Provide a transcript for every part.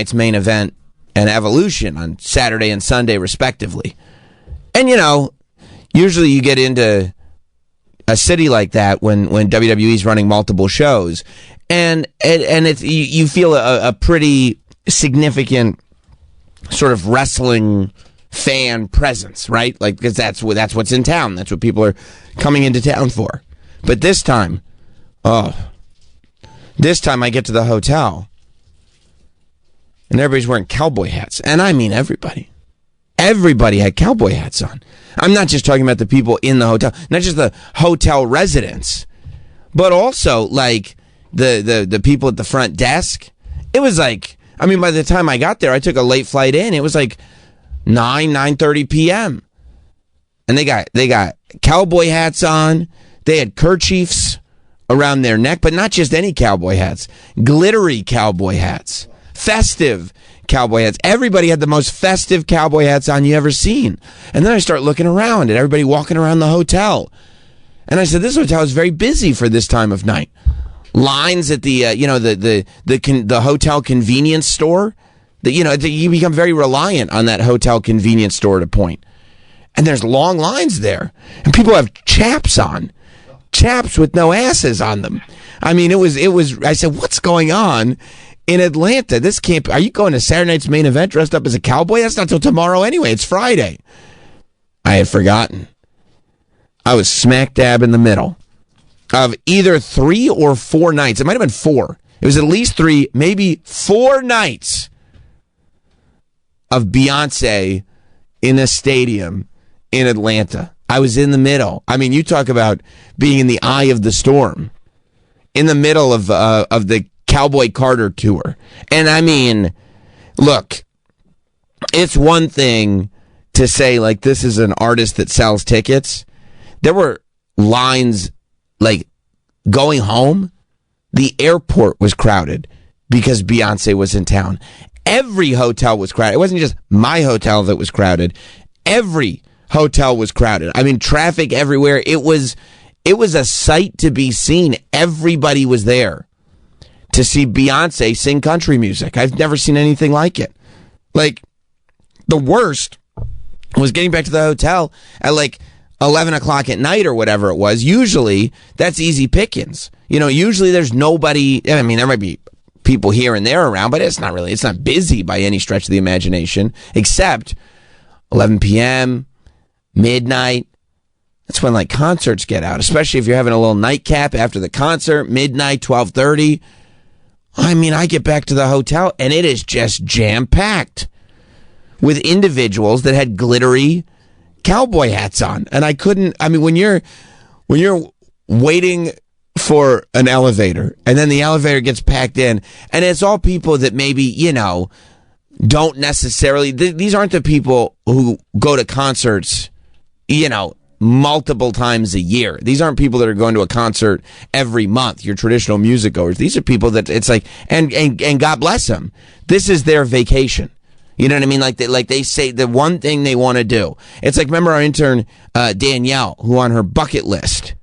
Night's Main Event and Evolution on Saturday and Sunday, respectively. And, usually you get into a city like that when WWE's running multiple shows, and it's, you feel a pretty significant sort of wrestling fan presence, right? Like, because that's what's in town. That's what people are coming into town for. But this time I get to the hotel, and everybody's wearing cowboy hats. And I mean everybody. Everybody had cowboy hats on. I'm not just talking about the people in the hotel, not just the hotel residents, but also, like, the people at the front desk. It was like, I mean, by the time I got there, I took a late flight in. It was like 9:30 p.m. And they got cowboy hats on. They had kerchiefs around their neck, but not just any cowboy hats. Glittery cowboy hats. Festive cowboy hats. Everybody had the most festive cowboy hats on you ever seen. And then I start looking around at everybody walking around the hotel. And I said, this hotel is very busy for this time of night. Lines at the the hotel convenience store. You become very reliant on that hotel convenience store to point. And there's long lines there. And people have chaps on. Chaps with no asses on them. I mean, it was, I said, what's going on in Atlanta? This can't, are you going to Saturday Night's Main Event dressed up as a cowboy? That's not till tomorrow anyway. It's Friday. I had forgotten. I was smack dab in the middle of either 3 or 4 nights. It might have been 4. It was at least 3, maybe 4 nights of Beyonce in a stadium in Atlanta. I was in the middle. I mean, you talk about being in the eye of the storm, in the middle of the Cowboy Carter tour. And I mean, look, it's one thing to say, like, this is an artist that sells tickets. There were lines, like, going home. The airport was crowded because Beyonce was in town. Every hotel was crowded. It wasn't just my hotel that was crowded. Every hotel was crowded. I mean, traffic everywhere. It was a sight to be seen. Everybody was there to see Beyonce sing country music. I've never seen anything like it. Like, the worst was getting back to the hotel at like 11 o'clock at night or whatever it was. Usually, that's easy pickings. Usually there's nobody. I mean, there might be people here and there around, but it's not busy by any stretch of the imagination, except 11 p.m., midnight. That's when, like, concerts get out, especially if you're having a little nightcap after the concert, midnight, 12:30. I mean, I get back to the hotel, and it is just jam-packed with individuals that had glittery cowboy hats on. And when you're waiting for an elevator, and then the elevator gets packed in, and it's all people that maybe, don't necessarily, these aren't the people who go to concerts, multiple times a year. These aren't people that are going to a concert every month, your traditional music goers. These are people that it's like, and God bless them, this is their vacation. You know what I mean? Like they say the one thing they want to do. It's like, remember our intern, Danielle, who on her bucket list,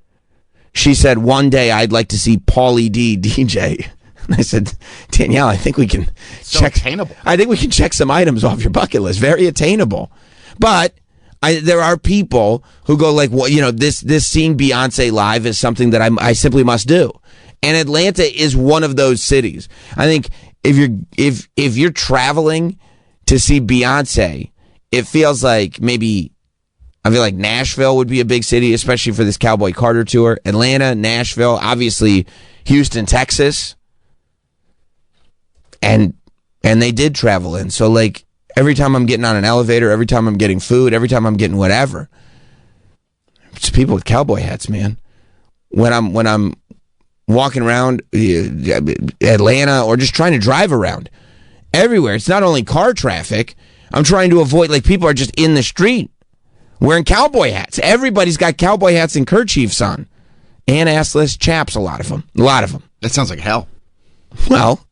she said, one day I'd like to see Pauly D DJ. And I said, Danielle, I think we can attainable. I think we can check some items off your bucket list. Very attainable. But there are people who go like, well, this seeing Beyonce live is something that I simply must do. And Atlanta is one of those cities. I think if you're traveling to see Beyonce, it feels like I feel like Nashville would be a big city, especially for this Cowboy Carter tour. Atlanta, Nashville, obviously Houston, Texas. And they did travel in. So, like, every time I'm getting on an elevator, every time I'm getting food, every time I'm getting whatever, it's people with cowboy hats, man. When I'm walking around Atlanta or just trying to drive around, everywhere, it's not only car traffic. I'm trying to avoid, like, people are just in the street wearing cowboy hats. Everybody's got cowboy hats and kerchiefs on. And assless chaps, a lot of them. That sounds like hell. Well,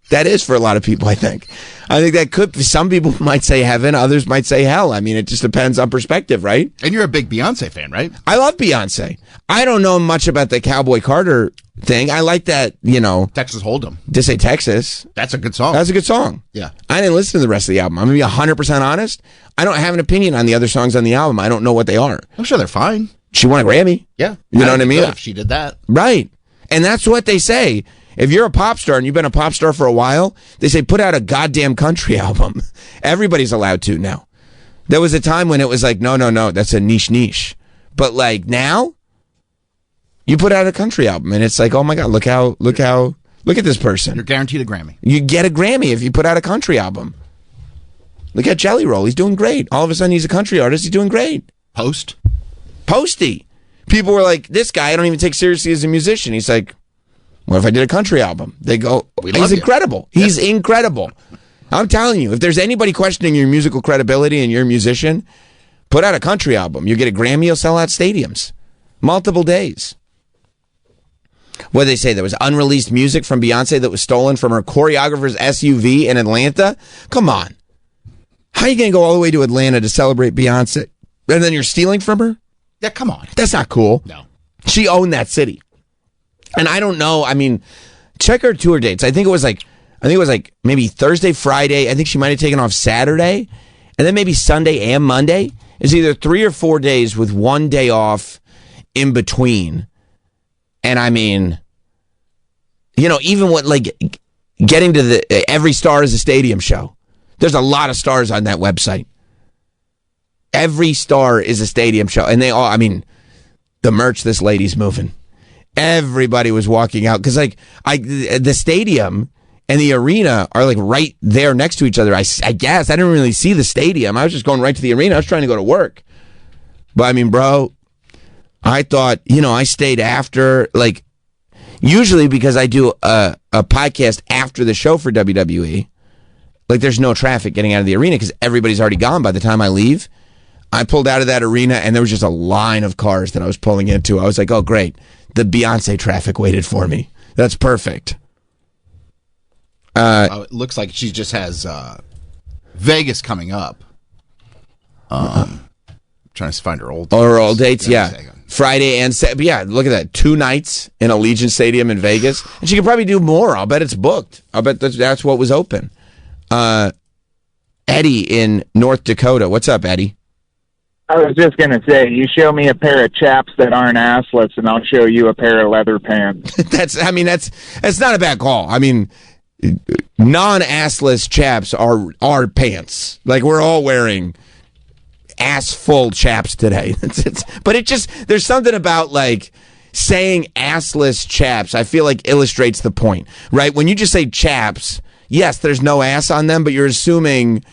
That is for a lot of people, I think. I think that could, some people might say heaven, others might say hell. I mean, it just depends on perspective, right? And you're a big Beyonce fan, right? I love Beyonce. I don't know much about the Cowboy Carter thing. I like that, Texas Hold'em. To say Texas. That's a good song. That's a good song. Yeah. I didn't listen to the rest of the album. I'm going to be 100% honest. I don't have an opinion on the other songs on the album. I don't know what they are. I'm sure they're fine. She won a Grammy. Yeah. You know what I mean? If she did that. Right. And that's what they say. If you're a pop star and you've been a pop star for a while, they say put out a goddamn country album. Everybody's allowed to now. There was a time when it was like, no, that's a niche. But like now, you put out a country album and it's like, oh my God, look at this person. You're guaranteed a Grammy. You get a Grammy if you put out a country album. Look at Jelly Roll. He's doing great. All of a sudden, he's a country artist. He's doing great. Posty. People were like, this guy I don't even take seriously as a musician. He's like, what if I did a country album? They go, he's incredible. He's incredible. I'm telling you, if there's anybody questioning your musical credibility and you're a musician, put out a country album. You get a Grammy, you'll sell out stadiums. Multiple days. What did they say? There was unreleased music from Beyonce that was stolen from her choreographer's SUV in Atlanta? Come on. How are you going to go all the way to Atlanta to celebrate Beyonce? And then you're stealing from her? Yeah, come on. That's not cool. No. She owned that city. And I don't know. I mean, check her tour dates. I think it was like maybe Thursday, Friday. I think she might have taken off Saturday. And then maybe Sunday and Monday. It's either 3 or 4 days with 1 day off in between. And I mean, even what, like, getting to the Every Star is a Stadium show. There's a lot of stars on that website. Every Star is a Stadium show. And they all, I mean, the merch this lady's moving. Everybody was walking out because, like, the stadium and the arena are like right there next to each other. I guess I didn't really see the stadium. I was just going right to the arena. I was trying to go to work. But I mean, bro, I thought, I stayed after, like, usually because I do a podcast after the show for WWE. Like, there's no traffic getting out of the arena because everybody's already gone by the time I leave. I pulled out of that arena and there was just a line of cars that I was pulling into. I was like, oh, great. The Beyonce traffic waited for me. That's perfect. It looks like she just has Vegas coming up. Trying to find her old dates. Oh, her old dates, yeah. Friday and Saturday. Yeah, look at that. 2 nights in Allegiant Stadium in Vegas. And she could probably do more. I'll bet it's booked. I'll bet that's what was open. Eddie in North Dakota. What's up, Eddie? I was just going to say, you show me a pair of chaps that aren't assless, and I'll show you a pair of leather pants. That's not a bad call. I mean, non-assless chaps are pants. Like, we're all wearing ass-full chaps today. But it just, there's something about, like, saying assless chaps, I feel like illustrates the point, right? When you just say chaps, yes, there's no ass on them, but you're assuming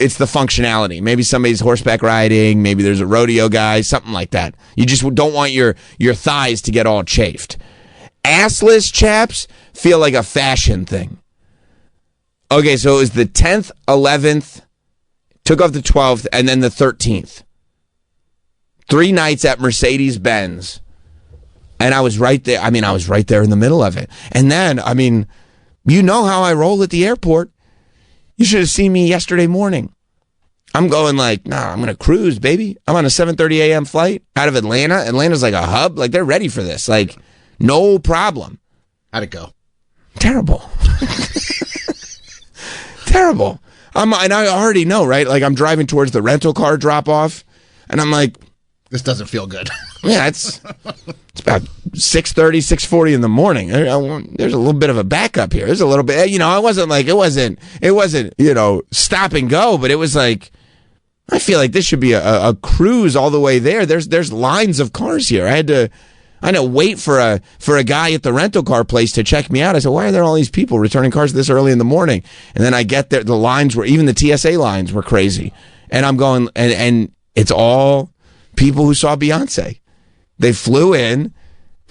it's the functionality. Maybe somebody's horseback riding. Maybe there's a rodeo guy, something like that. You just don't want your thighs to get all chafed. Assless chaps feel like a fashion thing. Okay, so it was the 10th, 11th, took off the 12th, and then the 13th. 3 nights at Mercedes-Benz. And I was right there. I mean, I was right there in the middle of it. And then, I mean, you know how I roll at the airport. You should have seen me yesterday morning. I'm going like, nah, I'm going to cruise, baby. I'm on a 7:30 a.m. flight out of Atlanta. Atlanta's like a hub. Like, they're ready for this. Like, no problem. How'd it go? Terrible. Terrible. And I already know, right? Like, I'm driving towards the rental car drop-off, and I'm like, this doesn't feel good. Yeah, it's about 6:30, 6:40 in the morning. There's a little bit of a backup here. There's a little bit, it wasn't, stop and go, but it was like, I feel like this should be a cruise all the way there. There's lines of cars here. I had to wait for a guy at the rental car place to check me out. I said, why are there all these people returning cars this early in the morning? And then I get there, the lines were, even the TSA lines were crazy. And I'm going, and it's all people who saw Beyonce. They flew in,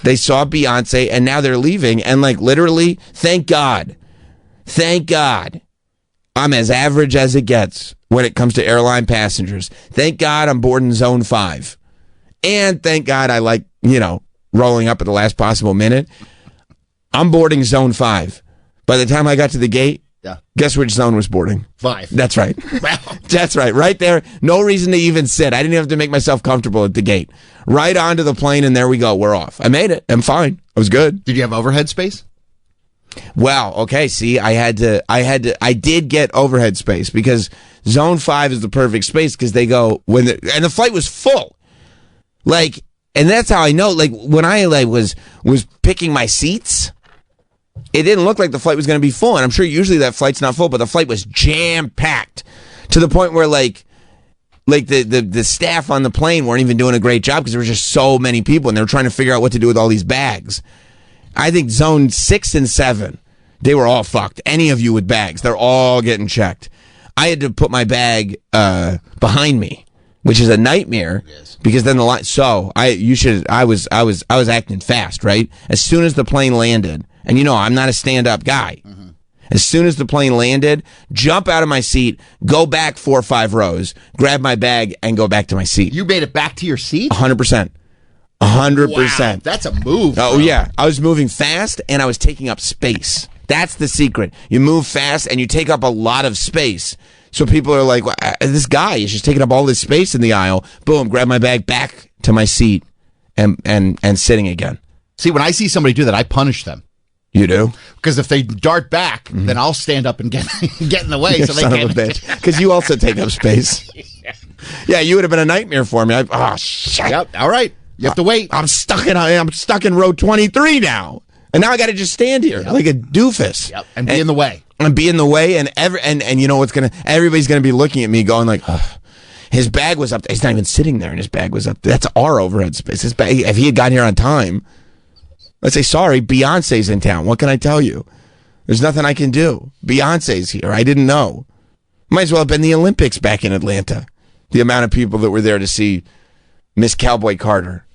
they saw Beyonce, and now they're leaving. And like, literally, thank God, I'm as average as it gets when it comes to airline passengers. Thank God I'm boarding Zone 5. And thank God I like, rolling up at the last possible minute. I'm boarding Zone 5. By the time I got to the gate, Yeah. guess which zone was boarding? 5. That's right. Wow. That's right. Right there. No reason to even sit. I didn't have to make myself comfortable at the gate. Right onto the plane, and there we go. We're off. I made it. I'm fine. I was good. Did you have overhead space? Well, okay. See, I did get overhead space because zone 5 is the perfect space because they go and the flight was full. Like, and that's how I know, like, when I was picking my seats, it didn't look like the flight was going to be full. And I'm sure usually that flight's not full, but the flight was jam-packed to the point where, like the staff on the plane weren't even doing a great job because there were just so many people and they were trying to figure out what to do with all these bags. I think zone 6 and 7, they were all fucked. Any of you with bags, they're all getting checked. I had to put my bag behind me, which is a nightmare. Yes. Because then the line. So I was acting fast, right? As soon as the plane landed, and I'm not a stand-up guy. Mm-hmm. As soon as the plane landed, jump out of my seat, go back 4 or 5 rows, grab my bag, and go back to my seat. You made it back to your seat? 100%. 100%. Wow, that's a move. Oh, bro. yeah. I was moving fast, and I was taking up space. That's the secret. You move fast, and you take up a lot of space. So people are like, well, this guy is just taking up all this space in the aisle. Boom, grab my bag back to my seat and sitting again. See, when I see somebody do that, I punish them. You do? Because if they dart back, then I'll stand up and get in the way. You So they son can't. of a bitch. Because you also take up space. Yeah, you would have been a nightmare for me. Shit. Yep. All right. You have to wait. I'm stuck in row 23 now. And now I got to just stand here like a doofus. Yep. And be in the way. And be in the way, and you know what's everybody's gonna be looking at me going like, ugh. His bag was up there. He's not even sitting there, and his bag was up there. That's our overhead space. His bag, if he had gotten here on time, let's say, sorry, Beyonce's in town. What can I tell you? There's nothing I can do. Beyonce's here. I didn't know. Might as well have been the Olympics back in Atlanta. The amount of people that were there to see Miss Cowboy Carter.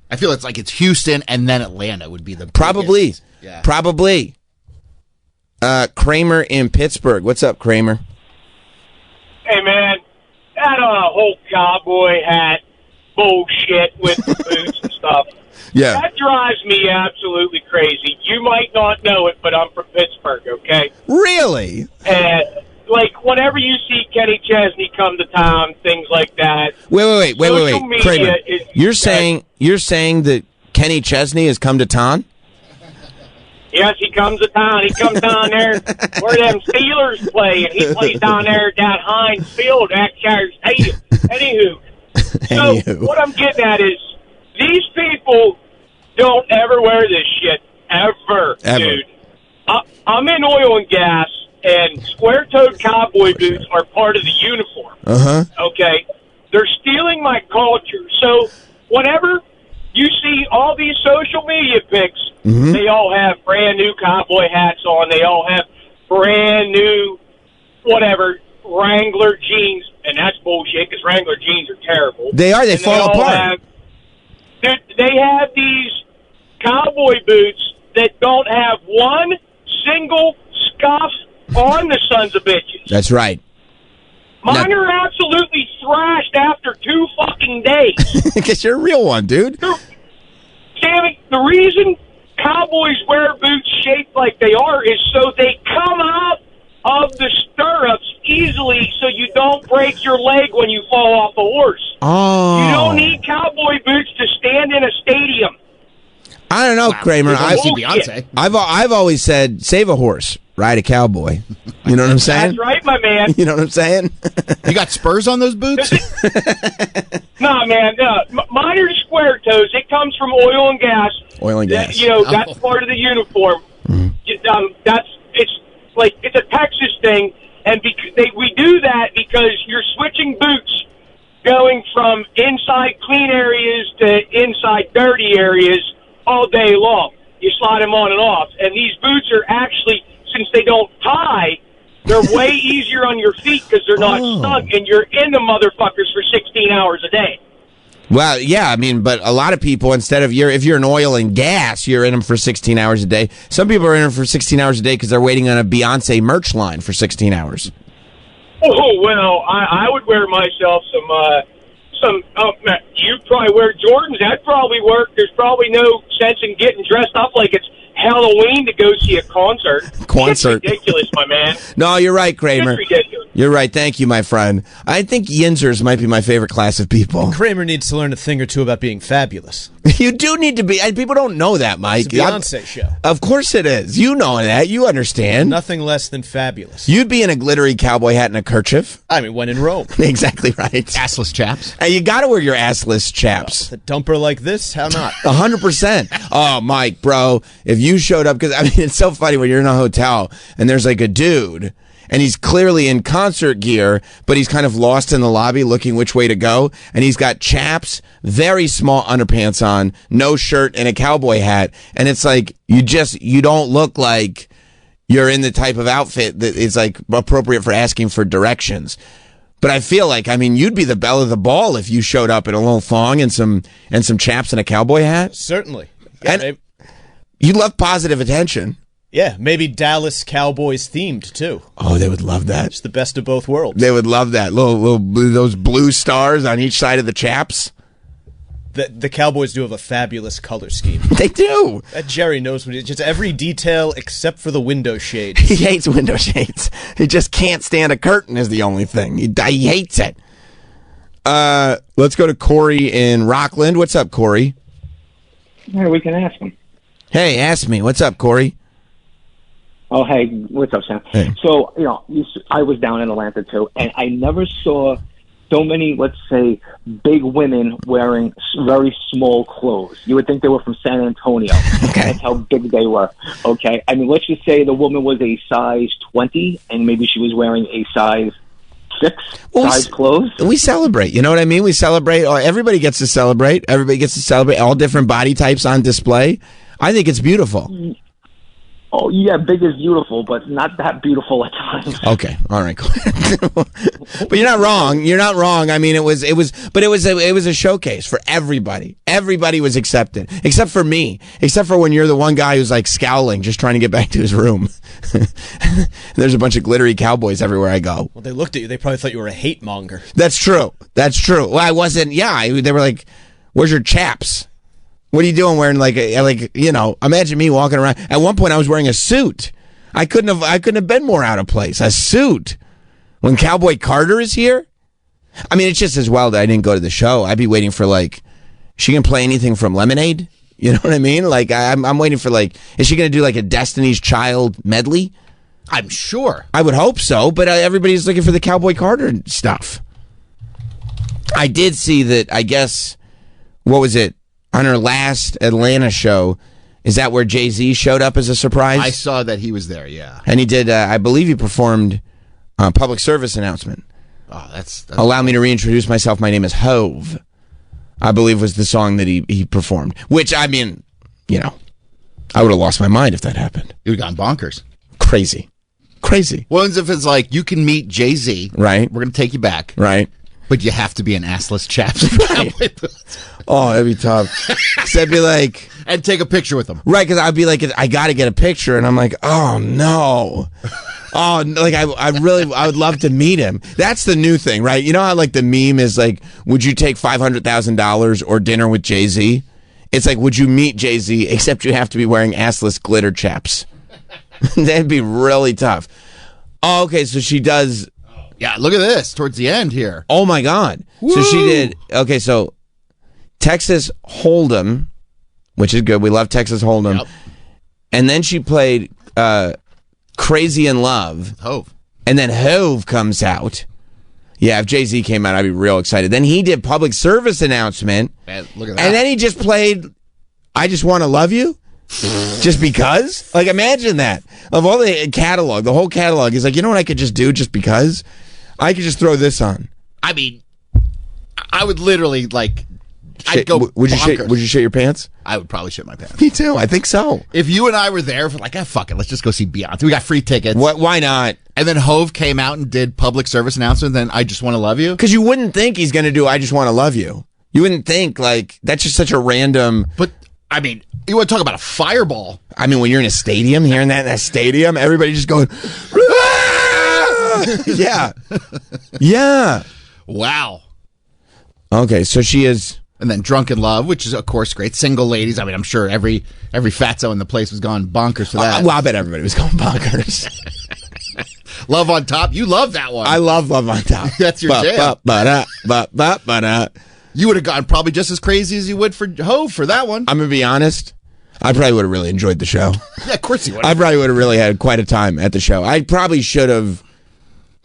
I feel it's Houston and then Atlanta would be the Probably. biggest. Yeah. Probably. Kramer in Pittsburgh. What's up, Kramer? Hey, man, that whole cowboy hat bullshit with the boots and stuff, Yeah. that drives me absolutely crazy. You might not know it, but I'm from Pittsburgh, okay? Really? And, whenever you see Kenny Chesney come to town, things like that. Wait. Social media Kramer, is- you're saying that Kenny Chesney has come to town? Yes, he comes to town. He comes down there where them Steelers play, and he plays down there at that Heinz Field at Shire Stadium. So what I'm getting at is these people don't ever wear this shit, ever. Dude. I'm in oil and gas, and square-toed cowboy boots are part of the uniform. Okay? They're stealing my culture. So whenever you see all these social media pics, they all have brand new cowboy hats on. They all have brand new, Wrangler jeans. And that's bullshit because Wrangler jeans are terrible. They are. They fall apart. They have these cowboy boots that don't have one single scuff on the sons of bitches. That's right. Mine are absolutely thrashed after 2 fucking days. Because you're a real one, dude. Damn it, the reason cowboys wear boots shaped like they are is so they come out of the stirrups easily so you don't break your leg when you fall off a horse. Oh. You don't need cowboy boots to stand in a stadium. I don't know, Kramer. I see Beyonce. I've always said, save a horse, ride a cowboy. You know what I'm saying? That's right, my man. You know what I'm saying? You got spurs on those boots? Nah, man. Mine are square toes. It comes from oil and gas. Oil and gas. That's part of the uniform. It's a Texas thing, and we do that because you're switching boots, going from inside clean areas to inside dirty areas all day long. You slide them on and off, and these boots are actually, since they don't tie, they're way easier on your feet because they're not snug, and you're in the motherfuckers for 16 hours a day. Well, yeah, I mean, but a lot of people, instead of if you're in oil and gas, you're in them for 16 hours a day. Some people are in them for 16 hours a day because they're waiting on a Beyonce merch line for 16 hours. Oh, well, I would wear myself some you probably wear Jordans. That'd probably work. There's probably no sense in getting dressed up like it's Halloween to go see a concert. Concert. It's ridiculous, my man. No, you're right, Kramer. It's ridiculous. You're right. Thank you, my friend. I think Yinzers might be my favorite class of people. Kramer needs to learn a thing or two about being fabulous. You do need to be. People don't know that, Mike. It's a Beyonce show. Of course it is. You know that. You understand. Nothing less than fabulous. You'd be in a glittery cowboy hat and a kerchief. I mean, when in Rome. Exactly right. Assless chaps. And you got to wear your assless chaps. A dumper like this, how not? 100%. Oh, Mike, bro, if you showed up, because I mean, it's so funny when you're in a hotel and there's like a dude and he's clearly in concert gear, but he's kind of lost in the lobby looking which way to go. And he's got chaps, very small underpants on, no shirt, and a cowboy hat. And it's like, you don't look like you're in the type of outfit that is like appropriate for asking for directions. But I feel like, I mean, you'd be the belle of the ball if you showed up in a little thong and some chaps and a cowboy hat. Certainly. Yeah, And you love positive attention. yeah, maybe Dallas Cowboys themed, too. Oh, they would love that. It's the best of both worlds. They would love that. Little those blue stars on each side of the chaps. The Cowboys do have a fabulous color scheme. They do. That Jerry knows what it is. Just every detail except for the window shades. He hates window shades. He just can't stand a curtain is the only thing. He hates it. Let's go to Corey in Rockland. What's up, Corey? Yeah, we can ask him. Hey, ask me. What's up, Corey? Oh, hey, what's up, Sam? Hey. So, I was down in Atlanta, too, and I never saw so many, let's say, big women wearing very small clothes. You would think they were from San Antonio. Okay. That's how big they were. Okay? I mean, let's just say the woman was a size 20, and maybe she was wearing a size 6 size clothes. We celebrate. You know what I mean? We celebrate. Everybody gets to celebrate. Everybody gets to celebrate. All different body types on display. I think it's beautiful. Oh, yeah, big is beautiful, but not that beautiful at times. Okay, all right, but you're not wrong. You're not wrong. I mean, it was a showcase for everybody. Everybody was accepted, except for me. Except for when you're the one guy who's like scowling, just trying to get back to his room. There's a bunch of glittery cowboys everywhere I go. Well, they looked at you. They probably thought you were a hate monger. That's true. That's true. Well, I wasn't. Yeah, they were like, "Where's your chaps? What are you doing wearing imagine me walking around. At one point I was wearing a suit. I couldn't have been more out of place. A suit. When Cowboy Carter is here? I mean, it's just as well that I didn't go to the show. I'd be waiting for she can play anything from Lemonade? You know what I mean? Like I'm waiting for is she going to do like a Destiny's Child medley? I'm sure. I would hope so, but everybody's looking for the Cowboy Carter stuff. I did see that, I guess, what was it? On her last Atlanta show, is that where Jay-Z showed up as a surprise? I saw that he was there, yeah. And he did, I believe he performed a public service announcement. Oh, that's Allow me to reintroduce myself. My name is Hove, I believe was the song that he performed. Which, I mean, I would have lost my mind if that happened. You would have gone bonkers. Crazy. Well, if it's like, you can meet Jay-Z. Right. We're going to take you back. Right. But you have to be an assless chap. Oh, that'd be tough. Because I'd be like... And take a picture with them. Right, because I'd be like, I got to get a picture. And I'm like, oh, no. Oh, like, I would love to meet him. That's the new thing, right? You know how, like, the meme is like, would you take $500,000 or dinner with Jay-Z? It's like, would you meet Jay-Z, except you have to be wearing assless glitter chaps. That'd be really tough. Oh, okay, so she does... Yeah, look at this towards the end here. Oh, my God. Woo! So she did... Okay, so Texas Hold'em, which is good. We love Texas Hold'em. Yep. And then she played Crazy in Love. Hove. And then Hove comes out. Yeah, if Jay-Z came out, I'd be real excited. Then he did public service announcement. Man, look at that. And then he just played I Just Want to Love You. Just because? Like, imagine that. Of all the catalog, the whole catalog, he's like, you know what I could just do just because? I could just throw this on. I mean, I would literally, I'd go would you shit your pants? I would probably shit my pants. Me too. I think so. If you and I were there, fuck it, let's just go see Beyonce. We got free tickets. Why not? And then Hove came out and did public service announcement, then I Just Want to Love You. Because you wouldn't think he's going to do I Just Want to Love You. You wouldn't think, that's just such a random... But, I mean, you want to talk about a fireball. I mean, when you're in a stadium, hearing that in that stadium, everybody just going... Yeah. Yeah. Wow. Okay, so she is... And then Drunken Love, which is, of course, great. Single Ladies. I mean, I'm sure every fatso in the place was going bonkers for that. Well, I bet everybody was going bonkers. Love on Top. You love that one. I love Love on Top. That's your jam. Ba-da. You would have gone probably just as crazy as you would for Hove for that one. I'm going to be honest. I probably would have really enjoyed the show. Yeah, of course you would. I probably would have really had quite a time at the show. I probably should have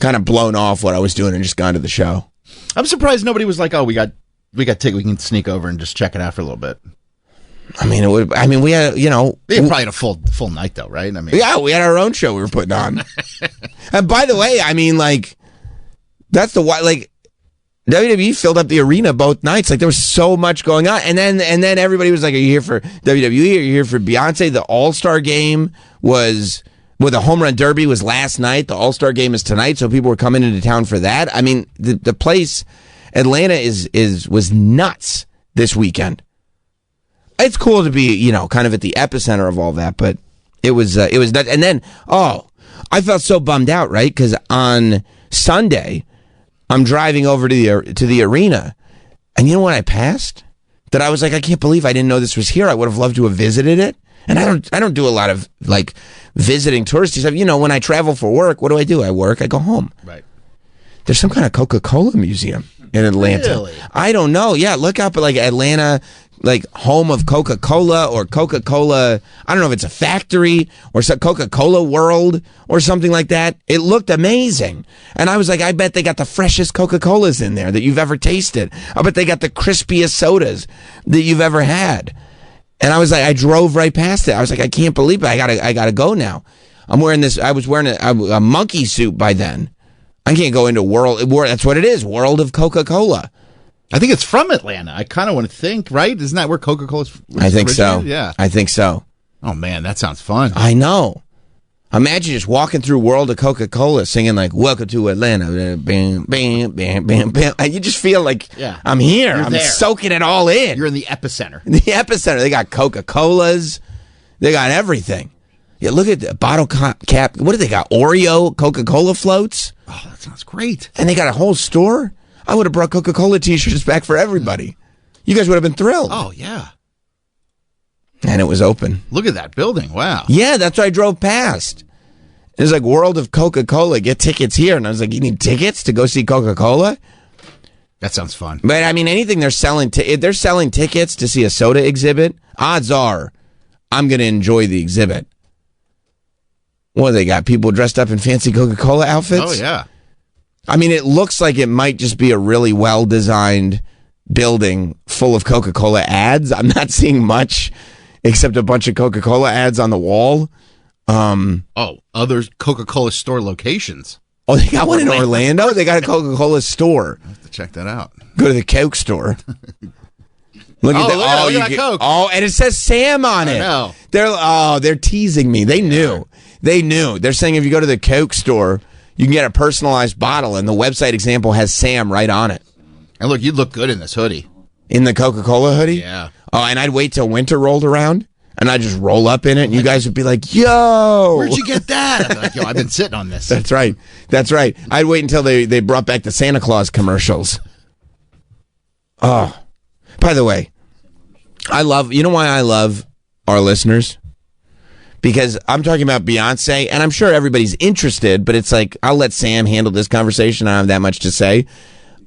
kind of blown off what I was doing and just gone to the show. I'm surprised nobody was like, "Oh, we got ticket. We can sneak over and just check it out for a little bit." I mean, we had, They probably had a full night though, right? I mean, yeah, we had our own show we were putting on. And by the way, I mean, like, that's WWE filled up the arena both nights. Like, there was so much going on, and then everybody was like, "Are you here for WWE? Are you here for Beyonce?" The All-Star Game was. Well, the Home Run Derby was last night. The All-Star Game is tonight, so people were coming into town for that. I mean, the place, Atlanta was nuts this weekend. It's cool to be, kind of at the epicenter of all that, but it was nuts. And then, I felt so bummed out, right? Because on Sunday, I'm driving over to the arena, and you know what I passed? That I was like, I can't believe I didn't know this was here. I would have loved to have visited it. And I don't do a lot of like visiting touristy stuff. When I travel for work, what do? I work, I go home. Right. There's some kind of Coca-Cola museum in Atlanta. Really? I don't know. Yeah, look up like Atlanta, like home of Coca-Cola or Coca-Cola. I don't know if it's a factory or some Coca-Cola World or something like that. It looked amazing. And I was like, I bet they got the freshest Coca-Colas in there that you've ever tasted. I bet they got the crispiest sodas that you've ever had. And I was like, I drove right past it. I was like, I can't believe it. I gotta go now. I was wearing a monkey suit by then. I can't go into that's what it is. World of Coca-Cola. I think it's from Atlanta. I kind of want to think, right? Isn't that where Coca-Cola's I think so. Yeah. I think so. Oh, man, that sounds fun. I know. Imagine just walking through World of Coca-Cola singing like, "Welcome to Atlanta." Bam, bam, bam, bam, bam. You just feel like I'm here. I'm there. soaking it all in. You're in the epicenter. The epicenter. They got Coca-Colas. They got everything. Yeah, look at the bottle cap. What do they got? Oreo Coca-Cola floats? Oh, that sounds great. And they got a whole store? I would have brought Coca-Cola t-shirts back for everybody. You guys would have been thrilled. Oh, yeah. And it was open. Look at that building. Wow. Yeah, that's what I drove past. It was like World of Coca-Cola. Get tickets here. And I was like, you need tickets to go see Coca-Cola? That sounds fun. But I mean, anything they're selling, if they're selling tickets to see a soda exhibit, odds are I'm going to enjoy the exhibit. What, they got people dressed up in fancy Coca-Cola outfits? Oh, yeah. I mean, it looks like it might just be a really well-designed building full of Coca-Cola ads. I'm not seeing much except a bunch of Coca-Cola ads on the wall. Other Coca-Cola store locations. Oh, they got one in Orlando? They got a Coca-Cola store. I have to check that out. Go to the Coke store. Look at that. Look at that Coke. Oh, and it says Sam on it. I know. They're teasing me. They knew. They knew. They're saying if you go to the Coke store, you can get a personalized bottle, and the website example has Sam right on it. And look, you'd look good in this hoodie. In the Coca-Cola hoodie? Yeah. Oh, and I'd wait till winter rolled around, and I'd just roll up in it, and you guys would be like, yo! Where'd you get that? I'd be like, yo, I've been sitting on this. That's right. That's right. I'd wait until they brought back the Santa Claus commercials. Oh. By the way, you know why I love our listeners? Because I'm talking about Beyonce, and I'm sure everybody's interested, but it's like, I'll let Sam handle this conversation. I don't have that much to say.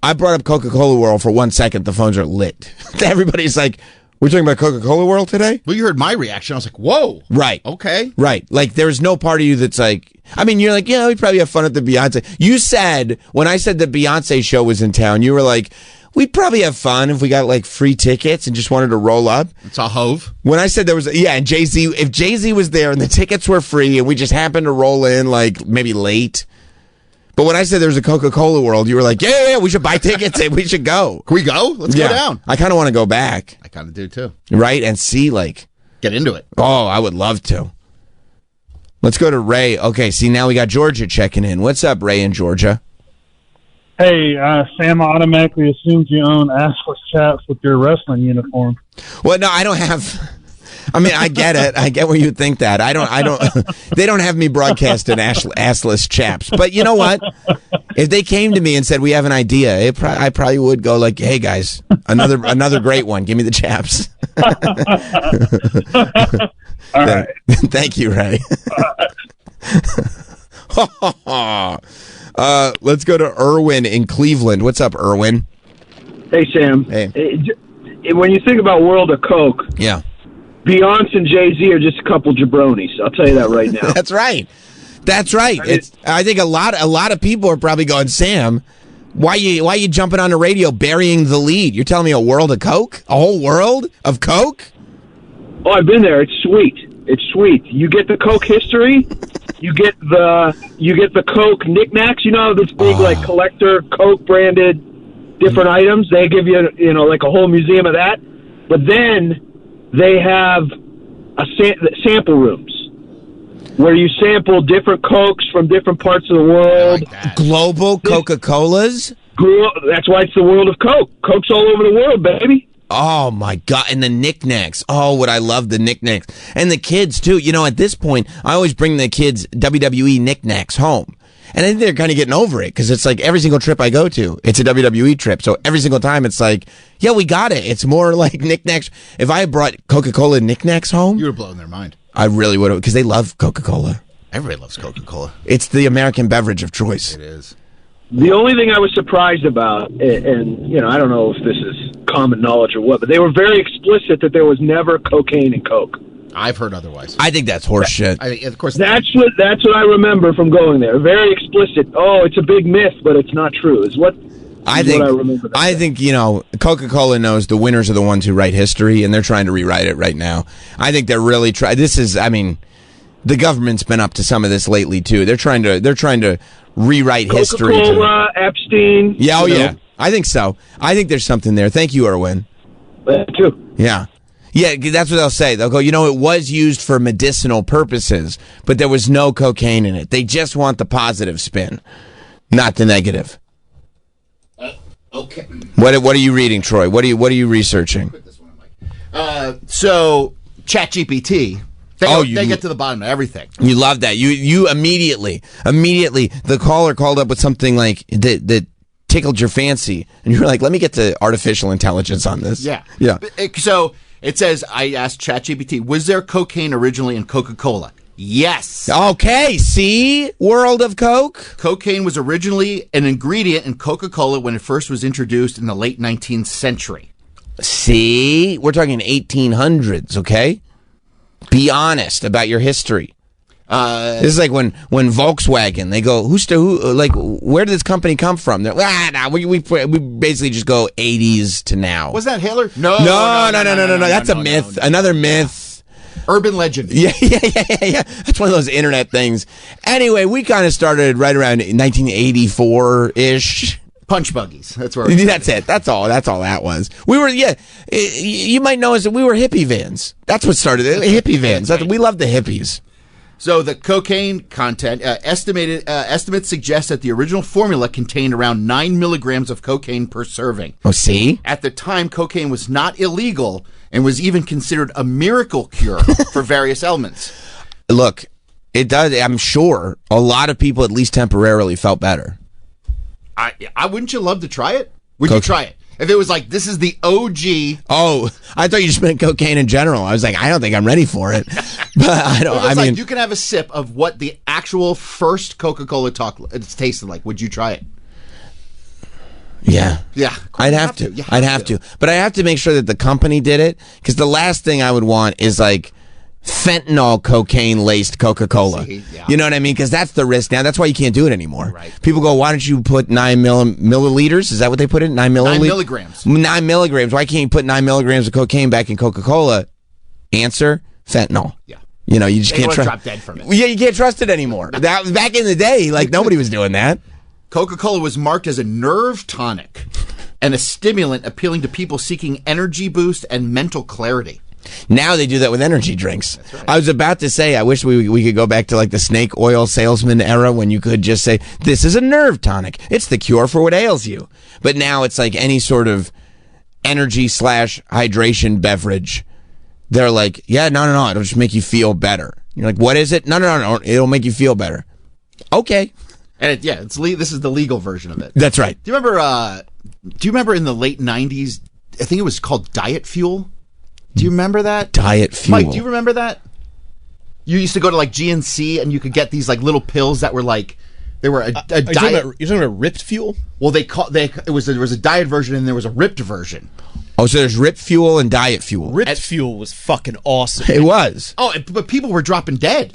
I brought up Coca-Cola World for 1 second. The phones are lit. Everybody's like, we're talking about Coca-Cola World today? Well, you heard my reaction. I was like, whoa. Right. Okay. Right. Like, there's no part of you that's like, I mean, you're like, yeah, we probably have fun at the Beyonce. You said, when I said the Beyonce show was in town, you were like, we'd probably have fun if we got like free tickets and just wanted to roll up. It's a Hove. When I said there was, and Jay-Z, if Jay-Z was there and the tickets were free and we just happened to roll in like maybe late. But when I said there was a Coca-Cola World, you were like, yeah, we should buy tickets and we should go. Can we go? Let's go down. I kind of want to go back. I kind of do too. Right? And see like. Get into it. Oh, I would love to. Let's go to Ray. Okay, see, now we got Georgia checking in. What's up, Ray in Georgia? Hey, Sam automatically assumes you own assless chaps with your wrestling uniform. Well, no, I don't have I mean, I get it. I get where you think that. I don't. They don't have me broadcasting assless chaps. But you know what? If they came to me and said we have an idea, I probably would go like, "Hey guys, another great one. Give me the chaps." All right. Thank you, Ray. Let's go to Irwin in Cleveland. What's up, Irwin? Hey, Sam. Hey. When you think about World of Coke, Yeah. Beyonce and Jay-Z are just a couple jabronis. I'll tell you that right now. That's right. That's right. I think a lot of people are probably going, Sam, why you jumping on the radio burying the lead? You're telling me a world of Coke? A whole world of Coke? Oh, I've been there. It's sweet. It's sweet. You get the Coke history. You get the Coke knickknacks. You know, this big like collector Coke branded different items. They give you like a whole museum of that. But then they have sample rooms where you sample different Cokes from different parts of the world. Global Coca-Colas? That's why it's the world of Coke. Coke's all over the world, baby. Oh, my God. And the knickknacks. Oh, would I love the knickknacks. And the kids, too. You know, at this point, I always bring the kids WWE knickknacks home. And I think they're kind of getting over it because it's like every single trip I go to, it's a WWE trip. So every single time it's like, yeah, we got it. It's more like knickknacks. If I brought Coca-Cola knickknacks home, You were blowing their mind. I really would have, because they love Coca-Cola. Everybody loves Coca-Cola. It's the American beverage of choice. It is. The only thing I was surprised about, and I don't know if this is common knowledge or what, but they were very explicit that there was never cocaine in Coke. I've heard otherwise. I think that's horseshit. Of course. That's what I remember from going there. Very explicit. Oh, it's a big myth, but it's not true. Is what I remember. I think Coca-Cola knows the winners are the ones who write history, and they're trying to rewrite it right now. I think they're really trying. The government's been up to some of this lately too. They're trying to rewrite history. Coca-Cola, Epstein. Yeah, yeah. I think so. I think there's something there. Thank you, Irwin. Too. Yeah. Yeah, that's what they'll say. They'll go, it was used for medicinal purposes, but there was no cocaine in it. They just want the positive spin, not the negative. Okay. What are you reading, Troy? What are you researching? So ChatGPT. They get to the bottom of everything. You love that. You immediately the caller called up with something like that tickled your fancy, and you were like, "Let me get to artificial intelligence on this." Yeah. So it says, I asked ChatGPT, was there cocaine originally in Coca-Cola? Yes. Okay. See, world of Coke. Cocaine was originally an ingredient in Coca-Cola when it first was introduced in the late 19th century. See, we're talking 1800s. Okay. Be honest about your history. This is like when Volkswagen, they go, where did this company come from? They're we basically just go 80s to now. Was that Hitler? No. That's a myth. Another myth. Urban legend. Yeah. That's one of those internet things. Anyway, we kind of started right around 1984-ish. Punch buggies. That's where. That's it. That's all that was. We were, you might know us that we were hippie vans. That's what started it. Hippie vans. We love the hippies. So the cocaine content, estimates suggest that the original formula contained around 9 milligrams of cocaine per serving. Oh, see? At the time, cocaine was not illegal and was even considered a miracle cure for various ailments. Look, it does. I'm sure a lot of people, at least temporarily, felt better. I wouldn't you love to try it? Would you try it? If it was like, this is the OG. Oh, I thought you just meant cocaine in general. I was like, I don't think I'm ready for it. But I don't. I mean, you can have a sip of what the actual first Coca-Cola tasted like. Would you try it? Yeah. Yeah. I'd have to. I'd have to. But I have to make sure that the company did it, because the last thing I would want is like fentanyl cocaine laced Coca-Cola. Yeah. You know what I mean? Because that's the risk now. That's why you can't do it anymore. Right. People go, why don't you put 9 milliliters? Is that what they put in? 9 milligrams. 9 milligrams. Why can't you put 9 milligrams of cocaine back in Coca-Cola? Answer, fentanyl. Yeah. You know, you just can't trust. Drop dead from it. Yeah, you can't trust it anymore. That back in the day, like nobody was doing that. Coca-Cola was marked as a nerve tonic and a stimulant appealing to people seeking energy boost and mental clarity. Now they do that with energy drinks. That's right. I was about to say, I wish we could go back to like the snake oil salesman era when you could just say, this is a nerve tonic. It's the cure for what ails you. But now it's like any sort of energy / hydration beverage they're like, yeah, no, it'll just make you feel better. You're like, what is it? No, it'll make you feel better. Okay. And this is the legal version of it. That's right. Do you remember in the late 90s, I think it was called Diet Fuel? Do you remember that? Diet Fuel. Mike, do you remember that? You used to go to like GNC and you could get these like little pills that were like, they were a diet. You're talking about Ripped Fuel? Well, there was a diet version and there was a ripped version. Oh, so there's Rip Fuel and Diet Fuel. Ripped Fuel was fucking awesome. It was. Oh, but people were dropping dead.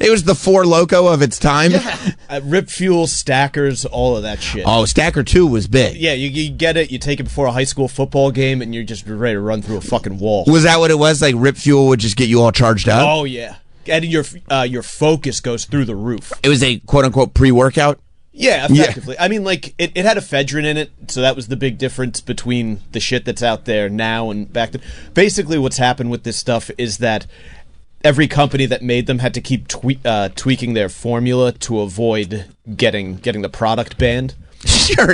It was the Four Loko of its time. Yeah. Ripped Fuel, Stackers, all of that shit. Oh, Stacker 2 was big. Yeah, you get it, you take it before a high school football game, and you're just ready to run through a fucking wall. Was that what it was? Like Rip Fuel would just get you all charged up? Oh, yeah. And your focus goes through the roof. It was a quote-unquote pre-workout? Yeah, effectively. Yeah. I mean, like, it had ephedrine in it, so that was the big difference between the shit that's out there now and back then. Basically, what's happened with this stuff is that every company that made them had to keep tweaking their formula to avoid getting the product banned. Sure,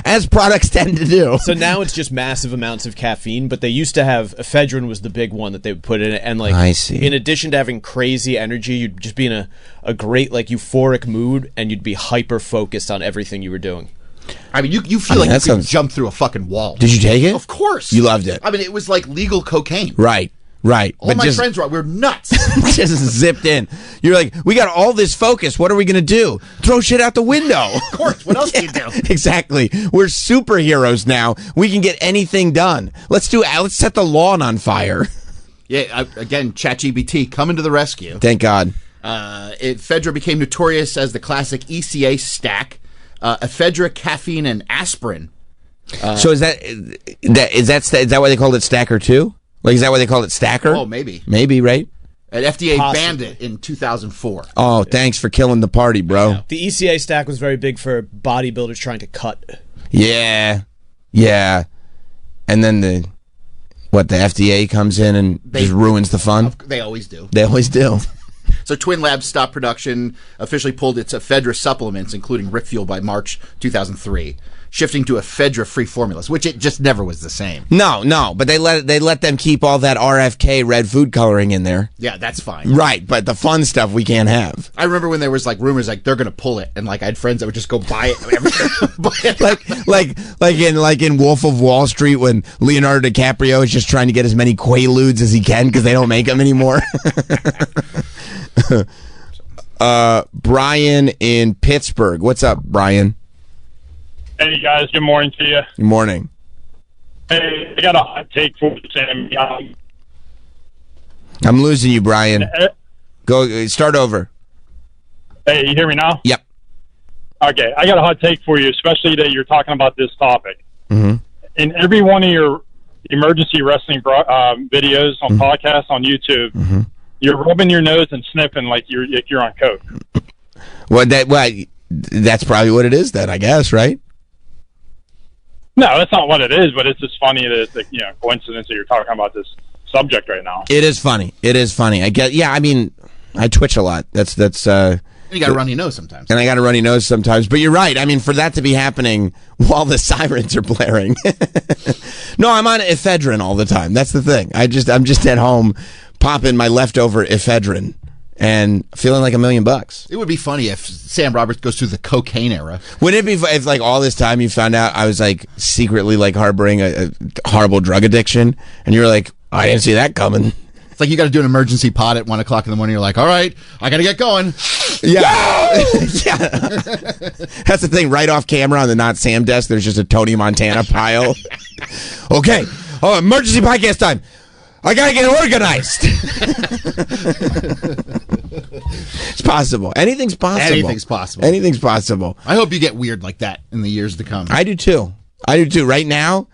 as products tend to do. So now it's just massive amounts of caffeine, but they used to have ephedrine was the big one that they would put in it, and like I see. In addition to having crazy energy, you'd just be in a great like euphoric mood, and you'd be hyper focused on everything you were doing. I mean, you feel like you could jump through a fucking wall. Did you take it? Of course. You loved it. I mean, it was like legal cocaine. Right. All my friends were nuts. Just zipped in. You're like, we got all this focus. What are we going to do? Throw shit out the window. Of course. What else do you do? Exactly. We're superheroes now. We can get anything done. Let's set the lawn on fire. Yeah, again, ChatGPT coming to the rescue. Thank God. Ephedra became notorious as the classic ECA stack. Ephedra, caffeine, and aspirin. So is that why they called it Stacker 2? Like, is that why they called it Stacker? Oh, maybe. Maybe, right? And FDA banned it in 2004. Oh, thanks for killing the party, bro. Yeah. The ECA stack was very big for bodybuilders trying to cut. Yeah. And then the FDA comes in and just ruins the fun? They always do. They always do. So Twin Labs stopped production, officially pulled its ephedra supplements, including Rip Fuel, by March 2003, shifting to ephedra-free formulas, which it just never was the same. No, but they let them keep all that RFK red food coloring in there. Yeah, that's fine. Right, but the fun stuff we can't have. I remember when there was like rumors like they're gonna pull it, and like I had friends that would just go buy it. like in Wolf of Wall Street when Leonardo DiCaprio is just trying to get as many Quaaludes as he can because they don't make them anymore. Brian in Pittsburgh. What's up, Brian? Hey, guys. Good morning to you. Good morning. Hey, I got a hot take for you, Sam. I'm losing you, Brian. Go start over. Hey, you hear me now? Yep. Okay, I got a hot take for you, especially that you're talking about this topic. Mm-hmm. In every one of your emergency wrestling videos on podcasts on YouTube, you're rubbing your nose and sniffing like you're on coke. That's probably what it is then, I guess, right? No, that's not what it is, but it's just funny that coincidence that you're talking about this subject right now. It is funny. I get. Yeah, I mean, I twitch a lot. That's. You got a runny nose sometimes. And I got a runny nose sometimes. But you're right. I mean, for that to be happening while the sirens are blaring. No, I'm on ephedrine all the time. That's the thing. I'm just at home popping my leftover ephedrine and feeling like $1 million. It would be funny if Sam Roberts goes through the cocaine era. Wouldn't it be if like all this time you found out I was like secretly like harboring a horrible drug addiction and you were like, I didn't see that coming. It's like you got to do an emergency pod at 1 o'clock in the morning. You're like, all right, I got to get going. Yeah. Yeah. That's the thing. Right off camera on the Not Sam desk, there's just a Tony Montana pile. Okay. Oh, emergency podcast time. I got to get organized. It's possible. Anything's possible. Anything's possible. I hope you get weird like that in the years to come. I do too. Right now,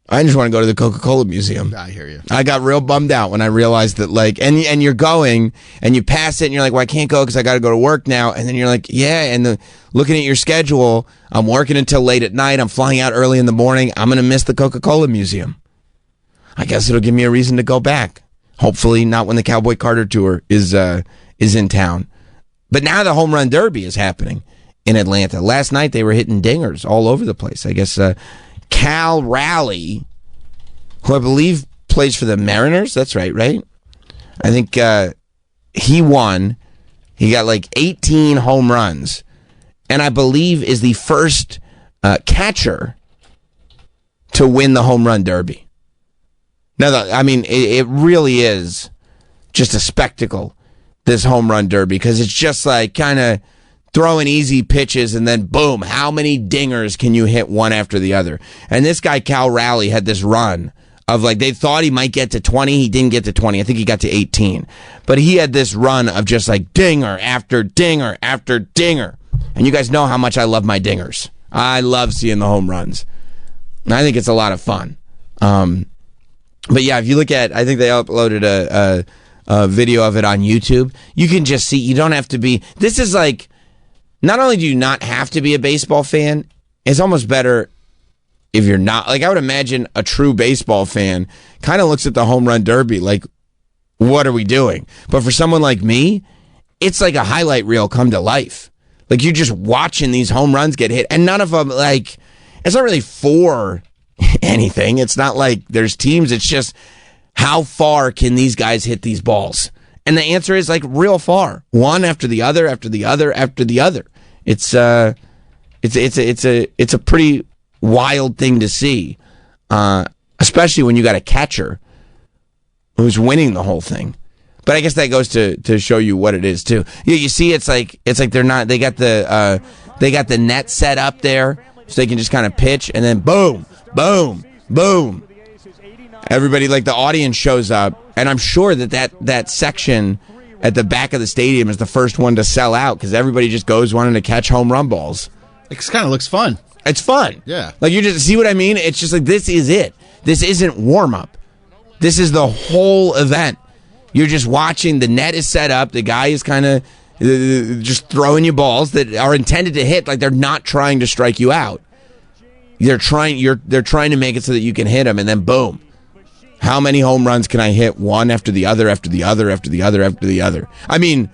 I just want to go to the Coca-Cola Museum. I hear you. I got real bummed out when I realized that, like, and you're going, and you pass it, and you're like, well, I can't go because I got to go to work now. And then you're like, yeah, and looking at your schedule, I'm working until late at night. I'm flying out early in the morning. I'm going to miss the Coca-Cola Museum. I guess it'll give me a reason to go back. Hopefully not when the Cowboy Carter Tour is in town. But now the Home Run Derby is happening in Atlanta. Last night they were hitting dingers all over the place. I guess Cal Raleigh, who I believe plays for the Mariners. That's right? I think he won. He got like 18 home runs, and I believe is the first catcher to win the home run derby. Now, I mean, it really is just a spectacle, this home run derby, because it's just like kind of throwing easy pitches and then boom, how many dingers can you hit one after the other? And this guy, Cal Raleigh, had this run of like, they thought he might get to 20. He didn't get to 20. I think he got to 18. But he had this run of just like dinger after dinger after dinger. And you guys know how much I love my dingers. I love seeing the home runs. And I think it's a lot of fun. But yeah, if you look at, I think they uploaded a video of it on YouTube. You can just see, you don't have to be, this is like, not only do you not have to be a baseball fan, it's almost better if you're not. Like, I would imagine a true baseball fan kind of looks at the home run derby like, what are we doing? But for someone like me, it's like a highlight reel come to life. Like, you're just watching these home runs get hit, and none of them, like, it's not really for anything. It's not like there's teams. It's just, how far can these guys hit these balls? And the answer is like real far, one after the other, after the other, after the other. It's a pretty wild thing to see, especially when you got a catcher who's winning the whole thing. But I guess that goes to show you what it is too. You see, it's like they're not. They got the net set up there so they can just kind of pitch, and then boom, boom, boom. Everybody, like the audience, shows up, and I'm sure that section at the back of the stadium is the first one to sell out because everybody just goes wanting to catch home run balls. It kind of looks fun. It's fun. Yeah. Like, you just see what I mean? It's just like, this is it. This isn't warm-up. This is the whole event. You're just watching. The net is set up. The guy is kind of just throwing you balls that are intended to hit. Like, they're not trying to strike you out. They're trying to make it so that you can hit them, and then boom. How many home runs can I hit one after the other, after the other, after the other, after the other? I mean,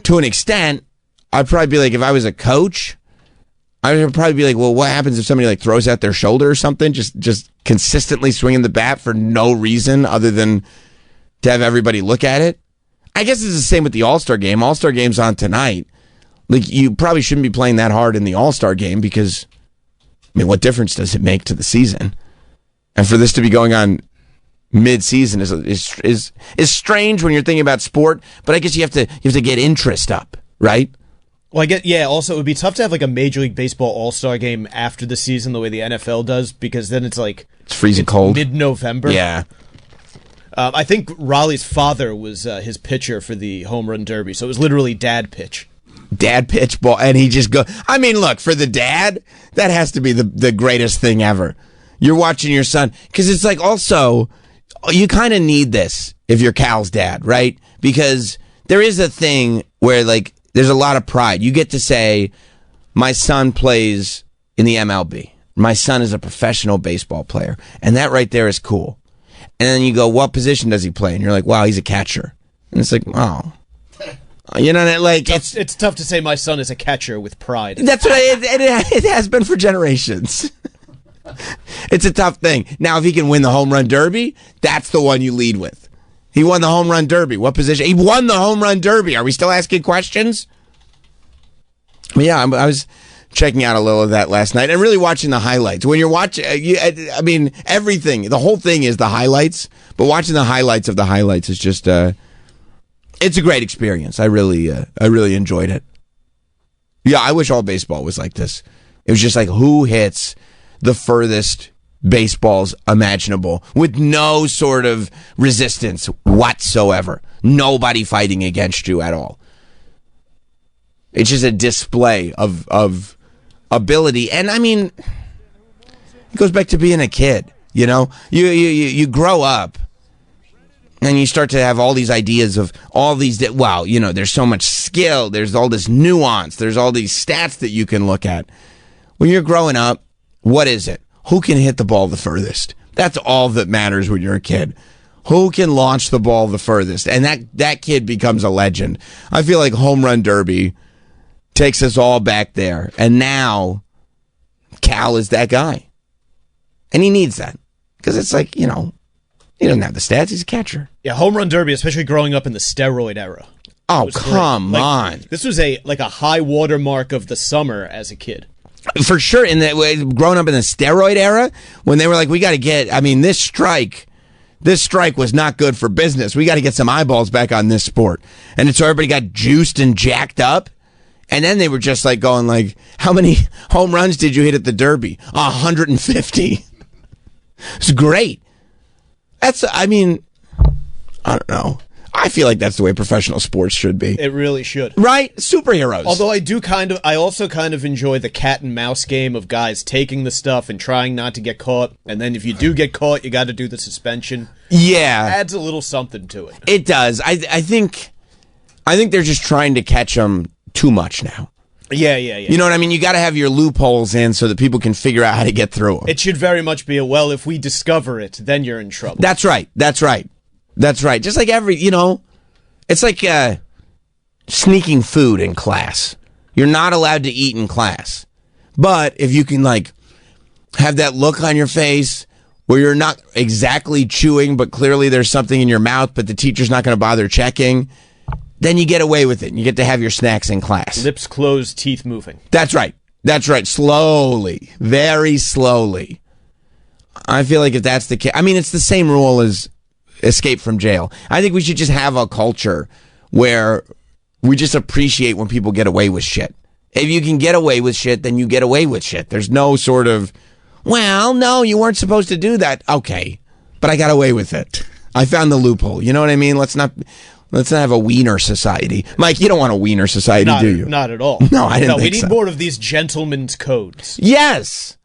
to an extent, I'd probably be like, if I was a coach, I would probably be like, well, what happens if somebody like throws out their shoulder or something? Just consistently swinging the bat for no reason other than to have everybody look at it. I guess it's the same with the All-Star game. All-Star game's on tonight. Like, you probably shouldn't be playing that hard in the All-Star game because, I mean, what difference does it make to the season? And for this to be going on mid-season is strange when you're thinking about sport, but I guess you have to get interest up, right? Well, I get, yeah, also it would be tough to have like a Major League Baseball All-Star game after the season the way the NFL does, because then it's like it's freezing cold. Mid-November. Yeah. I think Raleigh's father was his pitcher for the home run derby, so it was literally dad pitch. Dad pitch ball, and he just go. I mean, look, for the dad, that has to be the greatest thing ever. You're watching your son, because it's like, also, you kind of need this if you're Cal's dad, right? Because there is a thing where, like, there's a lot of pride. You get to say, my son plays in the MLB. My son is a professional baseball player. And that right there is cool. And then you go, what position does he play? And you're like, wow, he's a catcher. And it's like, oh. You know, like, it's tough to say my son is a catcher with pride. That's what it has been for generations. It's a tough thing. Now, if he can win the home run derby, that's the one you lead with. He won the home run derby. What position? He won the home run derby. Are we still asking questions? But yeah, I was checking out a little of that last night and really watching the highlights. When you're watching, I mean, everything, the whole thing is the highlights, but watching the highlights of the highlights is just, it's a great experience. I really enjoyed it. Yeah, I wish all baseball was like this. It was just like, who hits the furthest baseballs imaginable with no sort of resistance whatsoever. Nobody fighting against you at all. It's just a display of ability. And I mean, it goes back to being a kid, you know? You grow up and you start to have all these ideas of all these, wow, you know, there's so much skill, there's all this nuance, there's all these stats that you can look at. When you're growing up, what is it? Who can hit the ball the furthest? That's all that matters when you're a kid. Who can launch the ball the furthest? And that kid becomes a legend. I feel like Home Run Derby takes us all back there. And now Cal is that guy. And he needs that. Because it's like, you know, He doesn't have the stats. He's a catcher. Yeah, home run derby, especially growing up in the steroid era. Oh, was come great. on. This was a high water mark of the summer as a kid. For sure, growing up in the steroid era, when they were like, we got to get, I mean, this strike was not good for business. We got to get some eyeballs back on this sport. And so everybody got juiced and jacked up. And then they were just like going like, how many home runs did you hit at the Derby? 150. It's great. I don't know. I feel like that's the way professional sports should be. It really should. Right? Superheroes. Although I also kind of enjoy the cat and mouse game of guys taking the stuff and trying not to get caught. And then if you do get caught, you got to do the suspension. Yeah. Adds a little something to it. It does. I think they're just trying to catch them too much now. Yeah. You know what I mean? You got to have your loopholes in so that people can figure out how to get through them. It should very much be if we discover it, then you're in trouble. That's right. Just like it's like sneaking food in class. You're not allowed to eat in class. But if you can have that look on your face where you're not exactly chewing, but clearly there's something in your mouth, but the teacher's not going to bother checking, then you get away with it. And you get to have your snacks in class. Lips closed, teeth moving. That's right. Slowly. Very slowly. I feel like if that's the case, it's the same rule as escape from jail. I think we should just have a culture where we just appreciate when people get away with shit. If you can get away with shit, then you get away with shit. There's no sort of, well, no, you weren't supposed to do that. Okay, but I got away with it. I found the loophole. You know what I mean? Let's not have a wiener society. Mike, you don't want a wiener society, do you? Not at all. No, I didn't think so. We need more of these gentlemen's codes. Yes.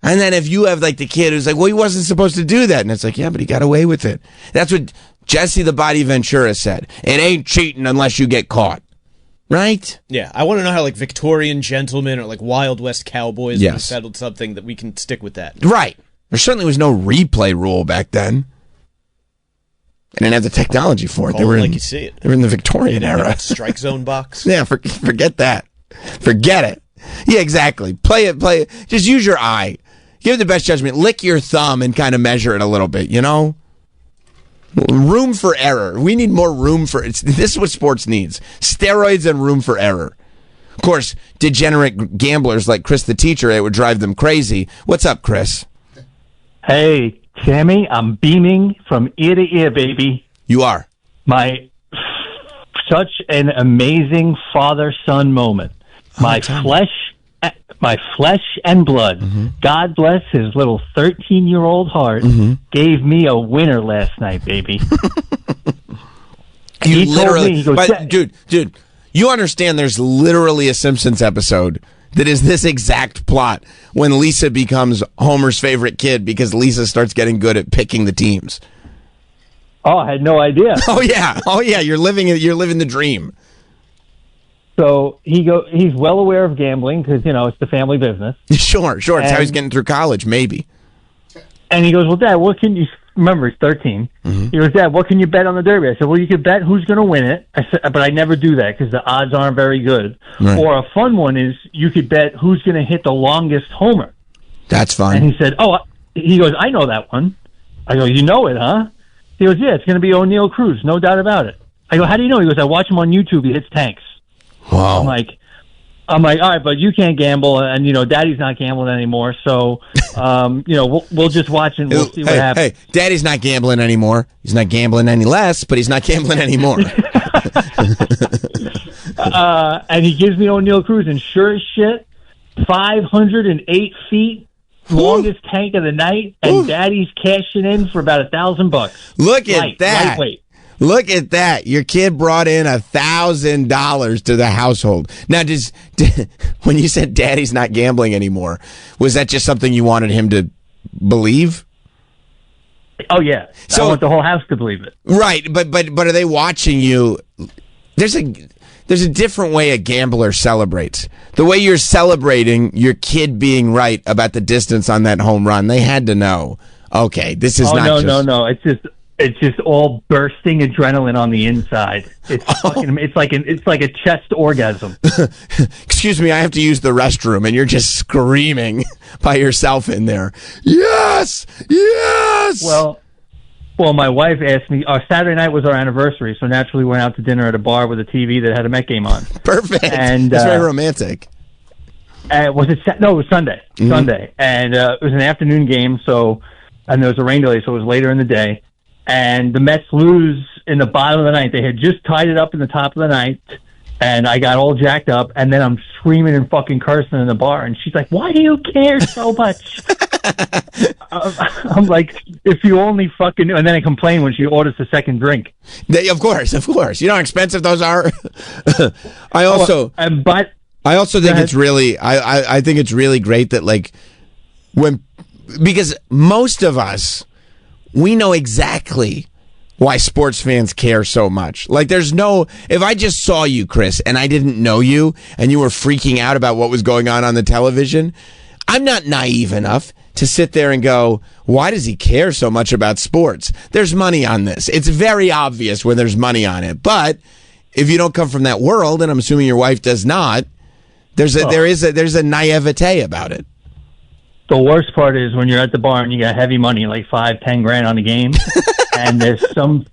And then if you have the kid who's like, well, he wasn't supposed to do that. And it's like, yeah, but he got away with it. That's what Jesse the Body Ventura said. It ain't cheating unless you get caught. Right? Yeah. I want to know how Victorian gentlemen or Wild West cowboys would have settled something that we can stick with that. Right. There certainly was no replay rule back then. They didn't have the technology for it. They were you see it. They were in the Victorian era. Strike zone box. Yeah, forget that. Forget it. Yeah, exactly. Play it. Just use your eye. Give the best judgment. Lick your thumb and kind of measure it a little bit, Room for error. We need more room for it. This is what sports needs. Steroids and room for error. Of course, degenerate gamblers like Chris the teacher, it would drive them crazy. What's up, Chris? Hey, Sammy, I'm beaming from ear to ear, baby. You are. Such an amazing father-son moment. My flesh and blood. Mm-hmm. God bless his little 13-year-old heart. Mm-hmm. Gave me a winner last night, baby. He literally, told me, he goes, dude, you understand there's literally a Simpsons episode that is this exact plot when Lisa becomes Homer's favorite kid because Lisa starts getting good at picking the teams. Oh, I had no idea. Oh yeah. You're living the dream. So he's well aware of gambling because, it's the family business. Sure. It's how he's getting through college, maybe. And he goes, well, Dad, what can you... Remember, he's 13. Mm-hmm. He goes, Dad, what can you bet on the Derby? I said, well, you could bet who's going to win it. I said, but I never do that because the odds aren't very good. Right. Or a fun one is you could bet who's going to hit the longest homer. That's fun. And he said, he goes, I know that one. I go, you know it, huh? He goes, yeah, it's going to be O'Neill Cruz, no doubt about it. I go, how do you know? He goes, I watch him on YouTube. He hits tanks. Wow. I'm like, all right, but you can't gamble, and Daddy's not gambling anymore. So, we'll just watch and we'll see what happens. Hey, Daddy's not gambling anymore. He's not gambling any less, but he's not gambling anymore. And he gives me O'Neill Cruz, and sure as shit, 508 feet, longest tank of the night, and Daddy's cashing in for about $1,000. Look at that. Lightweight. Look at that. Your kid brought in $1,000 to the household. Now, when you said Daddy's not gambling anymore, was that just something you wanted him to believe? Oh, yeah. So, I want the whole house to believe it. Right. But are they watching you? There's a different way a gambler celebrates. The way you're celebrating your kid being right about the distance on that home run, they had to know, okay, this is not just... No. It's just... it's just all bursting adrenaline on the inside. It's fucking, it's like a chest orgasm. Excuse me, I have to use the restroom, and you're just screaming by yourself in there. Yes, yes. Well, my wife asked me. Our Saturday night was our anniversary, so naturally we went out to dinner at a bar with a TV that had a Met game on. Perfect. And it's very romantic. Was it? No, it was Sunday. Mm-hmm. Sunday, and it was an afternoon game. So, and there was a rain delay, so it was later in the day. And the Mets lose in the bottom of the ninth. They had just tied it up in the top of the ninth, and I got all jacked up. And then I'm screaming and fucking cursing in the bar, and she's like, "Why do you care so much?" I'm like, "If you only fucking knew." And then I complain when she orders the second drink. Of course. You know how expensive those are. I also think it's really. I think it's really great that because most of us. We know exactly why sports fans care so much. Like, if I just saw you, Chris, and I didn't know you, and you were freaking out about what was going on the television, I'm not naive enough to sit there and go, why does he care so much about sports? There's money on this. It's very obvious when there's money on it. But if you don't come from that world, and I'm assuming your wife does not, there's a naivete about it. The worst part is when you're at the bar and you got heavy money, like $5-10 grand on the game, and there's some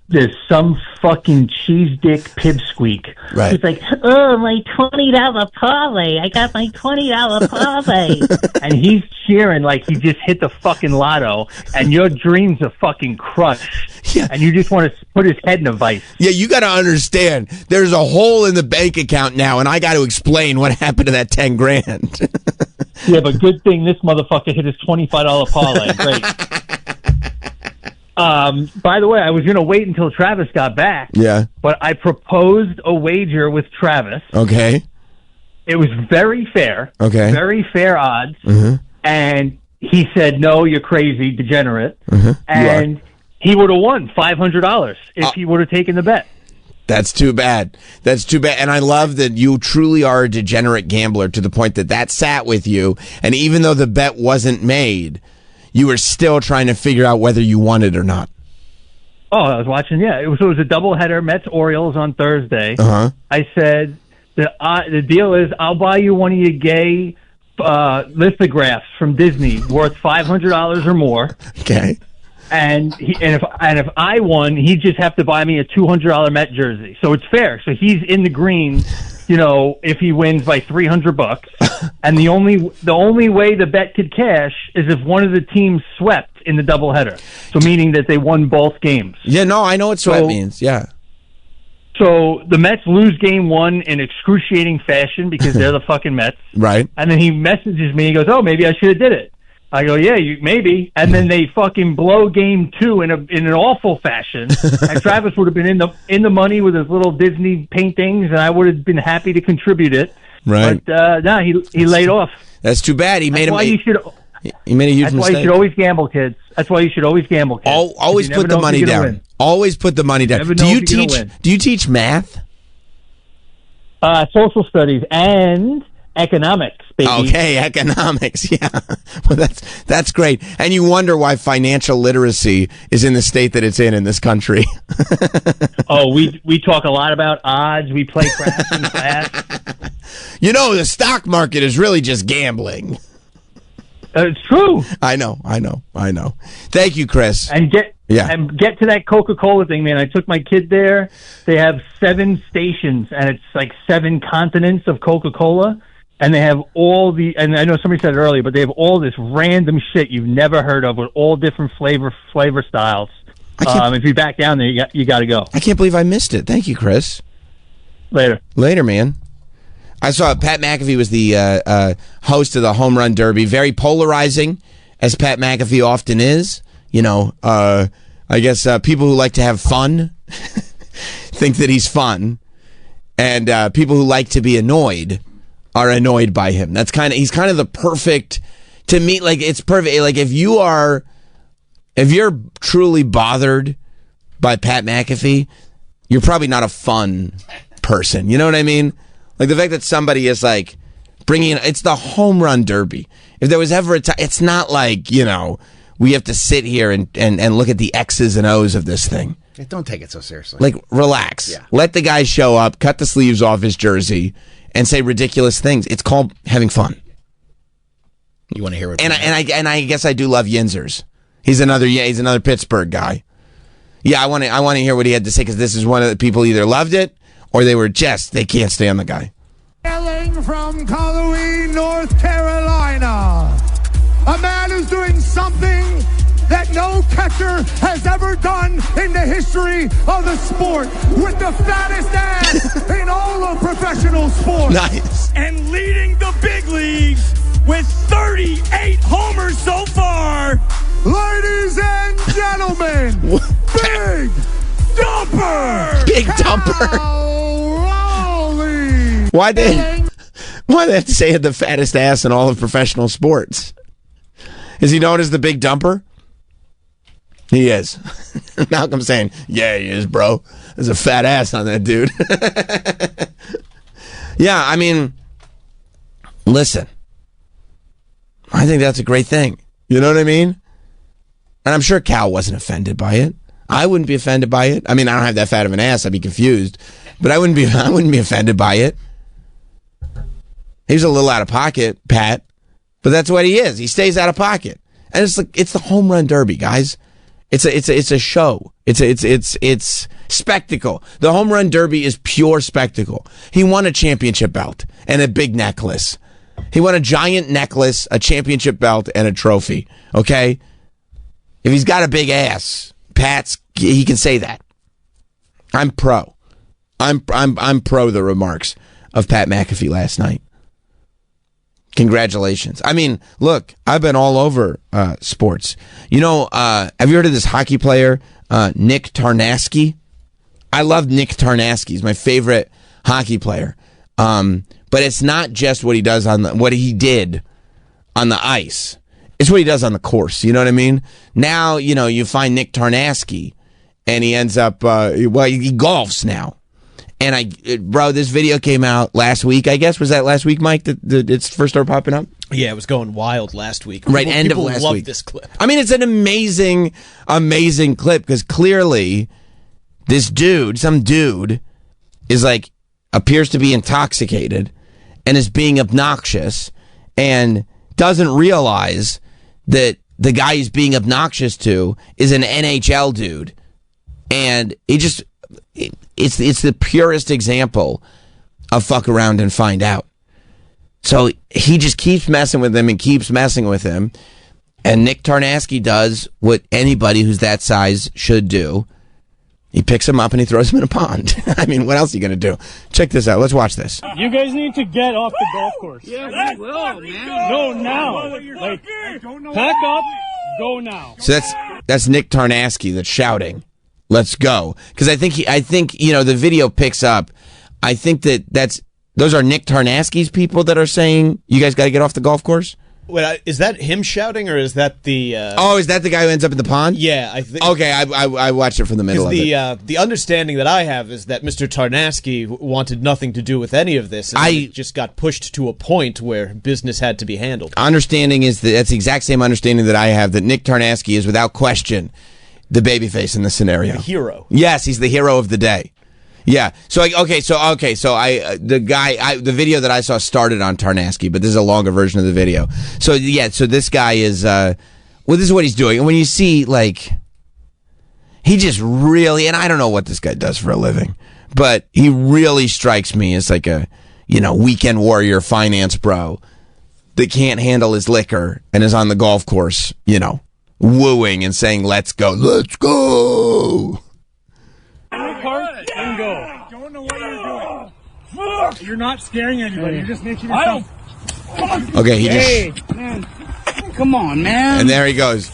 fucking cheese dick pipsqueak. Right. He's like, "Oh, my $20 parlay! I got my $20 parlay!" And he's cheering like he just hit the fucking lotto, and your dreams are fucking crushed. Yeah. And you just want to put his head in a vice. Yeah, you got to understand. There's a hole in the bank account now, and I got to explain what happened to that 10 grand. Yeah, but good thing this motherfucker hit his $25 parlay. Great. By the way, I was going to wait until Travis got back. Yeah. But I proposed a wager with Travis. Okay. It was very fair. Okay. Very fair odds. Mm-hmm. And he said, "No, you're crazy, degenerate." Mm-hmm. And he would have won $500 if he would have taken the bet. That's too bad. And I love that you truly are a degenerate gambler to the point that sat with you. And even though the bet wasn't made, you were still trying to figure out whether you won it or not. Oh, I was watching. Yeah, it was a doubleheader, Mets Orioles on Thursday. Uh-huh. I said the deal is I'll buy you one of your gay lithographs from Disney worth $500 or more. Okay. And if I won, he'd just have to buy me a $200 Met jersey. So it's fair. So he's in the green, if he wins by $300. And the only way the bet could cash is if one of the teams swept in the doubleheader. So meaning that they won both games. Yeah, no, I know what sweat means. Yeah. So the Mets lose game one in excruciating fashion because they're the fucking Mets. Right. And then he messages me. He goes, "Oh, maybe I should have did it." I go, "Yeah, maybe." And then they fucking blow game two in an awful fashion. And Travis would have been in the money with his little Disney paintings, and I would have been happy to contribute it. Right. But no, he laid off. That's too bad. He made a huge mistake. That's why you should always gamble, kids. That's why you should always gamble, kids. Always put the money down. Always put the money down. Do you teach math? Social studies and economics, baby. Okay, economics. Yeah. Well, that's great. And you wonder why financial literacy is in the state that it's in this country. Oh, we talk a lot about odds. We play craps in class. The stock market is really just gambling. It's true. I know. Thank you, Chris. And get to that Coca-Cola thing, man. I took my kid there. They have 7 stations, and it's like 7 continents of Coca-Cola. And they have and I know somebody said it earlier, but they have all this random shit you've never heard of with all different flavor styles. If you're back down there, you got to go. I can't believe I missed it. Thank you, Chris. Later, man. I saw Pat McAfee was the host of the Home Run Derby. Very polarizing, as Pat McAfee often is. I guess people who like to have fun think that he's fun, and people who like to be annoyed are annoyed by him. He's kind of the perfect, to me, like, it's perfect. Like, if you're truly bothered by Pat McAfee, you're probably not a fun person. You know what I mean? Like, the fact that somebody is like it's the Home Run Derby. If there was ever a time, it's not like, we have to sit here and look at the X's and O's of this thing. Hey, don't take it so seriously. Like, relax. Yeah. Let the guy show up, cut the sleeves off his jersey, and say ridiculous things. It's called having fun. You want to hear what? And I guess I do love Yinzers. He's another Pittsburgh guy. Yeah, I want to hear what he had to say, because this is one of the people either loved it or they can't stand the guy. Hailing from Halloween, North Carolina, a man who's doing something that no catcher has ever done in the history of the sport, with the fattest ass in all of professional sports. Nice. And leading the big leagues with 38 homers so far. Ladies and gentlemen, Big Dumper! Big Dumper! Raleigh! Why they have to say he had the fattest ass in all of professional sports? Is he known as the Big Dumper? He is. Malcolm's saying, yeah, he is, bro. There's a fat ass on that dude. Yeah, I mean, listen. I think that's a great thing. You know what I mean? And I'm sure Cal wasn't offended by it. I wouldn't be offended by it. I mean, I don't have that fat of an ass. I'd be confused. But I wouldn't be offended by it. He was a little out of pocket, Pat. But that's what he is. He stays out of pocket. And it's the home run derby, guys. It's a show. It's spectacle. The home run derby is pure spectacle. He won a championship belt and a big necklace. He won a giant necklace, a championship belt, and a trophy. Okay? If he's got a big ass, he can say that. I'm pro. I'm pro the remarks of Pat McAfee last night. Congratulations. I mean, look, I've been all over sports. You know, have you heard of this hockey player, Nick Tarnasky? I love Nick Tarnasky. He's my favorite hockey player. But it's not just what he does what he did on the ice. It's what he does on the course. You know what I mean? Now, you know, you find Nick Tarnasky, and he ends up, he golfs now. And bro, this video came out last week, I guess. Was that last week, Mike, that it's first started popping up? Yeah, it was going wild last week. Right, end of last week. This clip. I mean, it's an amazing, amazing clip, because clearly this dude, some dude, is like, appears to be intoxicated and is being obnoxious and doesn't realize that the guy he's being obnoxious to is an NHL dude. And he just... It's the purest example of fuck around and find out. So he just keeps messing with him and keeps messing with him. And Nick Tarnasky does what anybody who's that size should do. He picks him up and he throws him in a pond. I mean, what else are you going to do? Check this out. Let's watch this. You guys need to get off the golf course. Yeah, we will, man. No, now. Like, pack up, go now. So that's Nick Tarnasky that's shouting. Let's go. Because I think you know, the video picks up. I think those are Nick Tarnasky's people that are saying, you guys got to get off the golf course? Wait, is that him shouting, or is that the... is that the guy who ends up in the pond? Yeah, I think... Okay, I watched it from the middle of it. The understanding that I have is that Mr. Tarnasky wanted nothing to do with any of this, and it just got pushed to a point where business had to be handled. Understanding is that's the exact same understanding that I have, that Nick Tarnasky is without question the babyface in this scenario. The hero. Yes, he's the hero of the day. Yeah. So the video that I saw started on Tarnasky, but this is a longer version of the video. So yeah, so this guy is this is what he's doing. And when you see, like, he just really, and I don't know what this guy does for a living, but he really strikes me as like a, you know, weekend warrior finance bro that can't handle his liquor and is on the golf course, you know, wooing and saying, let's go. Let's go. Cart and go. I don't know what you're doing. You're not scaring anybody. You're just making yourself... Okay, he just... man. Come on, man. And there he goes.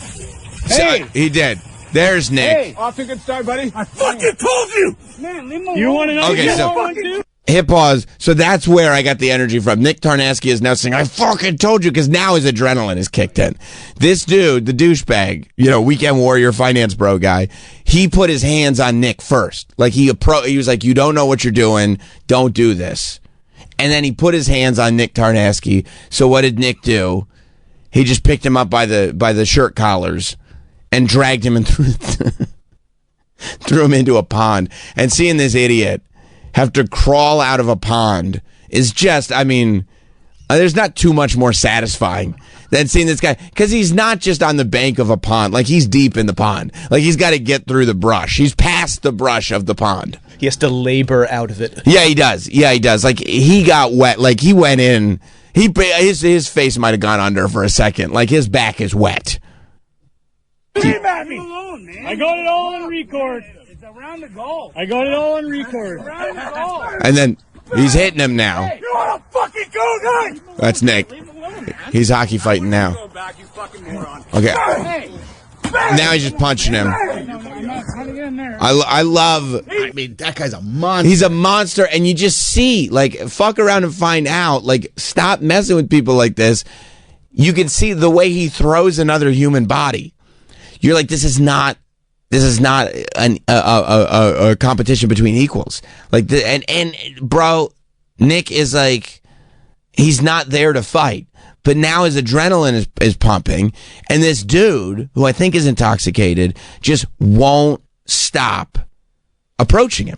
Hey. So, he did. There's Nick. Hey, off to a good start, buddy. I fucking told you. Man, leave me alone. You want to know? Okay, so... Hit pause. So that's where I got the energy from. Nick Tarnasky is now saying, I fucking told you, because now his adrenaline is kicked in. This dude, the douchebag, you know, weekend warrior finance bro guy, he put his hands on Nick first. Like he was like, you don't know what you're doing. Don't do this. And then he put his hands on Nick Tarnasky. So what did Nick do? he just picked him up by the shirt collars and dragged him and threw him into a pond. And seeing this idiot have to crawl out of a pond is just, I mean, there's not too much more satisfying than seeing this guy, because he's not just on the bank of a pond. Like, he's deep in the pond. Like, he's got to get through the brush. He's past the brush of the pond. He has to labor out of it. Yeah, he does. Yeah, he does. Like, he got wet. Like, he went in. His face might have gone under for a second. Like, his back is wet. Leave at me. Alone, man. I got it all on record. It's around the goal. I got it all on record. Around the goal. And then he's hitting him now. Hey, you want to fucking go, guys? That's Nick. He's hockey fighting now. Okay. Now he's just punching him. I love. I mean, that guy's a monster. He's a monster, and you just see, like, fuck around and find out. Like, stop messing with people like this. You can see the way he throws another human body. You're like, this is not a competition between equals. Like, and bro, Nick is like, he's not there to fight. But now his adrenaline is pumping, and this dude, who I think is intoxicated, just won't stop approaching him.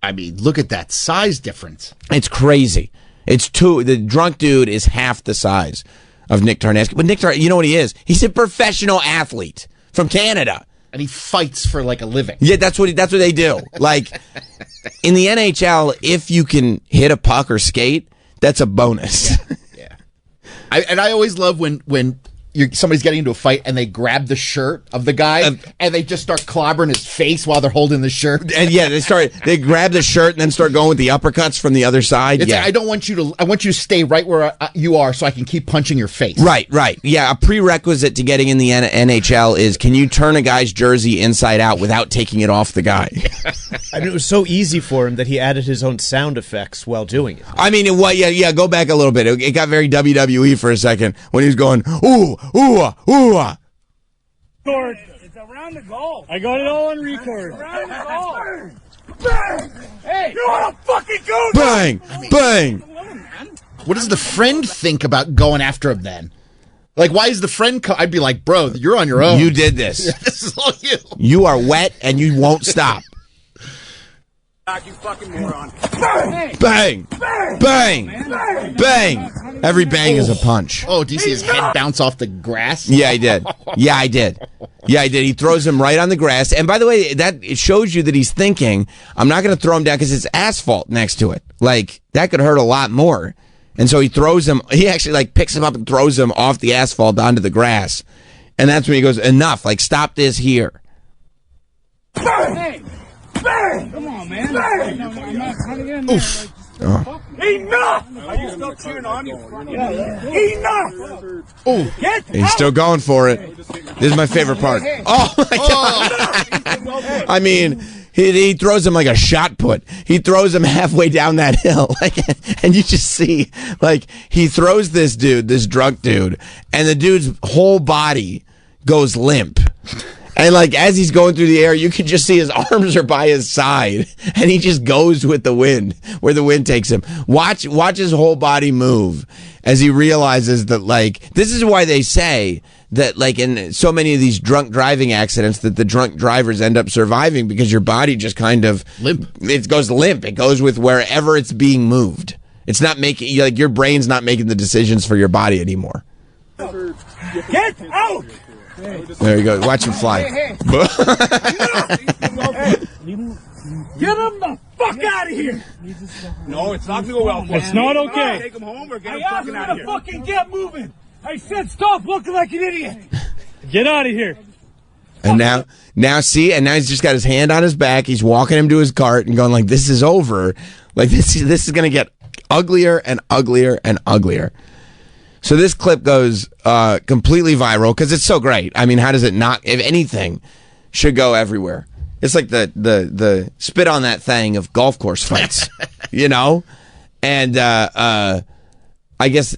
I mean, look at that size difference. It's crazy. The drunk dude is half the size of Nick Tarnaski. But Nick Tarnaski, you know what he is? He's a professional athlete from Canada. And he fights for like a living. Yeah, that's what they do. Like, in the NHL, if you can hit a puck or skate, that's a bonus. Yeah. I always love when somebody's getting into a fight and they grab the shirt of the guy and they just start clobbering his face while they're holding the shirt. And yeah, they grab the shirt and then start going with the uppercuts from the other side. It's like, I want you to stay right where you are so I can keep punching your face. Right. Yeah, a prerequisite to getting in the NHL is, can you turn a guy's jersey inside out without taking it off the guy? I mean, it was so easy for him that he added his own sound effects while doing it. I mean, go back a little bit. It got very WWE for a second when he was going, ooh, ooh, ooh. It's around the goal. I got it all on record. Around the goal. Bang! Hey, you want to fucking go? Bang! Bang! What does the friend think about going after him then? Like, why is the friend I'd be like, bro, you're on your own. You did this. This is all you. You are wet and you won't stop. You fucking moron. Bang! Bang! Bang! Every bang is a punch. Oh, do you see his head bounce off the grass? Yeah, I did. He throws him right on the grass. And by the way, it shows you that he's thinking, I'm not going to throw him down because it's asphalt next to it. Like, that could hurt a lot more. And so he actually like picks him up and throws him off the asphalt onto the grass. And that's when he goes, enough. Like, stop this here. Bang! Bang! Come on, man. Bang! I'm not trying to get in there. Oof. Oh. Enough! Are you still cheering on you? Enough! Oh, he's still going for it. This is my favorite part. Oh my god! I mean, he throws him like a shot put. He throws him halfway down that hill, and you just see, like, he throws this drunk dude, and the dude's whole body goes limp. And, like, as he's going through the air, you can just see his arms are by his side, and he just goes with the wind, where the wind takes him. Watch his whole body move as he realizes that, like, this is why they say that, like, in so many of these drunk driving accidents, that the drunk drivers end up surviving because your body just kind of limp. It goes limp. It goes with wherever it's being moved. It's not making, like, your brain's not making the decisions for your body anymore. Get out! There you go. Watch him fly. Get him the fuck out of here! No, it's not going to go well for It's not okay. Take him home or get I him asked fucking him out of to here. fucking get moving. I said stop looking like an idiot. Get out of here. And now he's just got his hand on his back. He's walking him to his cart and going like, this is over. Like, this is going to get uglier and uglier and uglier. So this clip goes completely viral because it's so great. I mean, how does it not? If anything, should go everywhere. It's like the spit on that thing of golf course fights, you know? And I guess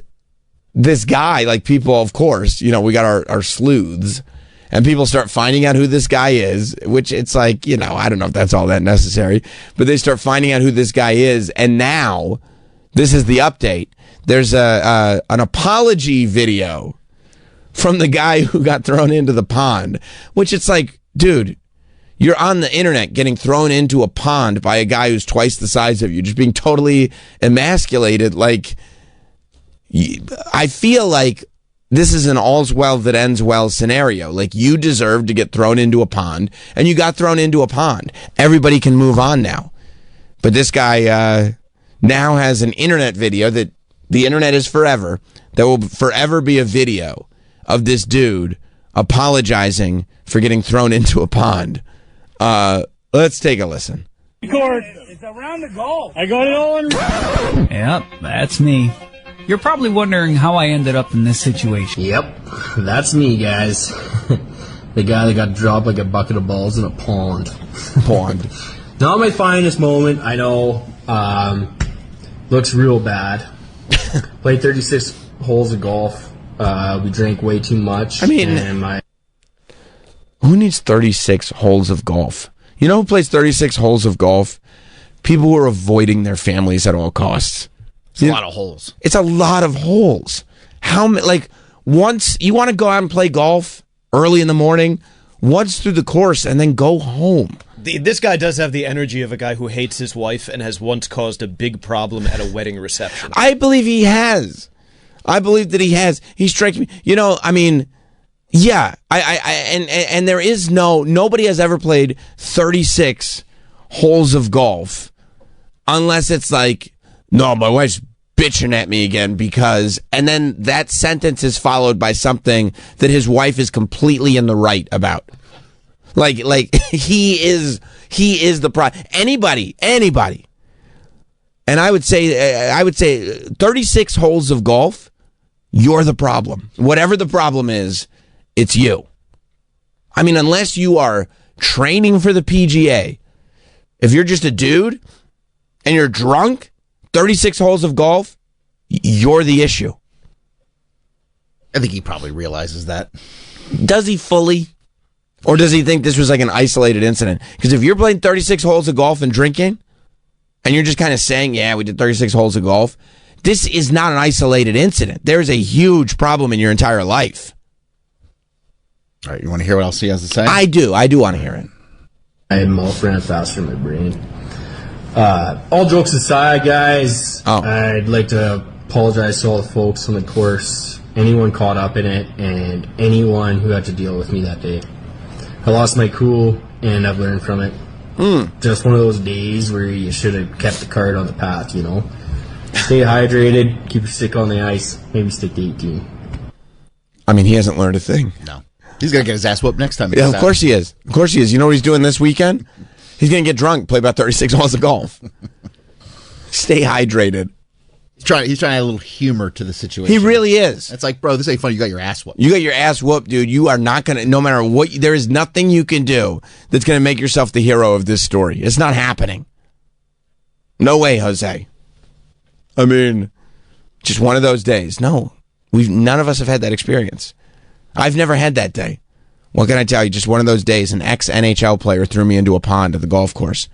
this guy, like, people, of course, you know, we got our sleuths, and people start finding out who this guy is, which it's like, you know, I don't know if that's all that necessary, but they start finding out who this guy is, and now this is the update. There's an apology video from the guy who got thrown into the pond, which it's like, dude, you're on the internet getting thrown into a pond by a guy who's twice the size of you, just being totally emasculated. Like, I feel like this is an all's well that ends well scenario. Like, you deserve to get thrown into a pond, and you got thrown into a pond. Everybody can move on now. But this guy now has an internet video that the internet is forever. There will forever be a video of this dude apologizing for getting thrown into a pond. Let's take a listen. It's around the goal. I got it all in. Yep, that's me. You're probably wondering how I ended up in this situation. Yep, that's me, guys. The guy that got dropped like a bucket of balls in a pond. Not my finest moment, I know. Looks real bad. Played 36 holes of golf. We drank way too much. I mean, who needs 36 holes of golf? You know who plays 36 holes of golf? People who are avoiding their families at all costs. It's a lot of holes. It's a lot of holes. How many? Like, once you want to go out and play golf early in the morning, once through the course, and then go home. This guy does have the energy of a guy who hates his wife and has once caused a big problem at a wedding reception. I believe he has. I believe that he has. He strikes me. You know, I mean, yeah. And there is nobody has ever played 36 holes of golf unless it's like, no, my wife's bitching at me again because, and then that sentence is followed by something that his wife is completely in the right about. Like he is the problem. Anybody. And I would say 36 holes of golf, you're the problem. Whatever the problem is, it's you. I mean, unless you are training for the PGA, if you're just a dude and you're drunk, 36 holes of golf, you're the issue. I think he probably realizes that. Does he fully? Or does he think this was like an isolated incident? Because if you're playing 36 holes of golf and drinking, and you're just kind of saying, yeah, we did 36 holes of golf, this is not an isolated incident. There's a huge problem in your entire life. All right, you want to hear what else he has to say? I do want to hear it. I mouth ran faster in my brain. All jokes aside, guys, I'd like to apologize to all the folks on the course, anyone caught up in it, and anyone who had to deal with me that day. I lost my cool, and I've learned from it. Just one of those days where you should have kept the cart on the path, you know? Stay hydrated, keep your stick on the ice, maybe stick to 18. I mean, he hasn't learned a thing. No. He's going to get his ass whooped next time. Yeah, of course he is. Of course he is. You know what he's doing this weekend? He's going to get drunk, play about 36 holes of golf. Stay hydrated. He's trying to add a little humor to the situation. He really is. It's like, bro, this ain't funny. You got your ass whooped. You got your ass whooped, dude. You are not going to, no matter what, there is nothing you can do that's going to make yourself the hero of this story. It's not happening. No way, Jose. I mean, just one of those days. No, none of us have had that experience. I've never had that day. What can I tell you? Just one of those days, an ex-NHL player threw me into a pond at the golf course.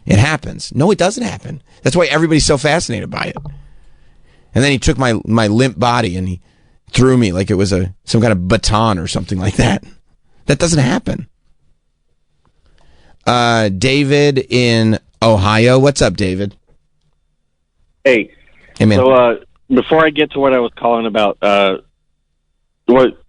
It happens. No, it doesn't happen. That's why everybody's so fascinated by it. And then he took my limp body and he threw me like it was some kind of baton or something like that. That doesn't happen. David in Ohio. What's up, David? Hey. Hey, man. So before I get to what I was calling about, what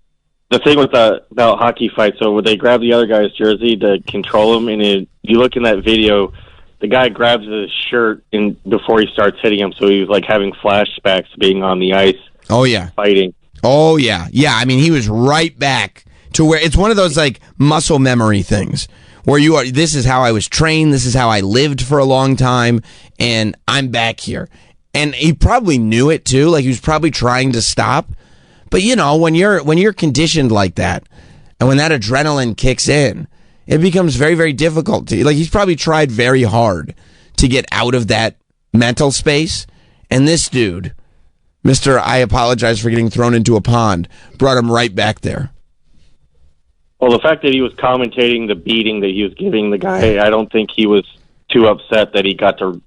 the thing with about hockey fights, so when they grab the other guy's jersey to control him, and you look in that video, the guy grabs his shirt before he starts hitting him, so he was like having flashbacks to being on the ice. Oh yeah, fighting. Oh yeah, yeah. I mean, he was right back to where it's one of those like muscle memory things where you are. This is how I was trained. This is how I lived for a long time, and I'm back here. And he probably knew it too. Like he was probably trying to stop. But you know, when you're conditioned like that, and when that adrenaline kicks in, it becomes very, very difficult to, like, he's probably tried very hard to get out of that mental space. And this dude, Mr. I apologize for getting thrown into a pond, brought him right back there. Well, the fact that he was commentating the beating that he was giving the guy, I don't think he was too upset that he got to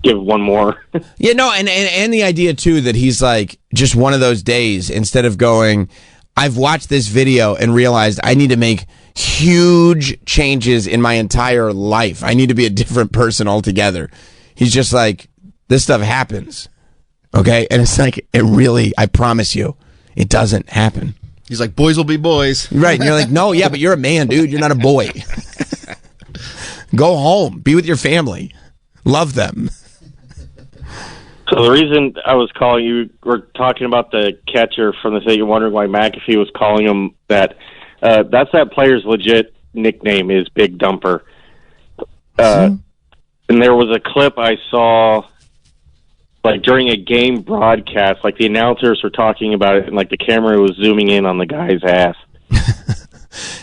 give one more. Yeah, no, and the idea, too, that he's like, just one of those days, instead of going, I've watched this video and realized I need to make huge changes in my entire life. I need to be a different person altogether. He's just like, this stuff happens. Okay? And it's like, it really, I promise you, it doesn't happen. He's like, boys will be boys. Right. And you're like, no, yeah, but you're a man, dude. You're not a boy. Go home. Be with your family. Love them. So the reason I was calling you, we're talking about the catcher from the state. You're wondering why McAfee was calling him that. That's that player's legit nickname is Big Dumper. And there was a clip I saw, like during a game broadcast, like the announcers were talking about it, and like the camera was zooming in on the guy's ass.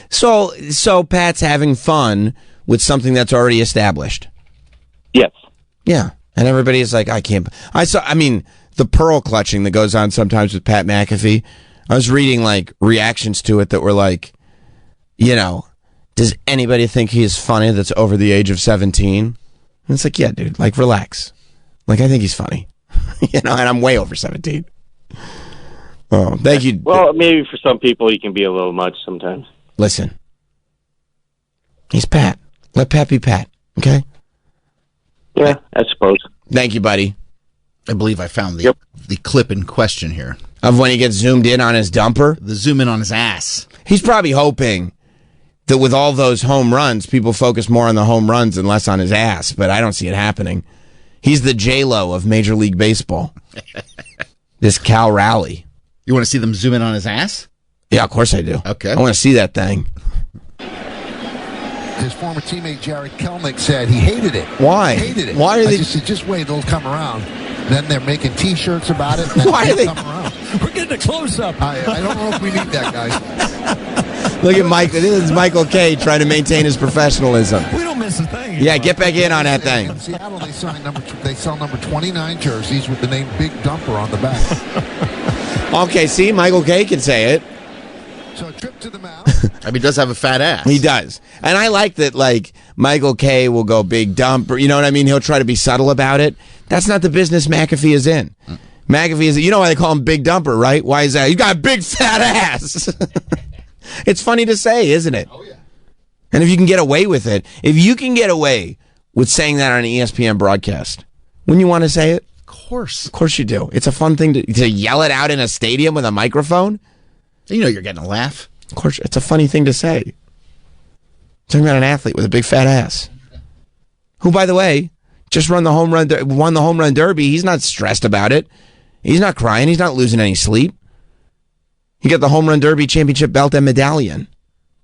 So Pat's having fun with something that's already established. Yes. Yeah. And everybody is like, I mean, the pearl clutching that goes on sometimes with Pat McAfee. I was reading like reactions to it that were like, you know, does anybody think he is funny that's over the age of 17? And it's like, yeah, dude, like relax. Like, I think he's funny. You know, and I'm way over 17. Oh, thank you. Well, maybe for some people he can be a little much sometimes. Listen. He's Pat. Let Pat be Pat, okay? Yeah, I suppose. Thank you, buddy. I believe I found the clip in question here. Of when he gets zoomed in on his dumper? The zoom in on his ass. He's probably hoping that with all those home runs, people focus more on the home runs and less on his ass, but I don't see it happening. He's the J-Lo of Major League Baseball. This Cal Raleigh. You want to see them zoom in on his ass? Yeah, of course I do. Okay. I want to see that thing. His former teammate Jared Kelnick said he hated it. Why? He hated it. Why are they just wait, it'll come around. Then they're making T-shirts about it. Why are they come around? We're getting a close-up. I don't know if we need that, guys. Look at Mike. This is Michael K. trying to maintain his professionalism. We don't miss a thing. Yeah, get back in on that thing. In Seattle, they sell number 29 jerseys with the name Big Dumper on the back. Okay, see, Michael K. can say it. So a trip to the mound. I mean, he does have a fat ass. He does. And I like that, like, Michael K. will go Big Dumper. You know what I mean? He'll try to be subtle about it. That's not the business McAfee is in. McAfee is, you know why they call him Big Dumper, right? Why is that? He's got a big fat ass. It's funny to say, isn't it? Oh, yeah. And if you can get away with it, if you can get away with saying that on an ESPN broadcast, wouldn't you want to say it? Of course. Of course you do. It's a fun thing to yell it out in a stadium with a microphone. You know you're getting a laugh. Of course, it's a funny thing to say. Talking about an athlete with a big fat ass, who, by the way, just won the home run derby. He's not stressed about it. He's not crying. He's not losing any sleep. He got the home run derby championship belt and medallion.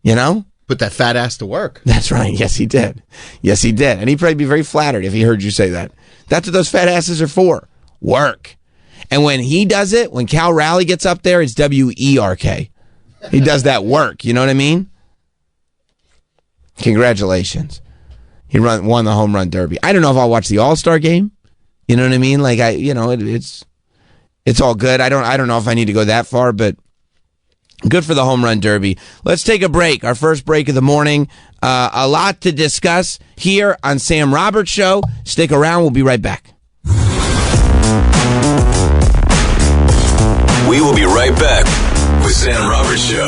You know, put that fat ass to work. That's right. Yes, he did. Yes, he did. And he'd probably be very flattered if he heard you say that. That's what those fat asses are for. Work. And when he does it, when Cal Raleigh gets up there, it's W-E-R-K. He does that work. You know what I mean? Congratulations. He won the home run derby. I don't know if I'll watch the All-Star game. You know what I mean? Like, it's all good. I don't know if I need to go that far, but good for the home run derby. Let's take a break. Our first break of the morning. A lot to discuss here on Sam Roberts Show. Stick around. We'll be right back. We will be right back with Sam Roberts Show.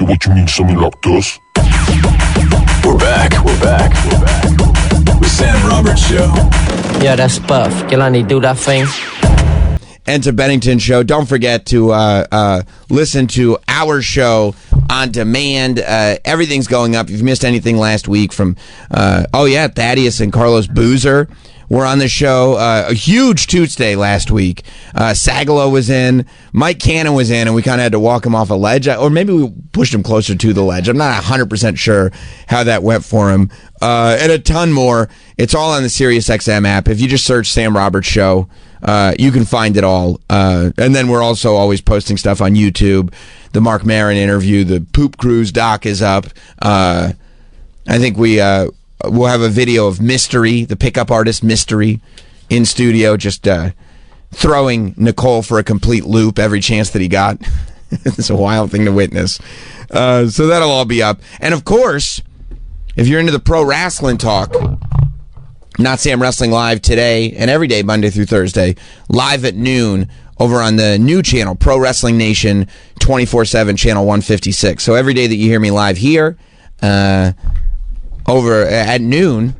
What you mean, something like this? We're back with Sam Roberts Show. Yeah, that's Buff. Jelani, do that thing. Enter Bennington Show. Don't forget to listen to our show on demand. Everything's going up. If you missed anything last week from, Thaddeus and Carlos Boozer were on the show. A huge Tuesday last week. Sagalo was in. Mike Cannon was in, and we kind of had to walk him off a ledge. Or maybe we pushed him closer to the ledge. I'm not 100% sure how that went for him. And a ton more. It's all on the SiriusXM app. If you just search Sam Roberts Show, you can find it all. And then we're also always posting stuff on YouTube. The Mark Maron interview, the Poop Cruise doc is up. I think we'll have a video of Mystery, the pickup artist Mystery, in studio, just throwing Nicole for a complete loop every chance that he got. It's a wild thing to witness. So that'll all be up. And of course, if you're into the pro wrestling talk, Not Sam Wrestling live today and every day, Monday through Thursday, live at noon over on the new channel, Pro Wrestling Nation 24/7, channel 156. So every day that you hear me live here, over at noon,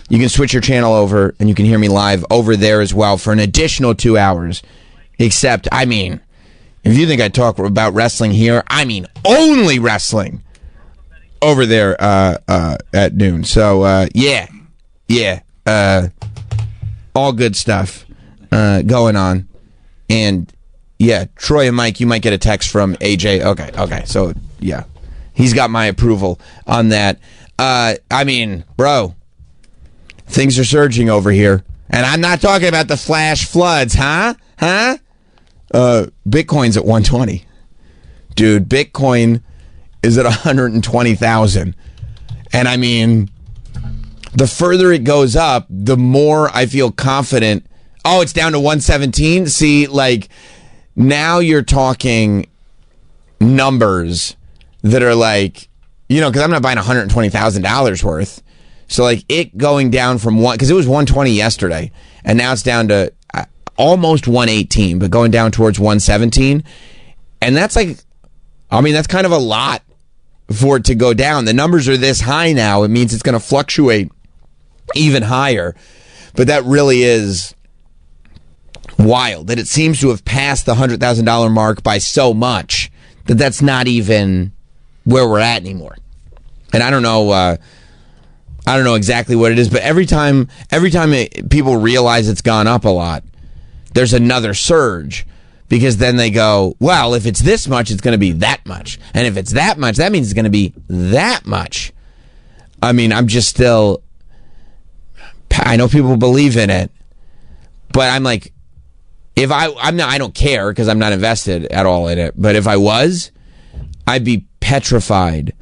you can switch your channel over and you can hear me live over there as well for an additional 2 hours. Except, I mean, if you think I talk about wrestling here, I mean only wrestling over there at noon. So, yeah, all good stuff going on. And, yeah, Troy and Mike, you might get a text from AJ. Okay, so, yeah, he's got my approval on that. I mean, bro, things are surging over here. And I'm not talking about the flash floods, huh? Bitcoin's at 120. Dude, Bitcoin is at 120,000. And I mean, the further it goes up, the more I feel confident. Oh, it's down to 117? See, like, now you're talking numbers that are like, you know, because I'm not buying $120,000 worth. So, like, it going down from one, because it was 120 yesterday, and now it's down to almost 118, but going down towards 117. And that's like, I mean, that's kind of a lot for it to go down. The numbers are this high now. It means it's going to fluctuate even higher. But that really is wild that it seems to have passed the $100,000 mark by so much that that's not even where we're at anymore. And I don't know exactly what it is, but every time people realize it's gone up a lot, there's another surge, because then they go, well, if it's this much, it's going to be that much. And if it's that much, that means it's going to be that much. I mean, I'm just still, I know people believe in it, but I'm like, if I don't care because I'm not invested at all in it, but if I was, I'd be petrified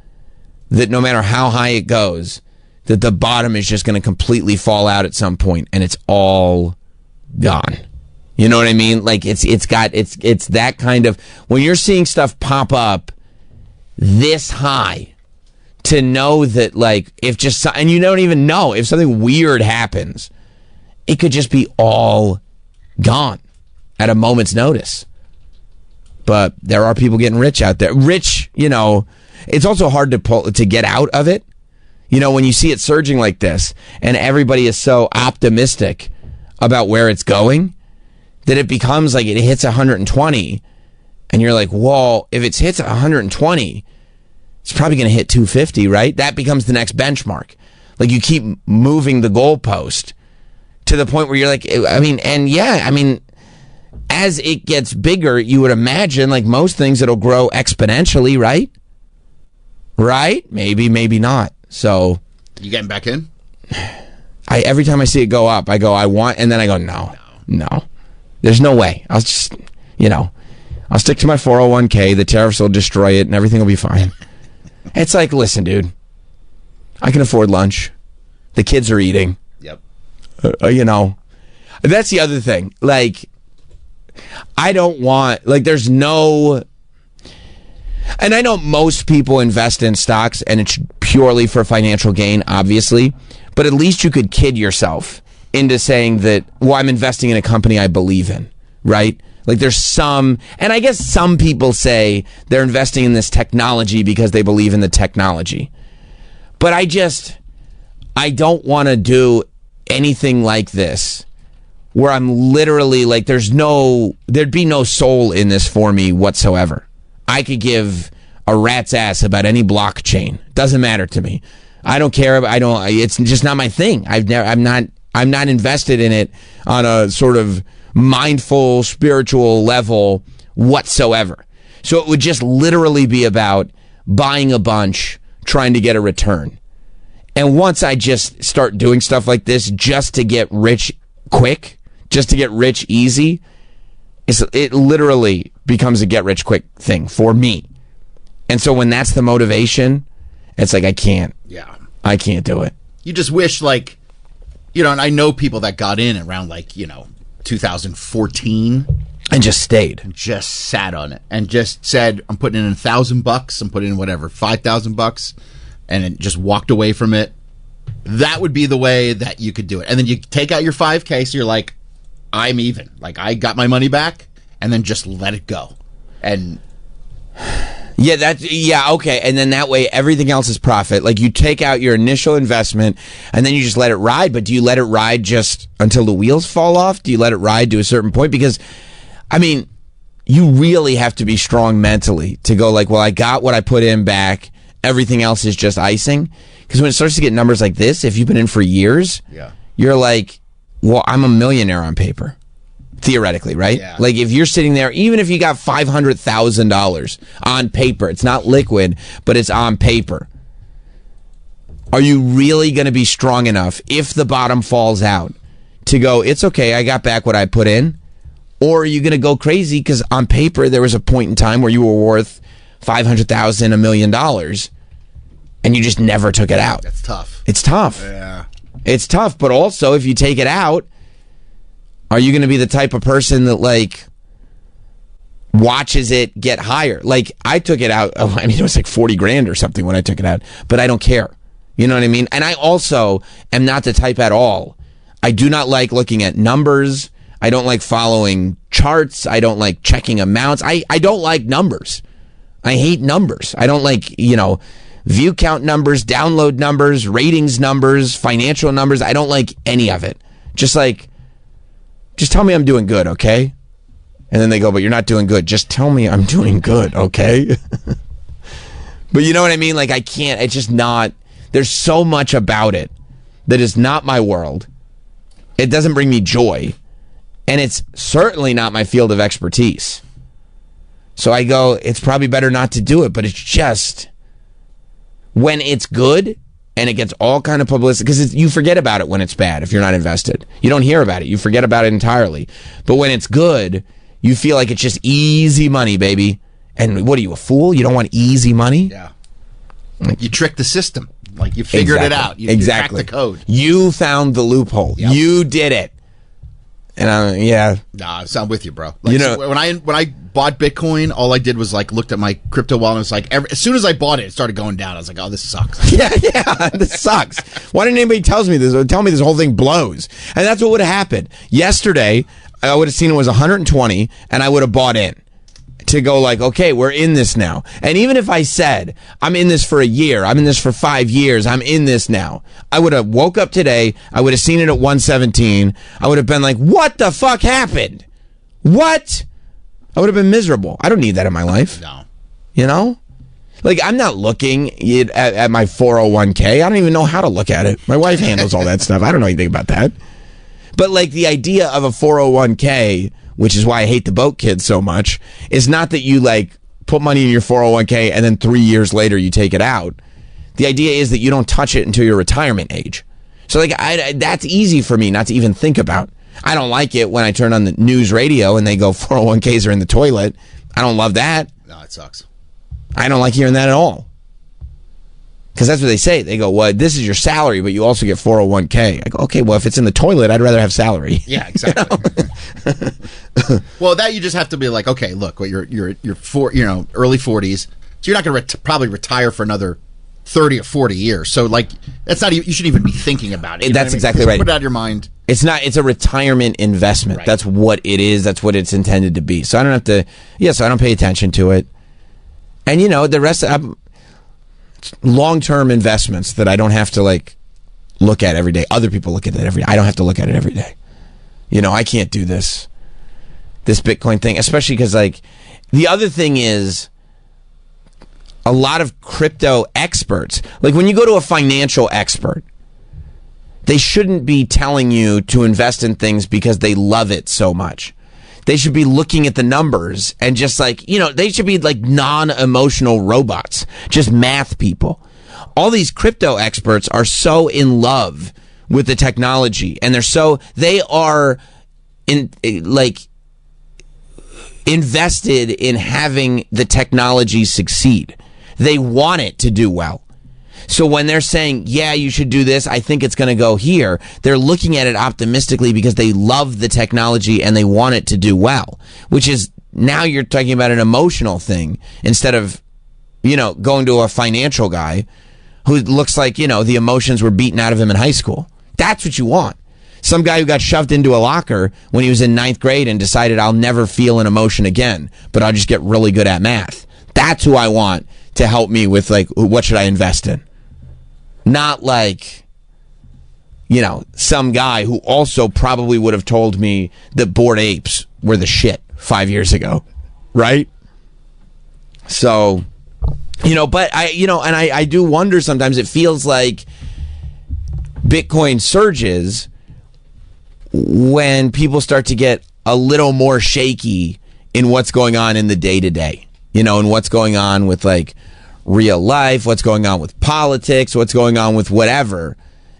that no matter how high it goes, that the bottom is just going to completely fall out at some point and it's all gone. You know what I mean? Like it's that kind of, when you're seeing stuff pop up this high, to know that, like, if just, and you don't even know if something weird happens, it could just be all gone at a moment's notice. But there are people getting rich out there. Rich, you know, it's also hard to get out of it. You know, when you see it surging like this and everybody is so optimistic about where it's going, that it becomes like it hits 120 and you're like, whoa, if it hits 120, it's probably going to hit 250, right? That becomes the next benchmark. Like, you keep moving the goalpost to the point where you're like, I mean, and yeah, I mean, as it gets bigger, you would imagine, like most things, it'll grow exponentially, right? Right? Maybe, maybe not. So, you getting back in? Every time I see it go up, I go, I want, and then I go, no. There's no way. I'll just, you know, I'll stick to my 401k. The tariffs will destroy it and everything will be fine. It's like, listen, dude, I can afford lunch. The kids are eating. Yep. You know, that's the other thing. Like, I don't want, like, there's no, and I know most people invest in stocks and it's purely for financial gain, obviously, but at least you could kid yourself into saying that, well, I'm investing in a company I believe in, right? Like, there's some, and I guess some people say they're investing in this technology because they believe in the technology. But I don't want to do anything like this where I'm literally like, there'd be no soul in this for me whatsoever. I could give a rat's ass about any blockchain. Doesn't matter to me. I don't care. It's just not my thing. I'm not invested in it on a sort of mindful, spiritual level whatsoever. So it would just literally be about buying a bunch, trying to get a return. And once I just start doing stuff like this just to get rich quick, just to get rich easy, it literally becomes a get rich quick thing for me. And so when that's the motivation, it's like, I can't do it. You just wish, like, you know, and I know people that got in around, like, you know, 2014 and just stayed, and just sat on it and just said, I'm putting in $1,000, I'm putting in whatever, $5,000, and it just walked away from it, that would be the way that you could do it. And then you take out your 5K, so you're like, I'm even. Like, I got my money back, and then just let it go. And okay. And then that way everything else is profit. Like, you take out your initial investment and then you just let it ride. But do you let it ride just until the wheels fall off? Do you let it ride to a certain point? Because, I mean, you really have to be strong mentally to go like, well, I got what I put in back. Everything else is just icing. Because when it starts to get numbers like this, if you've been in for years, you're like, well, I'm a millionaire on paper. Theoretically, right? Yeah. Like, if you're sitting there, even if you got $500,000 on paper, it's not liquid, but it's on paper. Are you really going to be strong enough if the bottom falls out to go, it's okay, I got back what I put in? Or are you going to go crazy because on paper there was a point in time where you were worth $500,000, $1 million, and you just never took it out? That's tough. It's tough. Yeah. It's tough, but also if you take it out, are you going to be the type of person that, like, watches it get higher? Like, I took it out. Oh, I mean, it was like 40 grand or something when I took it out, but I don't care. You know what I mean? And I also am not the type at all. I do not like looking at numbers. I don't like following charts. I don't like checking amounts. I don't like numbers. I hate numbers. I don't like, view count numbers, download numbers, ratings numbers, financial numbers. I don't like any of it. Just tell me I'm doing good, okay? And then they go, but you're not doing good. Just tell me I'm doing good, okay? But you know what I mean? Like, I can't, it's just not, there's so much about it that is not my world. It doesn't bring me joy. And it's certainly not my field of expertise. So I go, it's probably better not to do it. But it's just, when it's good and it gets all kind of publicity, because you forget about it when it's bad if you're not invested. You don't hear about it. You forget about it entirely. But when it's good, you feel like it's just easy money, baby. And what are you, a fool? You don't want easy money? Yeah. You tricked the system. Like, you figured it out. You cracked the code. You found the loophole. Yep. You did it. And Nah, I'm with you, bro. Like, so when I bought Bitcoin, all I did was looked at my crypto wallet and was like, as soon as I bought it, it started going down. I was like, oh, this sucks. Yeah, this sucks. Why didn't anybody tell me this? Tell me this whole thing blows. And that's what would have happened. Yesterday, I would have seen it was 120 and I would have bought in to go like, okay, we're in this now. And even if I said, I'm in this for a year, I'm in this for 5 years, I'm in this now, I would have woke up today, I would have seen it at 117, I would have been like, what the fuck happened? What? I would have been miserable. I don't need that in my life. No. Like, I'm not looking at my 401k. I don't even know how to look at it. My wife handles all that stuff. I don't know anything about that. But, like, the idea of a 401k, which is why I hate the boat kids so much, is not that you, put money in your 401k and then 3 years later you take it out. The idea is that you don't touch it until your retirement age. So, that's easy for me not to even think about. I don't like it when I turn on the news radio and they go 401ks are in the toilet. I don't love that. No, it sucks. I don't like hearing that at all. Because that's what they say. They go, well, this is your salary, but you also get 401k. I go, okay, well, if it's in the toilet, I'd rather have salary. Yeah, exactly. Well, that you just have to be like, okay, look, you're early 40s, so you're not going to probably retire for another 30 or 40 years. So, that's not even, you shouldn't even be thinking about it. That's exactly right. Put it out of your mind. It's not. It's a retirement investment. Right. That's what it is. That's what it's intended to be. So I don't have to. So I don't pay attention to it. And the rest. Long-term investments that I don't have to look at every day. Other people look at it every day. I don't have to look at it every day. I can't do this Bitcoin thing, especially because the other thing is a lot of crypto experts. Like, when you go to a financial expert, they shouldn't be telling you to invest in things because they love it so much. They should be looking at the numbers and just they should be non-emotional robots, just math people. All these crypto experts are so in love with the technology, and they are invested in having the technology succeed. They want it to do well. So when they're saying, yeah, you should do this, I think it's going to go here, they're looking at it optimistically because they love the technology and they want it to do well, which is, now you're talking about an emotional thing instead of, going to a financial guy who looks like, the emotions were beaten out of him in high school. That's what you want. Some guy who got shoved into a locker when he was in 9th grade and decided I'll never feel an emotion again, but I'll just get really good at math. That's who I want to help me with, like, what should I invest in? Not like, some guy who also probably would have told me that Bored Apes were the shit 5 years ago, right? So, but I do wonder sometimes. It feels like Bitcoin surges when people start to get a little more shaky in what's going on in the day-to-day, and what's going on with, like, real life, what's going on with politics, what's going on with whatever.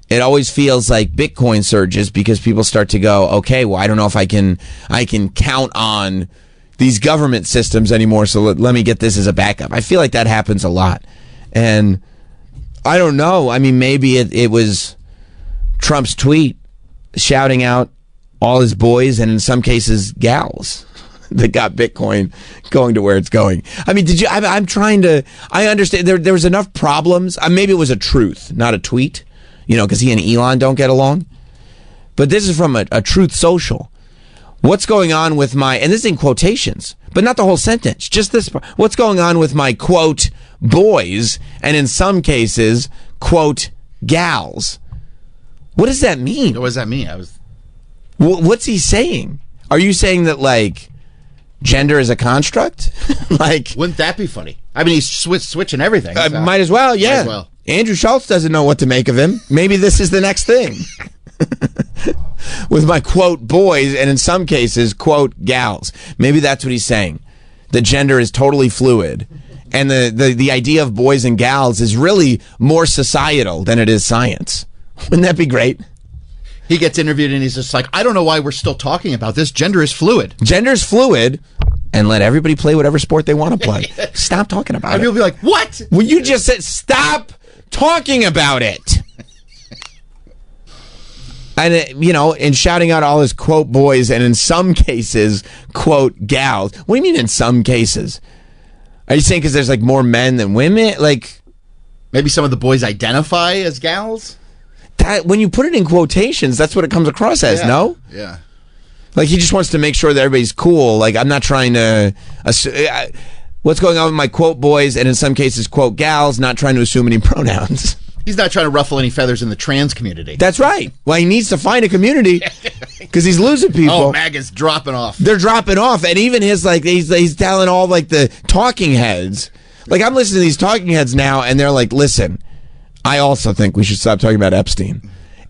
It always feels like Bitcoin surges because people start to go, okay, well, I don't know if I can count on these government systems anymore, so let me get this as a backup. I feel like that happens a lot. And I don't know. I mean, maybe it was Trump's tweet shouting out all his boys and in some cases gals that got Bitcoin going to where it's going. I mean, I understand there was enough problems. Maybe it was a truth, not a tweet, because he and Elon don't get along. But this is from a Truth Social. What's going on with and this is in quotations, but not the whole sentence, just this part. What's going on with my, quote, boys, and in some cases, quote, gals? What does that mean? What does that mean? What's he saying? Are you saying that, like, gender is a construct? Like, wouldn't that be funny? I mean, he's switching everything. So. Might as well, yeah. Might as well. Andrew Schultz doesn't know what to make of him. Maybe this is the next thing. With my, quote, boys, and in some cases, quote, gals. Maybe that's what he's saying. The gender is totally fluid. And the idea of boys and gals is really more societal than it is science. Wouldn't that be great? He gets interviewed and he's just like, I don't know why we're still talking about this. Gender is fluid. Gender is fluid, and let everybody play whatever sport they want to play. Stop talking about it. And people be like, what? Well, you just said, stop talking about it. And, and shouting out all his, quote, boys, and in some cases, quote, gals. What do you mean in some cases? Are you saying because there's, like, more men than women? Like, maybe some of the boys identify as gals? That, when you put it in quotations, that's what it comes across as, no? Yeah. Like, he just wants to make sure that everybody's cool. Like, I'm not trying to... what's going on with my, quote, boys, and in some cases, quote, gals, not trying to assume any pronouns. He's not trying to ruffle any feathers in the trans community. That's right. Well, he needs to find a community because he's losing people. Oh, MAGA's dropping off. They're dropping off. And even his, like, he's telling all, like, the talking heads. Like, I'm listening to these talking heads now, and they're like, listen... I also think we should stop talking about Epstein.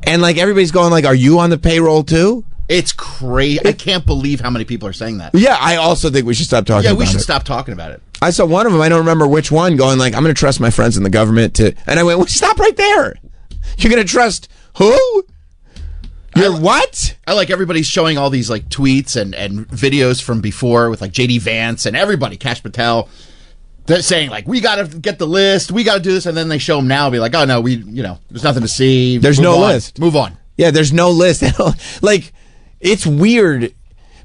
And, like, everybody's going, like, are you on the payroll, too? It's crazy. I can't believe how many people are saying that. Yeah, I also think we should stop talking about it. Yeah, we should stop talking about it. I saw one of them, I don't remember which one, going, like, I'm going to trust my friends in the government to... And I went, well, stop right there. You're going to trust who? What? I like everybody's showing all these, like, tweets and videos from before with, like, J.D. Vance and everybody, Kash Patel... They're saying, like, we got to get the list, we got to do this, and then they show them now and be like, oh, no, there's nothing to see. There's no list. Move on. Yeah, there's no list. Like, it's weird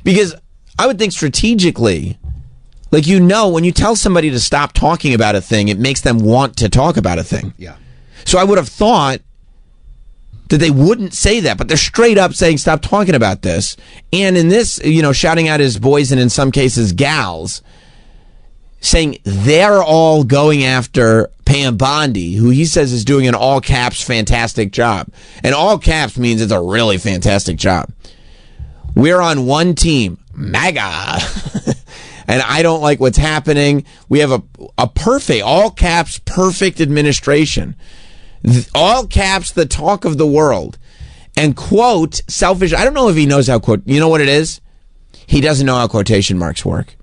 because I would think strategically, like, when you tell somebody to stop talking about a thing, it makes them want to talk about a thing. Yeah. So I would have thought that they wouldn't say that, but they're straight up saying, stop talking about this. And in this, shouting out his boys and in some cases gals, saying they're all going after Pam Bondi, who he says is doing an all caps fantastic job. And all caps means it's a really fantastic job. We're on one team, MAGA. And I don't like what's happening. We have a perfect, all caps, perfect administration. All caps, the talk of the world. And quote, selfish. I don't know if he knows how quote. You know what it is? He doesn't know how quotation marks work.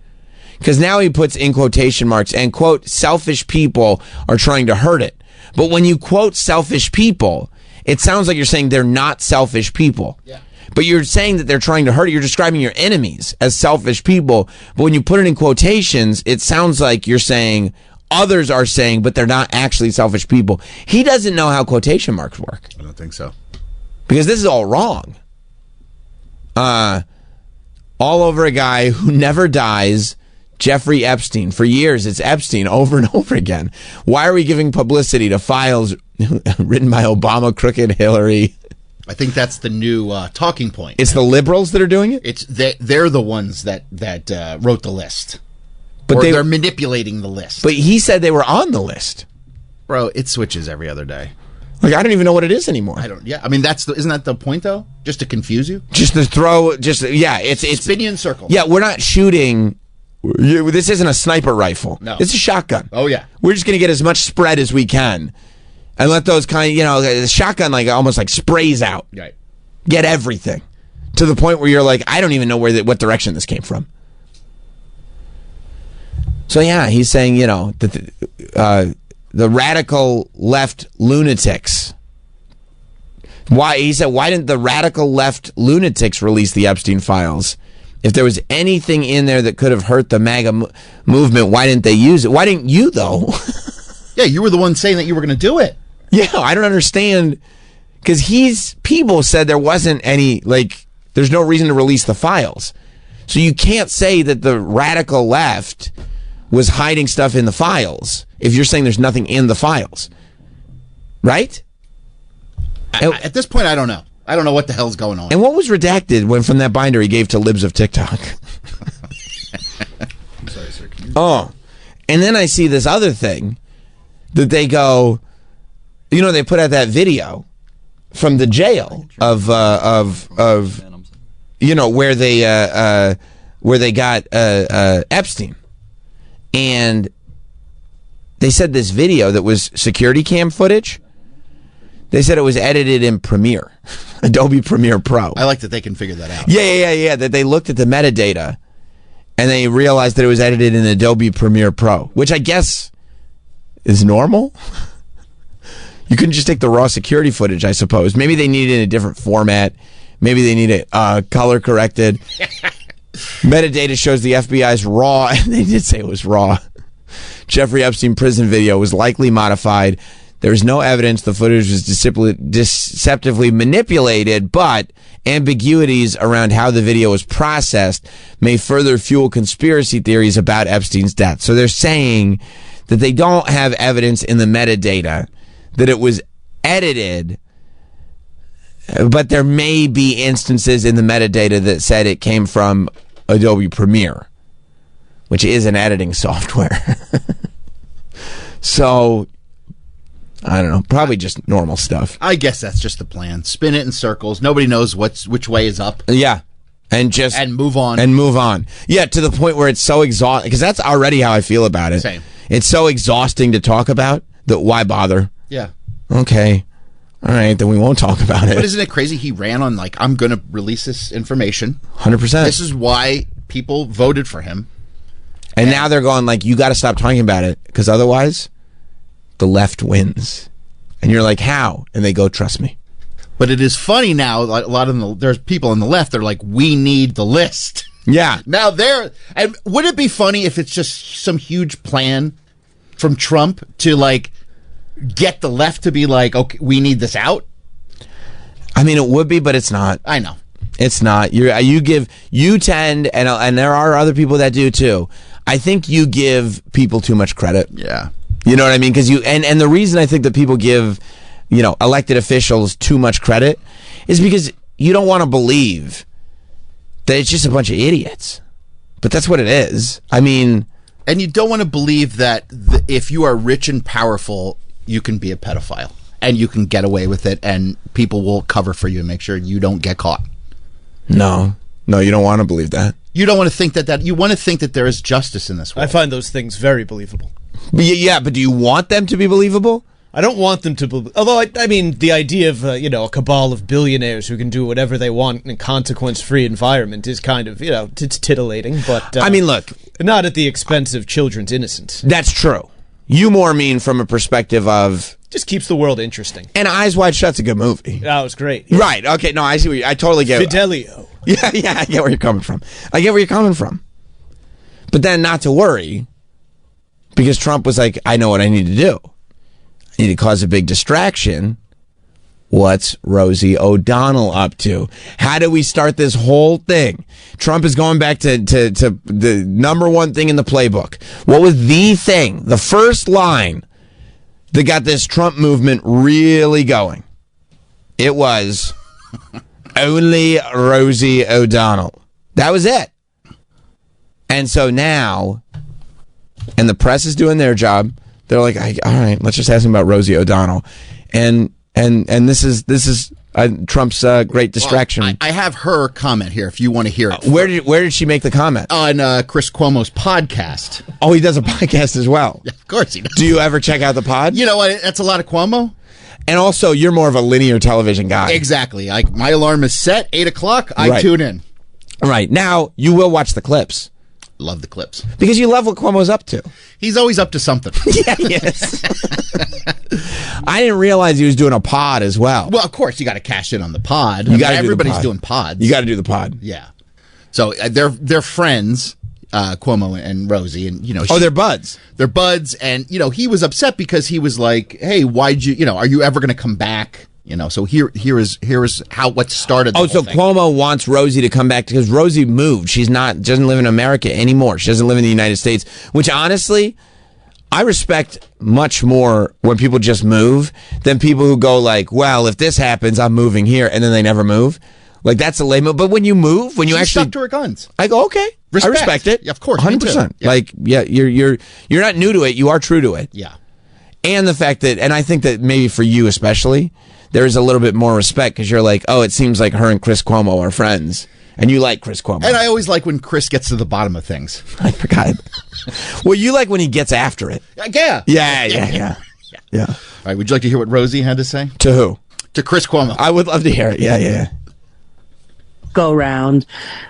Because now he puts in quotation marks and, quote, selfish people are trying to hurt it. But when you quote selfish people, it sounds like you're saying they're not selfish people. Yeah. But you're saying that they're trying to hurt it. You're describing your enemies as selfish people. But when you put it in quotations, it sounds like you're saying others are saying, but they're not actually selfish people. He doesn't know how quotation marks work. I don't think so. Because this is all wrong. All over a guy who never dies, Jeffrey Epstein. For years, it's Epstein over and over again. Why are we giving publicity to files written by Obama, crooked Hillary? I think that's the new talking point. It's the liberals that are doing it? It's they're the ones that wrote the list. But they're manipulating the list. But he said they were on the list. Bro, it switches every other day. Like, I don't even know what it is anymore. I mean, isn't that the point, though? Just to confuse you? Just to it's spin you in circles. Yeah, we're not shooting. This isn't a sniper rifle. No. It's a shotgun. Oh, yeah. We're just going to get as much spread as we can. And let those the shotgun almost sprays out. Right. Get everything. To the point where you're like, I don't even know what direction this came from. So yeah, he's saying, that the radical left lunatics. Why didn't the radical left lunatics release the Epstein files? If there was anything in there that could have hurt the MAGA movement, why didn't they use it? Why didn't you, though? Yeah, you were the one saying that you were going to do it. Yeah, I don't understand. Because people said there wasn't any, there's no reason to release the files. So you can't say that the radical left was hiding stuff in the files if you're saying there's nothing in the files. Right? At this point, I don't know. I don't know what the hell's going on. And what was redacted from that binder he gave to libs of TikTok? I'm sorry, sir. And then I see this other thing that they go, they put out that video from the jail of where they got Epstein. And they said this video that was security cam footage, they said it was edited in Premiere, Adobe Premiere Pro. I like that they can figure that out. Yeah. That they looked at the metadata and they realized that it was edited in Adobe Premiere Pro, which I guess is normal. You couldn't just take the raw security footage, I suppose. Maybe they need it in a different format. Maybe they need it color corrected. Metadata shows the FBI's raw, and they did say it was raw, Jeffrey Epstein prison video was likely modified. There is no evidence the footage was deceptively manipulated, but ambiguities around how the video was processed may further fuel conspiracy theories about Epstein's death. So they're saying that they don't have evidence in the metadata that it was edited, but there may be instances in the metadata that said it came from Adobe Premiere, which is an editing software. So, I don't know, probably just normal stuff. I guess that's just the plan. Spin it in circles. Nobody knows which way is up. Yeah. And move on. Yeah, to the point where it's so exhausting, because that's already how I feel about it. Same. It's so exhausting to talk about that why bother? Yeah. Okay. All right, then we won't talk about it. But isn't it crazy? He ran on I'm going to release this information. 100%. This is why people voted for him. And now they're going you got to stop talking about it, because otherwise the left wins. And you're like, how? And they go, trust me. But it is funny now, a lot of there's people on the left that are like, we need the list. Yeah. Now and would it be funny if it's just some huge plan from Trump to get the left to be like, okay, we need this out? I mean, it would be, but it's not. I know. It's not. You tend, and there are other people that do too. I think you give people too much credit. Yeah. You know what I mean? Because and the reason I think that people give, elected officials too much credit is because you don't want to believe that it's just a bunch of idiots. But that's what it is. I mean, and you don't want to believe that if you are rich and powerful, you can be a pedophile and you can get away with it, and people will cover for you and make sure you don't get caught. No, you don't want to believe that. You don't want to think that you want to think that there is justice in this world. I find those things very believable. Yeah, but do you want them to be believable? I don't want them to believe. Although, I mean, the idea of, a cabal of billionaires who can do whatever they want in a consequence-free environment is kind of, it's titillating. But I mean, look. Not at the expense of children's innocence. That's true. You more mean from a perspective of... Just keeps the world interesting. And Eyes Wide Shut's a good movie. That was great. Yeah. Right. Okay. No, I see I totally get Fidelio. Yeah, I get where you're coming from. But then not to worry, because Trump was like, I know what I need to do. I need to cause a big distraction what's Rosie O'Donnell up to? How do we start this whole thing? Trump is going back to the number one thing in the playbook. What was the thing, the first line that got this Trump movement really going? It was only Rosie O'Donnell. That was it. And so now, and the press is doing their job. They're like, all right, let's just ask him about Rosie O'Donnell. And this is Trump's great distraction. Well, I have her comment here if you want to hear it. Where did she make the comment? On Chris Cuomo's podcast. Oh, he does a podcast as well. Yeah, of course he does. Do you ever check out the pod? You know what? That's a lot of Cuomo. And also, you're more of a linear television guy. Exactly. My alarm is set, 8 o'clock. I tune in. Right. Now, you will watch the clips. Love the clips. Because you love what Cuomo's up to. He's always up to something. Yeah, yes. I didn't realize he was doing a pod as well. Well, of course, you got to cash in on the pod. Everybody's doing pods. You got to do the pod. Yeah. So they're friends, Cuomo and Rosie, and they're buds. They're buds, and he was upset because he was like, "Hey, why'd you? Are you ever going to come back?" So here is what started. The whole thing. Cuomo wants Rosie to come back because Rosie moved. Doesn't live in America anymore. She doesn't live in the United States, which honestly, I respect much more when people just move than people who go like, well, if this happens, I'm moving here, and then they never move. Like, that's a lame move. But when you move, when you actually stuck to her guns, I go, okay, I respect it. Yeah, of course, 100%. Yeah. Like, yeah, you're not new to it. You are true to it. Yeah. And the fact that, and I think that maybe for you especially, there is a little bit more respect because you're like, oh, it seems like her and Chris Cuomo are friends. And you like Chris Cuomo. And I always like when Chris gets to the bottom of things. I forgot. Well, you like when he gets after it. Yeah. Yeah. All right, would you like to hear what Rosie had to say? To who? To Chris Cuomo. I would love to hear it. Yeah. Go round.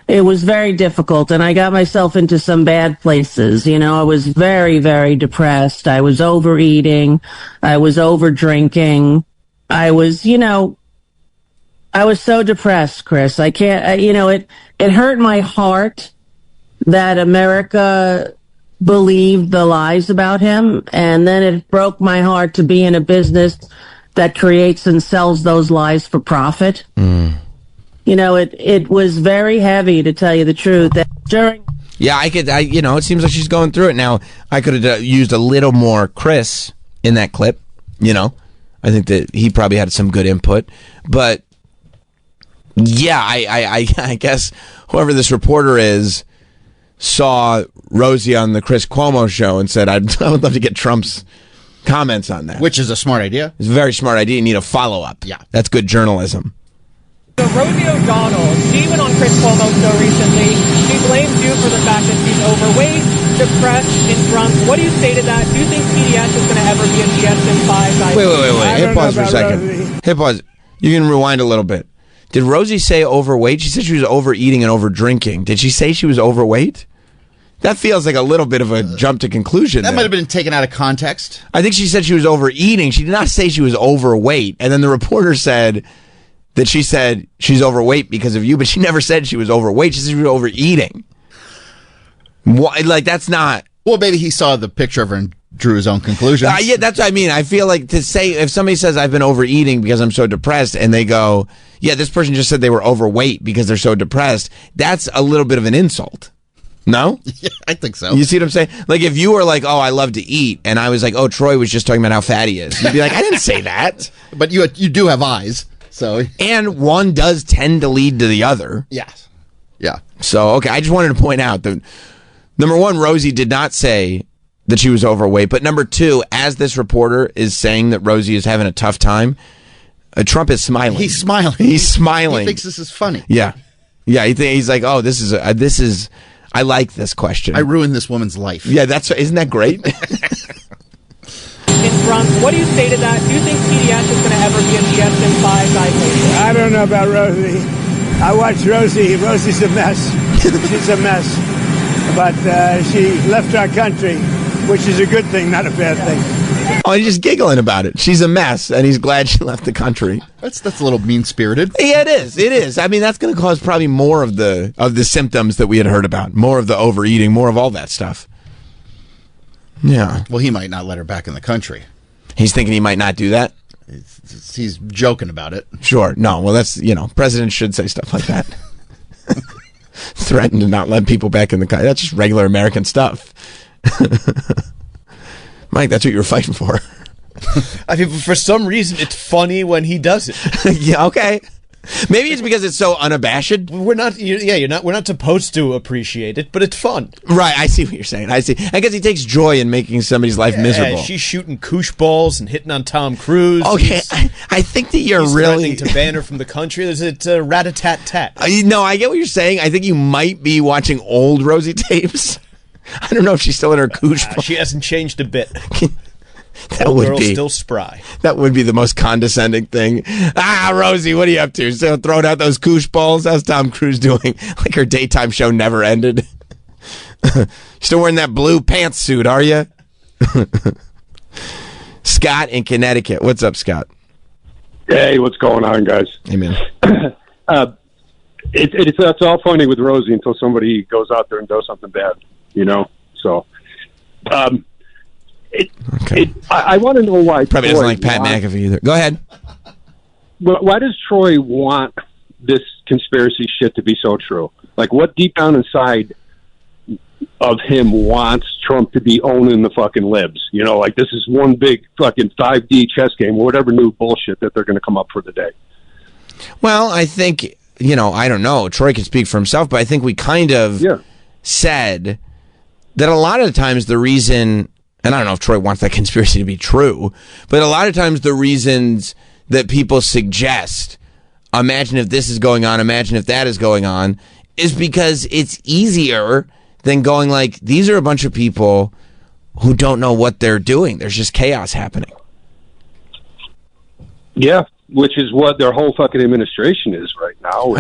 It was very difficult, and I got myself into some bad places. I was very, very depressed. I was overeating. I was over drinking. I was so depressed, Chris. I can't, it hurt my heart that America believed the lies about him. And then it broke my heart to be in a business that creates and sells those lies for profit. It was very heavy, to tell you the truth. That during. Yeah, it seems like she's going through it now. I could have used a little more Chris in that clip, I think that he probably had some good input, but yeah, I guess whoever this reporter is saw Rosie on the Chris Cuomo show and said, I would love to get Trump's comments on that. Which is a smart idea. It's a very smart idea. You need a follow-up. Yeah. That's good journalism. So Rosie O'Donnell, she went on Chris Cuomo's show recently. She blames you for the fact that she's overweight, depressed, and drunk. What do you say to that? Do you think PDS is going to ever be a DSM-5? Wait. Hit pause for a second. Hit pause. You can rewind a little bit. Did Rosie say overweight? She said she was overeating and over drinking. Did she say she was overweight? That feels like a little bit of a jump to conclusion. That might have been taken out of context. I think she said she was overeating. She did not say she was overweight. And then the reporter said that she said she's overweight because of you, but she never said she was overweight. She said she was overeating. Why, that's not... Well, maybe he saw the picture of her and drew his own conclusions. Yeah, that's what I mean. I feel like to say, if somebody says I've been overeating because I'm so depressed, and they go, yeah, this person just said they were overweight because they're so depressed, that's a little bit of an insult. No? Yeah, I think so. You see what I'm saying? Like, if you were like, oh, I love to eat, and I was like, oh, Troy was just talking about how fat he is, you'd be like, I didn't say that. But you do have eyes, so... And one does tend to lead to the other. Yes. Yeah. So, okay, I just wanted to point out that, number one, Rosie did not say that she was overweight, but number two, as this reporter is saying that Rosie is having a tough time, Trump is smiling. He's smiling. He's smiling. He thinks this is funny. Yeah. Yeah, he's like, oh, this is... I like this question. I ruined this woman's life. Yeah, isn't that great? In drunk, what do you say to that? Do you think PDS is going to ever be a DSM-5 guy? I don't know about Rosie. I watch Rosie. Rosie's a mess. She's a mess. But she left our country, which is a good thing, not a bad thing. Oh, he's just giggling about it. She's a mess, and he's glad she left the country. That's a little mean-spirited. Yeah, it is. It is. I mean, that's going to cause probably more of the symptoms that we had heard about, more of the overeating, more of all that stuff. Yeah. Well, he might not let her back in the country. He's thinking he might not do that? He's joking about it. Sure. No, well, that's, presidents should say stuff like that. Threaten to not let people back in the country. That's just regular American stuff. Mike, that's what you were fighting for. I mean, for some reason, it's funny when he does it. Yeah, okay. Maybe it's because it's so unabashed. We're not supposed to appreciate it, but it's fun. Right, I see what you're saying. I see. I guess he takes joy in making somebody's life miserable. She's shooting koosh balls and hitting on Tom Cruise. Okay, I think that you're he's really threatening to ban her from the country. It's a rat-a-tat-tat. No, I get what you're saying. I think you might be watching old Rosie tapes. I don't know if she's still in her koosh. She hasn't changed a bit. That old would girl's be still spry. That would be the most condescending thing. Rosie, what are you up to? Still throwing out those koosh balls? How's Tom Cruise doing? Like her daytime show never ended. Still wearing that blue pantsuit, are you? Scott in Connecticut. What's up, Scott? Hey, what's going on, guys? Hey, man. It's all funny with Rosie until somebody goes out there and does something bad, So, I want to know why. Probably doesn't like Pat McAfee either. Go ahead. Why does Troy want this conspiracy shit to be so true? Like, what deep down inside of him wants Trump to be owning the fucking libs? Like this is one big fucking 5D chess game or whatever new bullshit that they're going to come up for the day. Well, I think, I don't know. Troy can speak for himself, but I think we kind of said that a lot of the times the reason, and I don't know if Troy wants that conspiracy to be true, but a lot of times the reasons that people suggest, imagine if this is going on, imagine if that is going on, is because it's easier than going like, these are a bunch of people who don't know what they're doing. There's just chaos happening. Yeah, which is what their whole fucking administration is right now.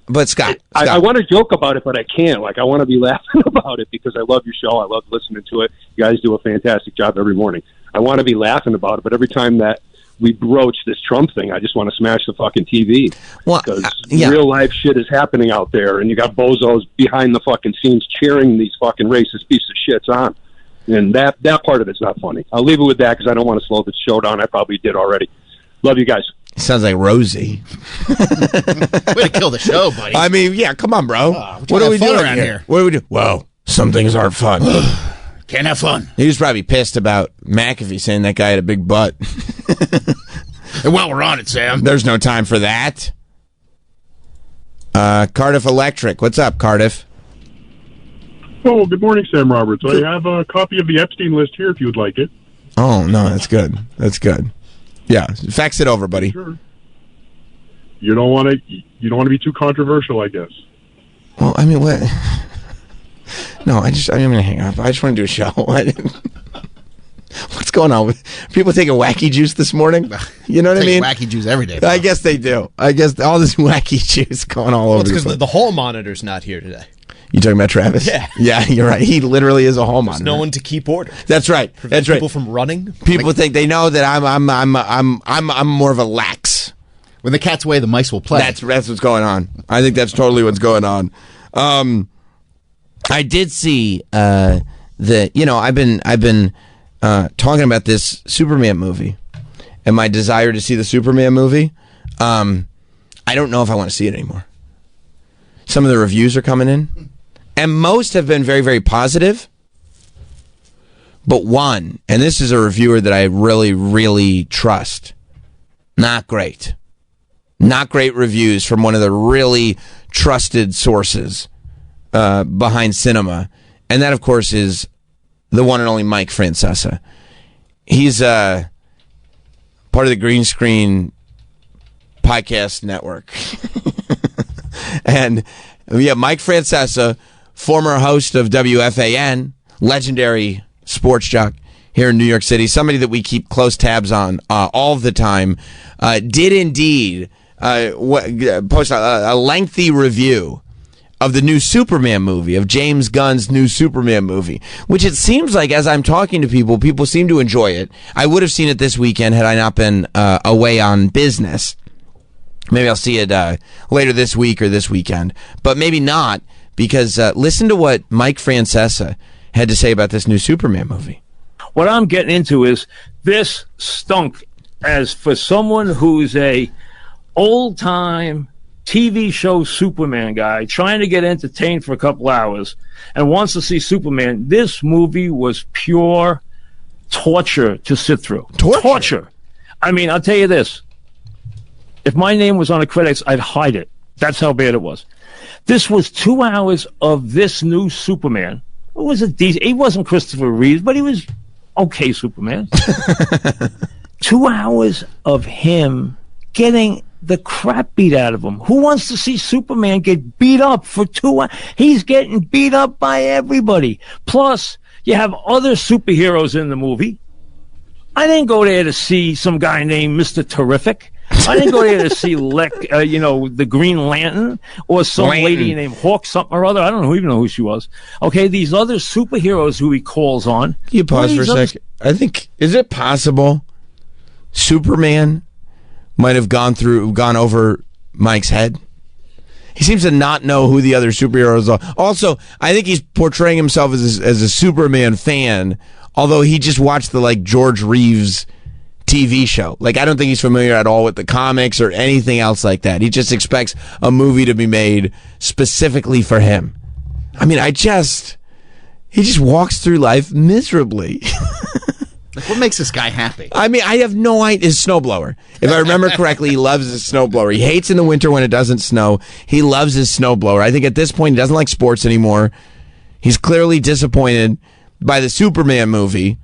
But Scott, I want to joke about it, but I can't. Like, I want to be laughing about it because I love your show. I love listening to it. You guys do a fantastic job every morning. I want to be laughing about it, but every time that we broach this Trump thing, I just want to smash the fucking TV. Well, because real life shit is happening out there, and you got bozos behind the fucking scenes cheering these fucking racist pieces of shits on. And that part of it's not funny. I'll leave it with that because I don't want to slow the show down. I probably did already. Love you guys. Sounds like Rosie. Way to kill the show, buddy. I mean, yeah, come on, bro. What are we doing around here? What do we do? Well, some things aren't fun. Can't have fun. He was probably pissed about McAfee saying that guy had a big butt. And while we're on it, Sam, there's no time for that. Cardiff Electric. What's up, Cardiff? Oh, good morning, Sam Roberts. I have a copy of the Epstein list here if you would like it. Oh, no, that's good. That's good. Yeah, fax it over, buddy. Sure. You don't want to be too controversial, I guess. Well, I mean, what? No, I'm going to hang up. I just want to do a show. What's going on? People taking wacky juice this morning? You know what I mean? Wacky juice every day. Bro. I guess they do. I guess all this wacky juice going all over. It's because the hall monitor's not here today. You talking about Travis? Yeah. Yeah, you're right. He literally is a hall monitor. There's no one to keep order. That's right. That's right. People from running. People think they know that I'm more of a lax. When the cat's away, the mice will play. That's what's going on. I think that's totally what's going on. I did see I've been talking about this Superman movie and my desire to see the Superman movie. I don't know if I want to see it anymore. Some of the reviews are coming in, and most have been very, very positive. But one, and this is a reviewer that I really, really trust, not great. Not great reviews from one of the really trusted sources behind cinema. And that, of course, is the one and only Mike Francesa. He's part of the Green Screen Podcast Network. And we have Mike Francesa, former host of WFAN, legendary sports jock here in New York City, somebody that we keep close tabs on all the time, did indeed post a lengthy review of the new Superman movie, of James Gunn's new Superman movie, which it seems like, as I'm talking to people seem to enjoy it. I would have seen it this weekend had I not been away on business. Maybe I'll see it later this week or this weekend, but maybe not, because listen to what Mike Francesa had to say about this new Superman movie. What I'm getting into is this stunk as for someone who's a old-time TV show Superman guy trying to get entertained for a couple hours and wants to see Superman, this movie was pure torture to sit through. Torture. I mean, I'll tell you this. If my name was on the credits, I'd hide it. That's how bad it was. This was 2 hours of this new Superman. It was he wasn't Christopher Reeves, but he was okay Superman. 2 hours of him getting the crap beat out of him. Who wants to see Superman get beat up for 2 hours? He's getting beat up by everybody. Plus, you have other superheroes in the movie. I didn't go there to see some guy named Mr. Terrific. I didn't go there to see the Green Lantern or some lady named Hawk something or other. I don't even know who she was. Okay, these other superheroes who he calls on. Can you pause for a second? I think, is it possible Superman might have gone over Mike's head? He seems to not know who the other superheroes are. Also, I think he's portraying himself as a Superman fan, although he just watched the George Reeves TV show. I don't think he's familiar at all with the comics or anything else like that. He just expects a movie to be made specifically for him. I mean, he just walks through life miserably. What makes this guy happy? I mean, I have no idea. His snowblower. If I remember correctly, he loves his snowblower. He hates in the winter when it doesn't snow. He loves his snowblower. I think at this point, he doesn't like sports anymore. He's clearly disappointed by the Superman movie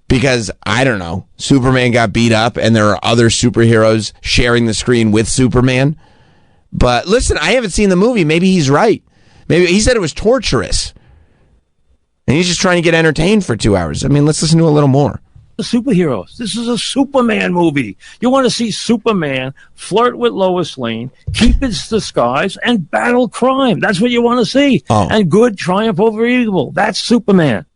because, I don't know, Superman got beat up and there are other superheroes sharing the screen with Superman. But listen, I haven't seen the movie. Maybe he's right. Maybe he said it was torturous. And he's just trying to get entertained for 2 hours. I mean, let's listen to a little more. The superheroes. This is a Superman movie. You want to see Superman flirt with Lois Lane, keep his disguise, and battle crime. That's what you want to see. Oh. And good triumph over evil. That's Superman.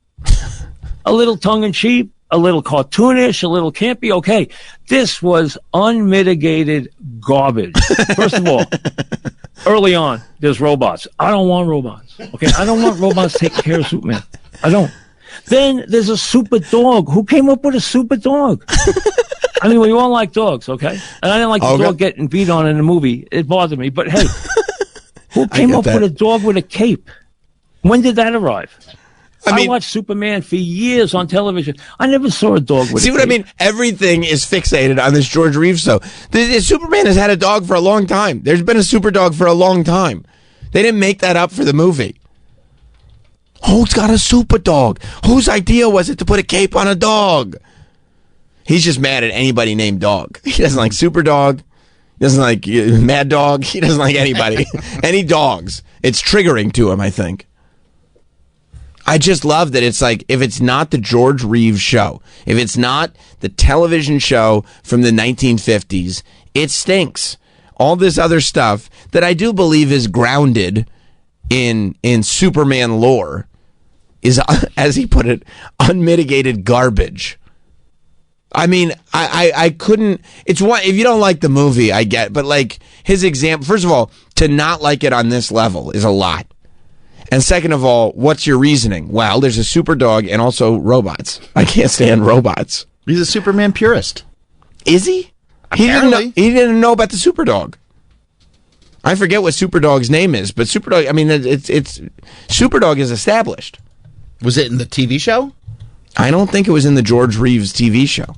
A little tongue-in-cheek, a little cartoonish, a little campy. Okay, this was unmitigated garbage. First of all, early on, there's robots. I don't want robots. Okay, I don't want robots taking care of Superman. I don't. Then there's a super dog. Who came up with a super dog? I mean, we all like dogs, okay? And I didn't like the dog getting beat on in the movie. It bothered me. But hey, who came up with a dog with a cape? When did that arrive? I watched Superman for years on television. I never saw a dog with a cape. See what I mean? Everything is fixated on this George Reeves show. Superman has had a dog for a long time. There's been a super dog for a long time. They didn't make that up for the movie. Who's got a super dog? Whose idea was it to put a cape on a dog? He's just mad at anybody named Dog. He doesn't like Super Dog. He doesn't like Mad Dog. He doesn't like anybody. Any dogs. It's triggering to him, I think. I just love that it's if it's not the George Reeves show, if it's not the television show from the 1950s, it stinks. All this other stuff that I do believe is grounded in Superman lore is, as he put it, unmitigated garbage. I mean, I couldn't. It's one. If you don't like the movie, I get. But his example. First of all, to not like it on this level is a lot. And second of all, what's your reasoning? Well, there's a super dog and also robots. I can't stand robots. He's a Superman purist. Is he? Apparently. He didn't know about the super dog. I forget what Superdog's name is, but Superdog, I mean, it's Superdog is established. Was it in the TV show? I don't think it was in the George Reeves TV show.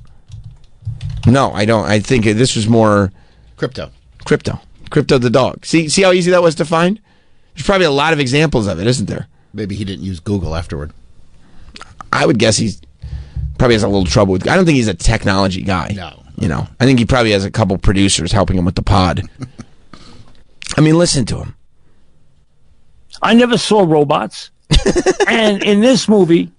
No, I don't. I think this was more... Crypto the dog. See how easy that was to find? There's probably a lot of examples of it, isn't there? Maybe he didn't use Google afterward. I would guess he's probably has a little trouble with... I don't think he's a technology guy. No. I think he probably has a couple producers helping him with the pod. I mean, listen to him. I never saw robots. And in this movie,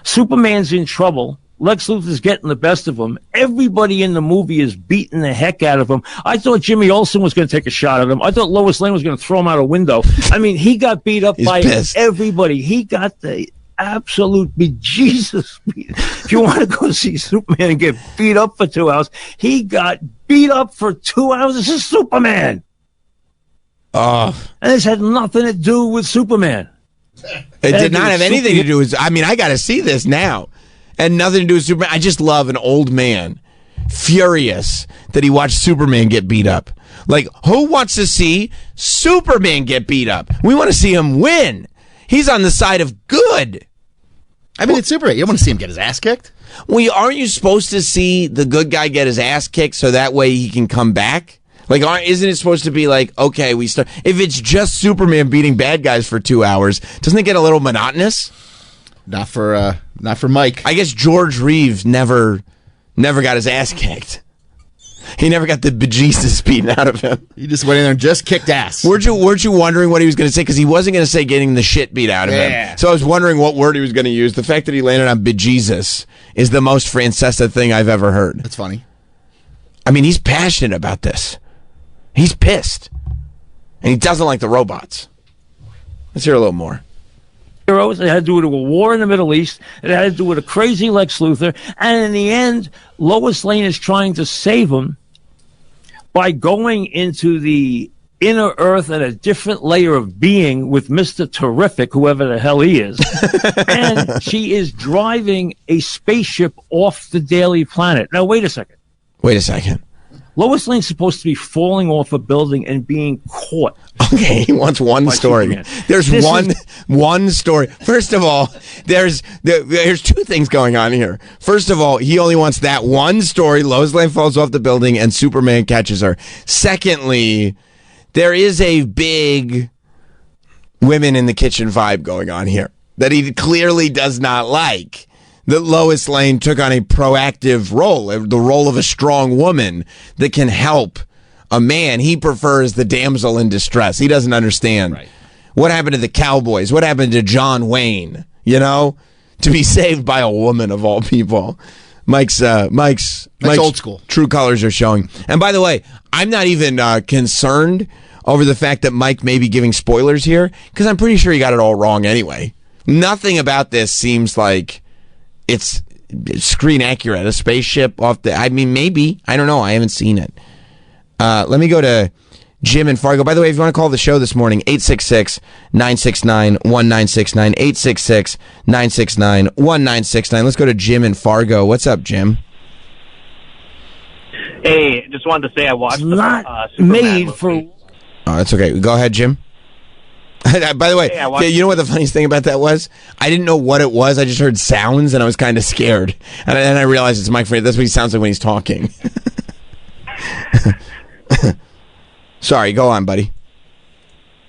Superman's in trouble. Lex Luthor's getting the best of him. Everybody in the movie is beating the heck out of him. I thought Jimmy Olsen was going to take a shot at him. I thought Lois Lane was going to throw him out a window. I mean, he got beat up by everybody. He got the absolute bejesus. If you want to go see Superman and get beat up for 2 hours, he got beat up for 2 hours. This is Superman. And this had nothing to do with Superman. It did not have anything to do with... I mean, I got to see this now. And nothing to do with Superman. I just love an old man furious that he watched Superman get beat up. Like, who wants to see Superman get beat up? We want to see him win. He's on the side of good. I mean, it's Superman. You don't want to see him get his ass kicked? Well, aren't you supposed to see the good guy get his ass kicked so that way he can come back? Like, isn't it supposed to be like, okay, we start... If it's just Superman beating bad guys for 2 hours, doesn't it get a little monotonous? Not for Mike. I guess George Reeves never got his ass kicked. He never got the bejesus beaten out of him. He just went in there and just kicked ass. Weren't you wondering what he was going to say? Because he wasn't going to say getting the shit beat out of him. So I was wondering what word he was going to use. The fact that he landed on bejesus is the most Francesa thing I've ever heard. That's funny. I mean, he's passionate about this. He's pissed. And he doesn't like the robots. Let's hear a little more. Heroes. It had to do with a war in the Middle East. It had to do with a crazy Lex Luthor. And in the end, Lois Lane is trying to save him by going into the inner earth and a different layer of being with Mr. Terrific, whoever the hell he is. And she is driving a spaceship off the Daily Planet. Now, wait a second. Lois Lane's supposed to be falling off a building and being caught. Okay, he wants one story. Superman. There's one story. First of all, there's two things going on here. First of all, he only wants that one story. Lois Lane falls off the building and Superman catches her. Secondly, there is a big women in the kitchen vibe going on here that he clearly does not like. That Lois Lane took on a proactive role, the role of a strong woman that can help a man. He prefers the damsel in distress. He doesn't understand. Right. What happened to the Cowboys? What happened to John Wayne? You know, to be saved by a woman of all people. Mike's old school. True colors are showing. And by the way, I'm not even concerned over the fact that Mike may be giving spoilers here because I'm pretty sure he got it all wrong anyway. Nothing about this seems like it's screen accurate. A spaceship off the... I mean, maybe. I don't know. I haven't seen it. Let me go to Jim in Fargo. By the way, if you want to call the show this morning, 866-969-1969. 866-969-1969. Let's go to Jim in Fargo. What's up, Jim? Hey, just wanted to say I watched Superman movie. Oh, that's okay. Go ahead, Jim. By the way, you know what the funniest thing about that was? I didn't know what it was. I just heard sounds, and I was kind of scared. And then I realized it's Mike Frank. That's what he sounds like when he's talking. Sorry, go on, buddy.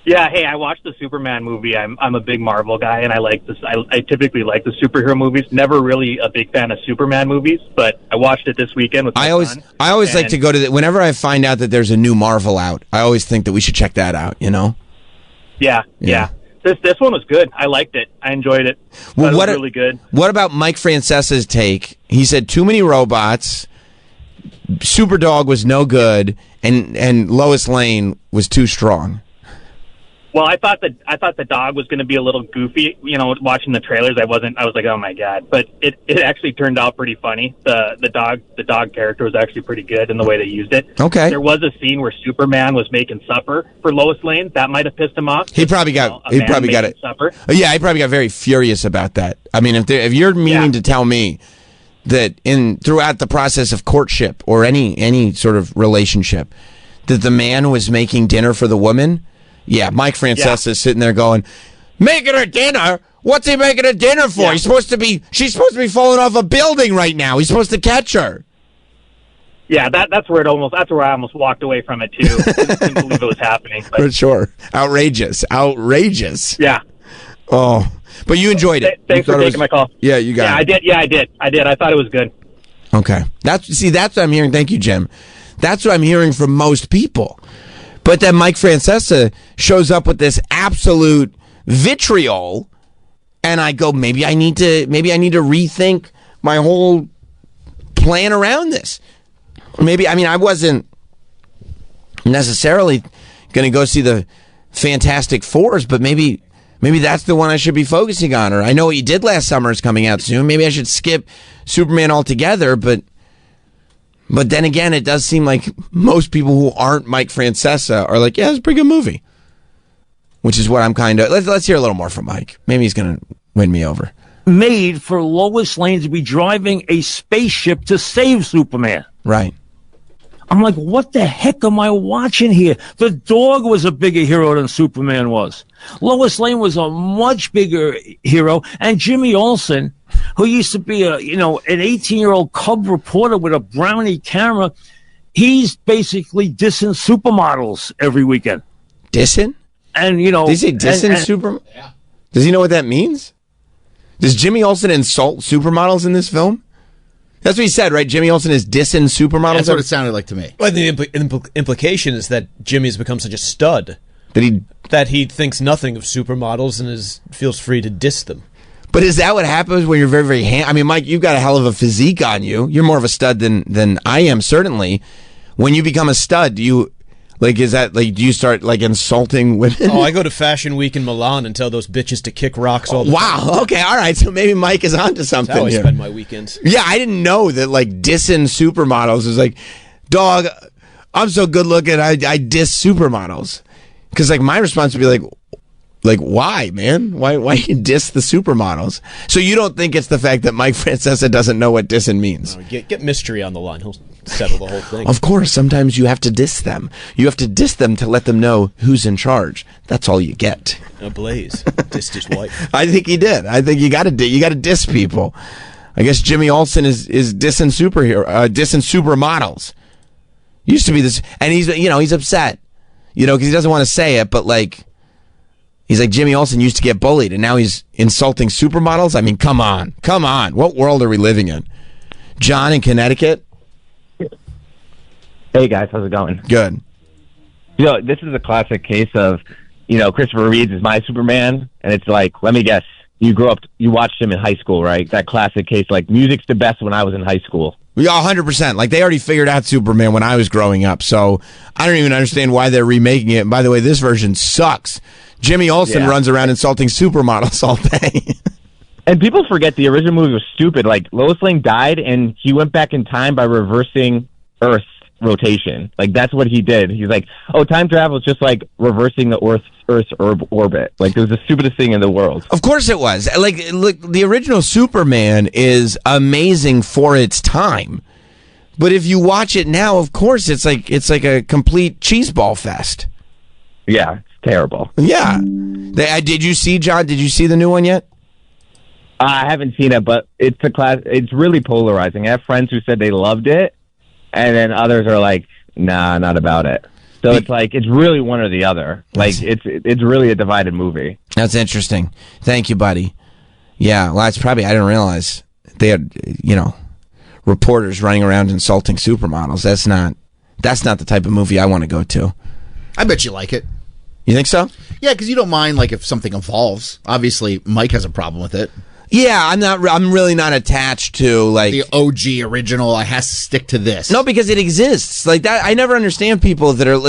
Yeah, hey, I watched the Superman movie. I'm a big Marvel guy, and I like this. I typically like the superhero movies. Never really a big fan of Superman movies, but I watched it this weekend with my son. I always like to go to whenever I find out that there's a new Marvel out. I always think that we should check that out. You know. Yeah. This one was good. I liked it. I enjoyed it. Well, it was really good. What about Mike Francesa's take? He said too many robots. Superdog was no good, and Lois Lane was too strong. Well, I thought the dog was going to be a little goofy. You know, watching the trailers, I was like, oh my god! But it actually turned out pretty funny. The dog character was actually pretty good in the way they used it. Okay. There was a scene where Superman was making supper for Lois Lane. That might have pissed him off. He probably got it. Supper. Yeah, he probably got very furious about that. I mean, if you're meaning to tell me that throughout the process of courtship or any sort of relationship, that the man was making dinner for the woman. Yeah, Mike Francesa is sitting there going, making her dinner? What's he making her dinner for? Yeah. She's supposed to be falling off a building right now. He's supposed to catch her. Yeah, that's where I almost walked away from it too. I couldn't believe it was happening. But. For sure. Outrageous. Yeah. Oh, but you enjoyed it. Thanks for taking my call. Yeah, you got it. I did. I thought it was good. Okay. That's what I'm hearing. Thank you, Jim. That's what I'm hearing from most people. But then Mike Francesa shows up with this absolute vitriol, and I go, maybe I need to rethink my whole plan around this. I wasn't necessarily going to go see the Fantastic Fours, but maybe that's the one I should be focusing on. Or I know what you did last summer is coming out soon. Maybe I should skip Superman altogether, but then again, it does seem like most people who aren't Mike Francesa are like, yeah, it's a pretty good movie. Which is what I'm kind of... Let's hear a little more from Mike. Maybe he's going to win me over. Made for Lois Lane to be driving a spaceship to save Superman. Right. I'm like, what the heck am I watching here? The dog was a bigger hero than Superman was. Lois Lane was a much bigger hero. And Jimmy Olsen, who used to be an 18-year-old cub reporter with a Brownie camera, he's basically dissing supermodels every weekend. Dissing? And, Did he say dissing supermodels? Yeah. Does he know what that means? Does Jimmy Olsen insult supermodels in this film? That's what he said, right? Jimmy Olsen is dissing supermodels? That's what it sounded like to me. Well, the implication is that Jimmy's become such a stud that he thinks nothing of supermodels and feels free to diss them. But is that what happens when you're very, very I mean, Mike, you've got a hell of a physique on you. You're more of a stud than I am, certainly. When you become a stud, do you start insulting women? Oh, I go to Fashion Week in Milan and tell those bitches to kick rocks all the time. Wow. Okay. All right. So maybe Mike is onto something. That's how I here. spend my weekends. Yeah, I didn't know that dissing supermodels is dog, I'm so good looking. I diss supermodels because my response would be why, man? Why you diss the supermodels? So you don't think it's the fact that Mike Francesa doesn't know what dissing means? No, get Mystery on the line. He'll settle the whole thing. Of course, sometimes you have to diss them. You have to diss them to let them know who's in charge. That's all you get. Blaze dissed his wife. I think he did. I think you got to diss people. I guess Jimmy Olsen is dissing dissing supermodels. Used to be this, and he's upset, because he doesn't want to say it, but he's like, Jimmy Olsen used to get bullied, and now he's insulting supermodels? I mean, come on. What world are we living in? John in Connecticut? Hey, guys. How's it going? Good. This is a classic case of, Christopher Reeves is my Superman, and it's let me guess, you watched him in high school, right? That classic case, music's the best when I was in high school. Yeah, 100%. They already figured out Superman when I was growing up, so I don't even understand why they're remaking it. And by the way, this version sucks. Jimmy Olsen runs around insulting supermodels all day. And people forget the original movie was stupid. Lois Lane died, and he went back in time by reversing Earth's rotation. That's what he did. He's time travel is just reversing the Earth's orbit. It was the stupidest thing in the world. Of course it was. Look, the original Superman is amazing for its time. But if you watch it now, of course it's like a complete cheeseball fest. Yeah, it's terrible. Yeah. Did you see, John? Did you see the new one yet? I haven't seen it, but it's really polarizing. I have friends who said they loved it, and then others are nah, not about it. So it's really one or the other. It's really a divided movie. That's interesting. Thank you, buddy. Yeah, well, I didn't realize they had, reporters running around insulting supermodels. That's not the type of movie I want to go to. I bet you like it. You think so? Yeah, because you don't mind if something evolves. Obviously, Mike has a problem with it. Yeah, I'm really not attached to the OG original. I has to stick to this. No, because it exists that. I never understand people that are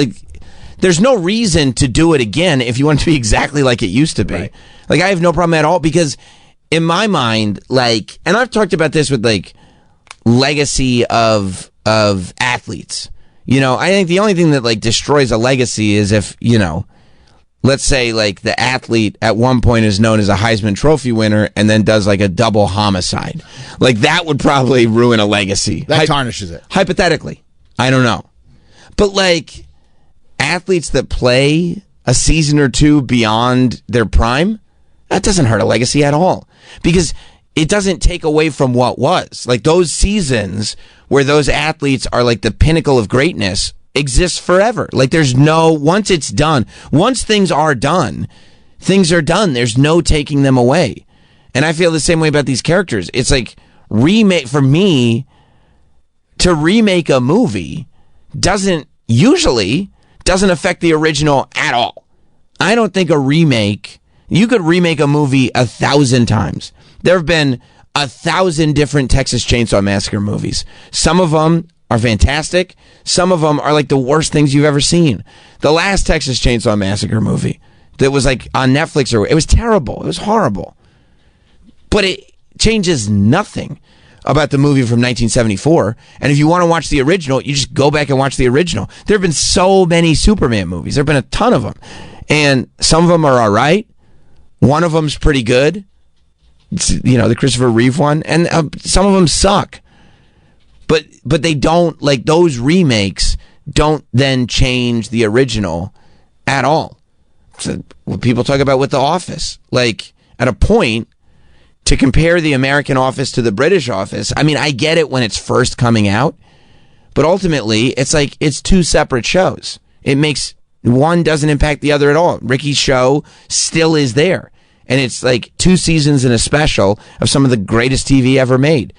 there's no reason to do it again if you want it to be exactly like it used to be. Right. I have no problem at all because in my mind, and I've talked about this with legacy of athletes. I think the only thing that destroys a legacy is if let's say the athlete at one point is known as a Heisman Trophy winner and then does a double homicide. That would probably ruin a legacy. That tarnishes it. Hypothetically. I don't know. But athletes that play a season or two beyond their prime, that doesn't hurt a legacy at all. Because it doesn't take away from what was. Those seasons where those athletes are the pinnacle of greatness exists forever. There's no, once it's done, once things are done. There's no taking them away. And I feel the same way about these characters. It's for me, to remake a movie doesn't affect the original at all. I don't think you could remake a movie 1,000 times. There have been 1,000 different Texas Chainsaw Massacre movies. Some of them are fantastic. Some of them are the worst things you've ever seen. The last Texas Chainsaw Massacre movie that was on Netflix, it was terrible. It was horrible. But it changes nothing about the movie from 1974. And if you want to watch the original, you just go back and watch the original. There have been so many Superman movies. There have been a ton of them. And some of them are all right. One of them's pretty good. It's, the Christopher Reeve one. And some of them suck. But they don't, like, those remakes don't then change the original at all. So what people talk about with The Office, like, at a point, to compare the American Office to the British Office, I mean, I get it when it's first coming out, but ultimately, it's like, it's two separate shows. It makes, one doesn't impact the other at all. Ricky's show still is there. And it's like 2 seasons and a special of some of the greatest TV ever made.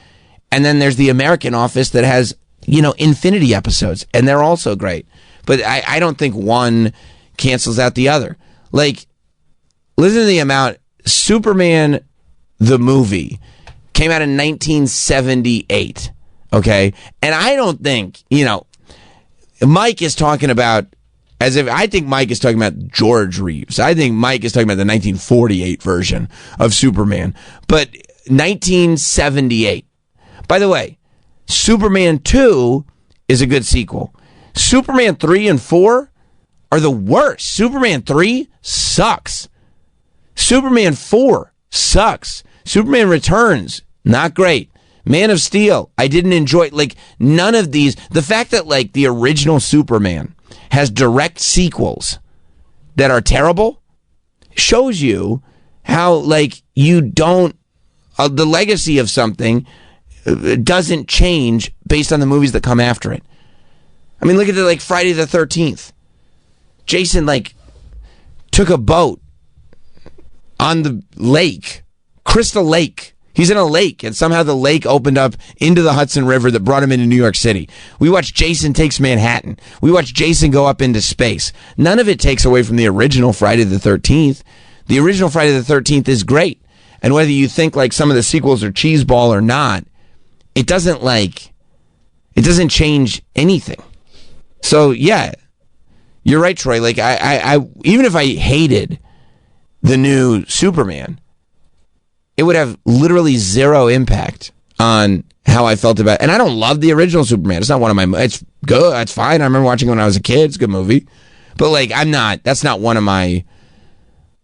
And then there's the American Office that has, infinity episodes, and they're also great. But I don't think one cancels out the other. Like, listen to the amount. Superman, the movie, came out in 1978, okay? And I don't think, Mike is talking about, I think Mike is talking about George Reeves. I think Mike is talking about the 1948 version of Superman. But 1978. By the way, Superman 2 is a good sequel. Superman 3 and 4 are the worst. Superman 3 sucks. Superman 4 sucks. Superman Returns, not great. Man of Steel, I didn't enjoy. Like, none of these. The fact that, like, the original Superman has direct sequels that are terrible shows you how, like, you don't, the legacy of something doesn't change based on the movies that come after it. I mean, look at like Friday the 13th. Jason, like, took a boat on the lake, Crystal Lake. He's in a lake, and somehow the lake opened up into the Hudson River that brought him into New York City. We watched Jason Takes Manhattan. We watched Jason go up into space. None of it takes away from the original Friday the 13th. The original Friday the 13th is great. And whether you think like some of the sequels are cheeseball or not, it doesn't change anything. So yeah, you're right, Troy. Like I even if I hated the new Superman, it would have literally zero impact on how I felt about it. And I don't love the original Superman. It's not one of my, it's good. It's fine. I remember watching it when I was a kid. It's a good movie. But like, that's not one of my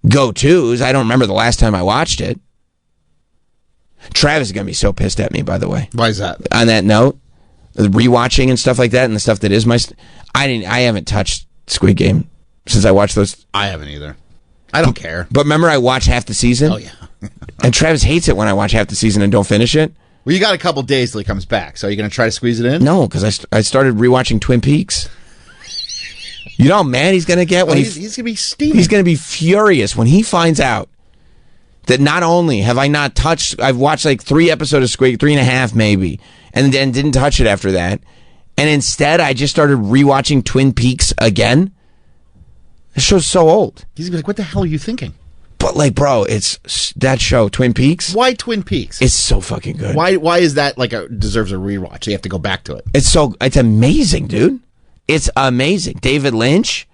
go-tos. I don't remember the last time I watched it. Travis is going to be so pissed at me, by the way. Why is that? On that note, the rewatching and stuff like that and the stuff that is my, I haven't touched Squid Game since I watched those. I haven't either. I don't care. But remember I watched half the season? Oh, yeah. And Travis hates it when I watch half the season and don't finish it. Well, you got a couple days till he comes back, so are you going to try to squeeze it in? No, because I started rewatching Twin Peaks. You know how mad he's going to get when he's going to be steaming. He's going to be furious when he finds out that not only have I not touched, I've watched like 3 episodes of Squid, 3.5 maybe, and then didn't touch it after that. And instead, I just started rewatching Twin Peaks again. The show's so old. He's going to be like, what the hell are you thinking? But like, bro, it's that show, Twin Peaks. Why Twin Peaks? It's so fucking good. Why is that like deserves a rewatch? You have to go back to it. It's amazing, dude. It's amazing. David Lynch.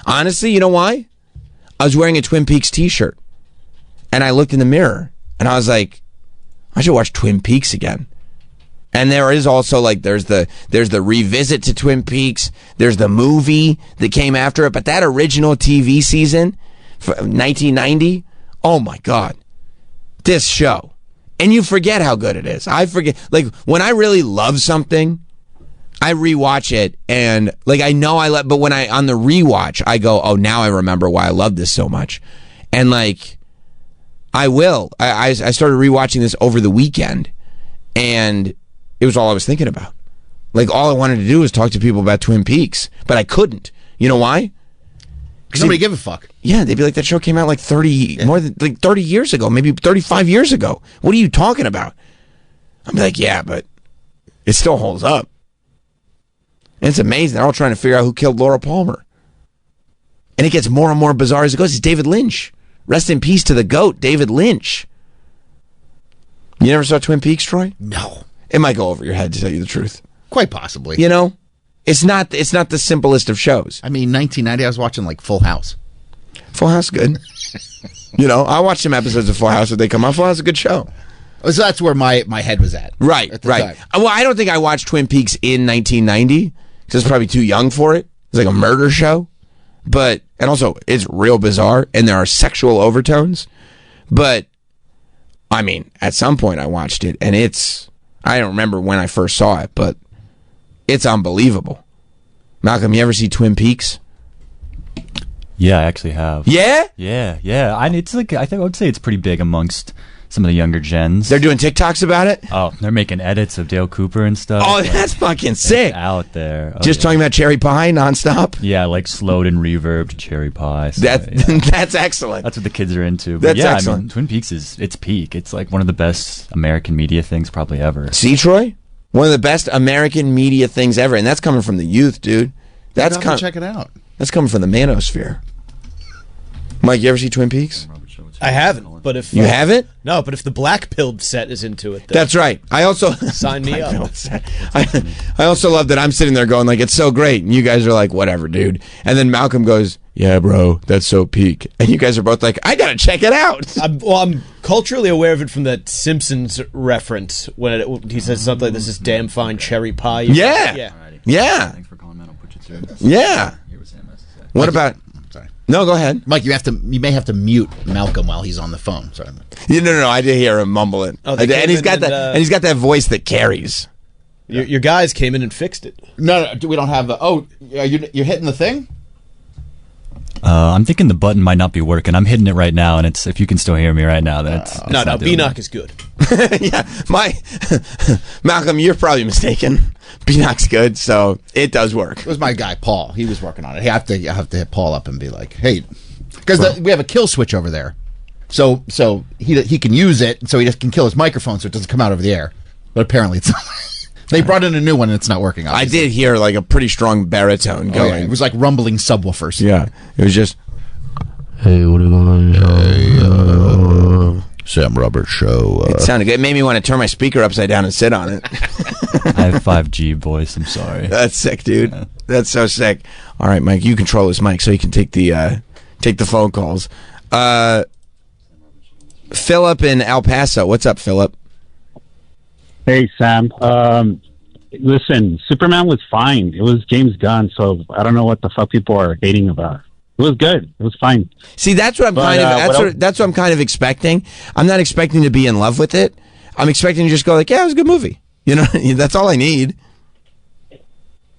Honestly, you know why? I was wearing a Twin Peaks t-shirt and I looked in the mirror and I was like, I should watch Twin Peaks again. And there is also like there's the revisit to Twin Peaks. There's the movie that came after it, but that original TV season, 1990. Oh my God, this show, and you forget how good it is. I forget, like when I really love something, I rewatch it, and like I know but when I on the rewatch, I go, oh, now I remember why I love this so much, and like I will. I started rewatching this over the weekend, and it was all I was thinking about. Like all I wanted to do was talk to people about Twin Peaks, but I couldn't. You know why? Nobody give a fuck. Yeah, they'd be like, that show came out like 30 years ago, maybe 35 years ago. What are you talking about? I'd be like, yeah, but it still holds up. And it's amazing. They're all trying to figure out who killed Laura Palmer. And it gets more and more bizarre as it goes. It's David Lynch. Rest in peace to the GOAT, David Lynch. You never saw Twin Peaks, Troy? No. It might go over your head, to tell you the truth. Quite possibly. You know? It's not the simplest of shows. I mean, 1990, I was watching like Full House. Full House, good. You know, I watched some episodes of Full House if they come on. Full House is a good show. So that's where my head was at. Right. Time. Well, I don't think I watched Twin Peaks in 1990 because I was probably too young for it. It's like a murder show. And also, it's real bizarre and there are sexual overtones. But, I mean, at some point I watched it and I don't remember when I first saw it, but it's unbelievable. Malcolm, you ever see Twin Peaks? Yeah, I actually have. Yeah? Yeah. It's like, I would say it's pretty big amongst some of the younger gens. They're doing TikToks about it? Oh, they're making edits of Dale Cooper and stuff. Oh, that's fucking sick. It's out there. Just talking about cherry pie nonstop? Yeah, like slowed and reverbed cherry pie. So, that's excellent. That's what the kids are into. That's excellent. I mean, Twin Peaks it's peak. It's like one of the best American media things probably ever. See, Troy? One of the best American media things ever, and that's coming from the youth, dude. That's check it out. That's coming from the manosphere. Mike, you ever see Twin Peaks? I haven't, but if you haven't, no, but if the black pilled set is into it, then that's right. I also sign me up. I also love that I'm sitting there going like, it's so great, and you guys are like, whatever, dude. And then Malcolm goes, yeah, bro, that's so peak, and you guys are both like, I gotta check it out. I'm culturally aware of it from that Simpsons reference when he says something like, "This is damn fine cherry pie." Yeah. Thanks for calling, man. I'll put you through. Yeah. What about? No, go ahead, Mike. You may have to mute Malcolm while he's on the phone. Sorry. No. I did hear him mumbling, and he's got that voice that carries. Your guys came in and fixed it. No, we don't have. You're hitting the thing. I'm thinking the button might not be working. I'm hitting it right now, and if you can still hear me right now, then it's no. B-Knock is good. Yeah, Malcolm, you're probably mistaken. B-Knock's good, so it does work. It was my guy Paul. He was working on it. I have to hit Paul up and be like, hey, because we have a kill switch over there, so he can use it, so he just can kill his microphone, so it doesn't come out over the air. But apparently, it's they brought in a new one, and it's not working. Obviously. I did hear like a pretty strong baritone going. Yeah. It was like rumbling subwoofers. Yeah, it was just. Hey, what are you going on? Hey, Sam Roberts Show. It sounded good. It made me want to turn my speaker upside down and sit on it. I have 5G voice. I'm sorry. That's sick, dude. Yeah. That's so sick. All right, Mike, you control this mic so you can take the phone calls. Philip in El Paso. What's up, Philip? Hey, Sam. Listen, Superman was fine. It was James Gunn, so I don't know what the fuck people are hating about. It was good. It was fine. See, that's what I'm that's what I'm kind of expecting. I'm not expecting to be in love with it. I'm expecting to just go like, yeah, it was a good movie. You know, that's all I need.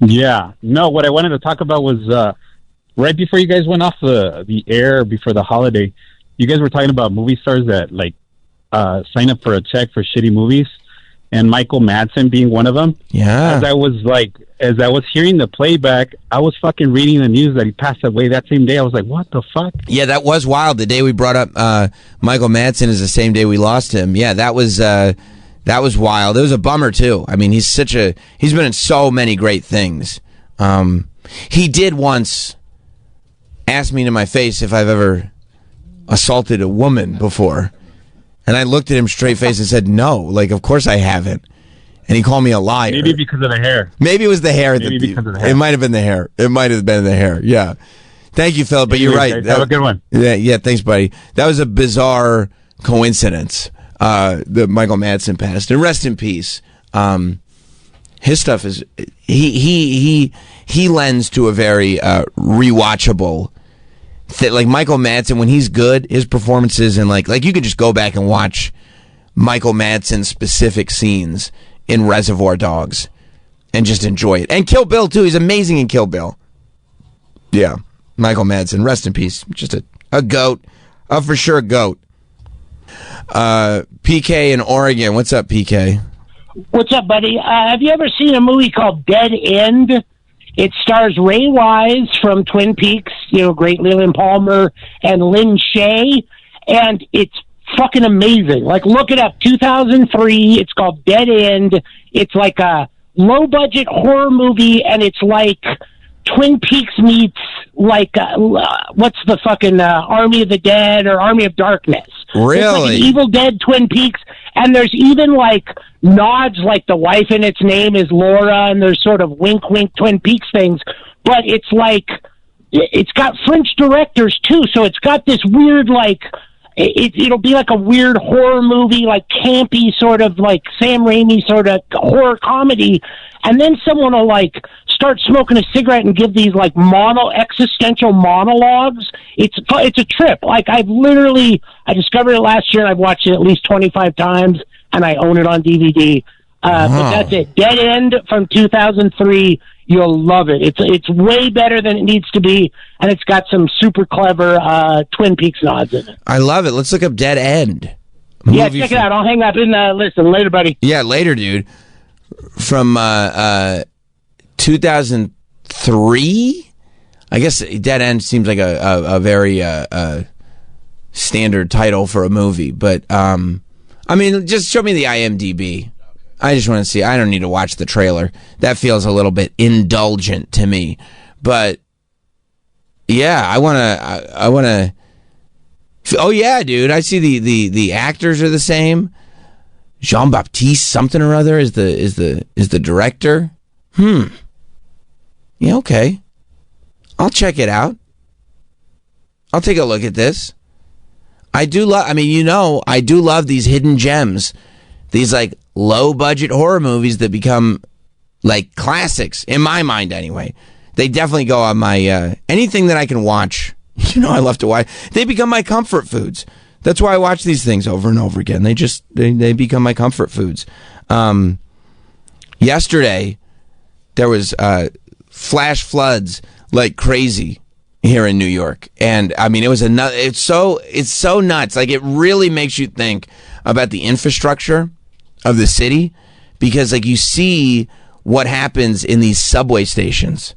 Yeah. No, what I wanted to talk about was right before you guys went off the air before the holiday, you guys were talking about movie stars that like sign up for a check for shitty movies, and Michael Madsen being one of them. Yeah. As I was hearing the playback, I was fucking reading the news that he passed away that same day. I was like, what the fuck? Yeah, that was wild. The day we brought up Michael Madsen is the same day we lost him. Yeah, that was wild. It was a bummer too. I mean, he's been in so many great things. He did once ask me to my face if I've ever assaulted a woman before. And I looked at him straight face and said, no, like, of course I haven't. And he called me a liar. Maybe because of the hair. Maybe it was the hair. Because of the hair. It might have been the hair. It might have been the hair. Yeah. Thank you, Philip. But you're right. Guys, have a good one. Yeah, thanks, buddy. That was a bizarre coincidence. The Michael Madsen passed. And rest in peace. His stuff is he lends to a very rewatchable like Michael Madsen, when he's good, his performances and like you could just go back and watch Michael Madsen specific scenes in Reservoir Dogs and just enjoy it. And Kill Bill too. He's amazing in Kill Bill. Yeah, Michael Madsen, rest in peace. Just a goat, for sure goat. PK in Oregon. What's up, PK? What's up, buddy? Have you ever seen a movie called Dead End? It stars Ray Wise from Twin Peaks, great Leland Palmer, and Lynn Shay, and it's fucking amazing. Like, look it up, 2003, it's called Dead End. It's like a low-budget horror movie, and it's like Twin Peaks meets, like, what's the fucking Army of the Dead or Army of Darkness. Really? It's like an Evil Dead Twin Peaks, and there's even, like, nods, like the wife in its name is Laura, and there's sort of wink-wink Twin Peaks things, but it's like, it's got French directors, too, so it's got this weird, like, it'll be like a weird horror movie, like campy sort of, like Sam Raimi sort of horror comedy, and then someone will, like, start smoking a cigarette and give these, like, existential monologues. It's a trip. Like, I discovered it last year, and I've watched it at least 25 times, and I own it on DVD. But that's it. Dead End from 2003. You'll love it. It's way better than it needs to be, and it's got some super clever Twin Peaks nods in it. I love it. Let's look up Dead End. Yeah, check it out. I'll hang up and listen. Later, buddy. Yeah, later, dude. From 2003? I guess Dead End seems like a very standard title for a movie. But, I mean, just show me the IMDb. I just want to see. I don't need to watch the trailer. That feels a little bit indulgent to me. But, yeah, I want to... Oh, yeah, dude. I see the actors are the same. Jean-Baptiste something or other is the director. Yeah, okay. I'll check it out. I'll take a look at this. I do love these hidden gems. These like low budget horror movies that become like classics in my mind anyway. They definitely go on my anything that I can watch. You know, I love to watch. They become my comfort foods. That's why I watch these things over and over again. They become my comfort foods. Yesterday, there was flash floods like crazy here in New York, and I mean it's so nuts. Like it really makes you think about the infrastructure of the city, because like you see what happens in these subway stations,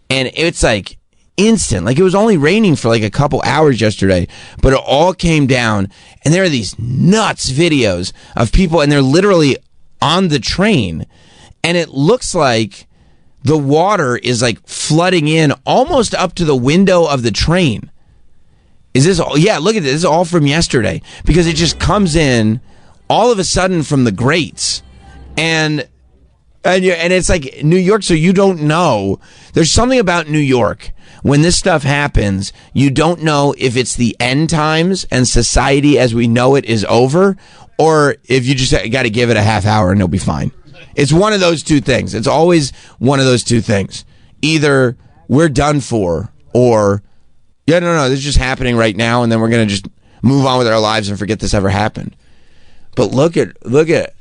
and it's like instant. Like it was only raining for like a couple hours yesterday, but it all came down, and there are these nuts videos of people, and they're literally on the train, and it looks like the water is like flooding in almost up to the window of the train. Is this all? Yeah, look at this. This is all from yesterday, because it just comes in all of a sudden from the grates, and it's like New York, so you don't know. There's something about New York. When this stuff happens, you don't know if it's the end times and society as we know it is over, or if you just got to give it a half hour and it'll be fine. It's one of those two things. It's always one of those two things. Either we're done for, or, yeah, no, this is just happening right now, and then we're going to just move on with our lives and forget this ever happened. But look at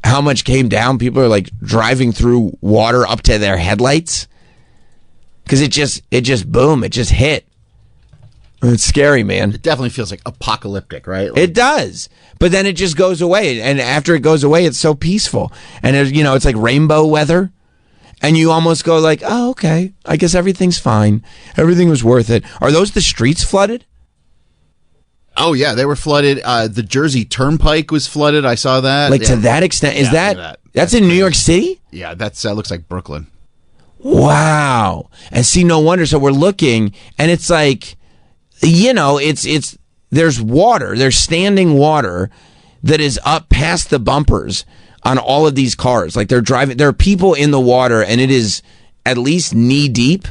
how much came down. People are like driving through water up to their headlights. Because it just boom, it just hit. It's scary, man. It definitely feels like apocalyptic, right? It does. But then it just goes away. And after it goes away, it's so peaceful. And, it's like rainbow weather. And you almost go like, oh, okay, I guess everything's fine. Everything was worth it. Are those the streets flooded? Oh, yeah, they were flooded. The Jersey Turnpike was flooded. I saw that. Like to that extent? Is that's in New York City? Yeah, that looks like Brooklyn. Wow. And see, no wonder. So we're looking, and it's like, there's water, there's standing water that is up past the bumpers on all of these cars. Like they're driving, there are people in the water, and it is at least knee deep.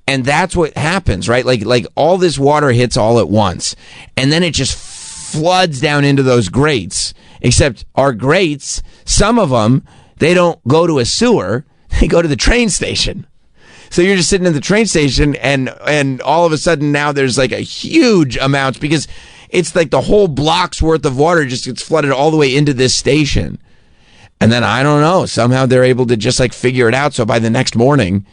And that's what happens, right? Like all this water hits all at once, and then it just floods down into those grates. Except our grates, some of them, they don't go to a sewer. They go to the train station. So you're just sitting at the train station, and all of a sudden now there's like a huge amount, because it's like the whole block's worth of water just gets flooded all the way into this station. And then I don't know, somehow they're able to just like figure it out. So by the next morning,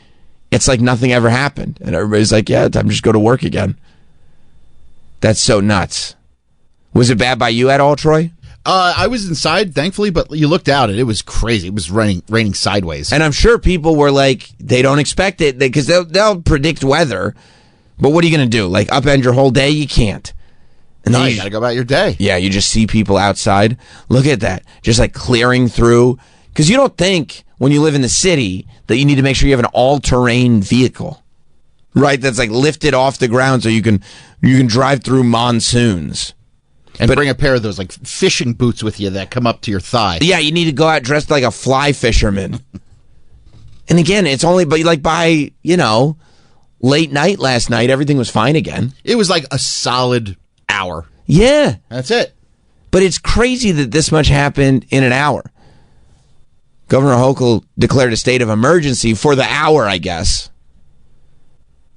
it's like nothing ever happened. And everybody's like, yeah, time to just go to work again. That's so nuts. Was it bad by you at all, Troy? I was inside, thankfully, but you looked out and it was crazy. It was raining sideways. And I'm sure people were like, they don't expect it, because they'll predict weather. But what are you going to do? Like upend your whole day? You can't. And then you got to go about your day. Yeah, you just see people outside. Look at that. Just like clearing through. Because you don't think when you live in the city that you need to make sure you have an all-terrain vehicle, right? That's like lifted off the ground so you can drive through monsoons. And bring a pair of those like fishing boots with you that come up to your thigh. Yeah, you need to go out dressed like a fly fisherman. And again, it's only by late night last night, everything was fine again. It was like a solid hour. Yeah. That's it. But it's crazy that this much happened in an hour. Governor Hochul declared a state of emergency for the hour, I guess.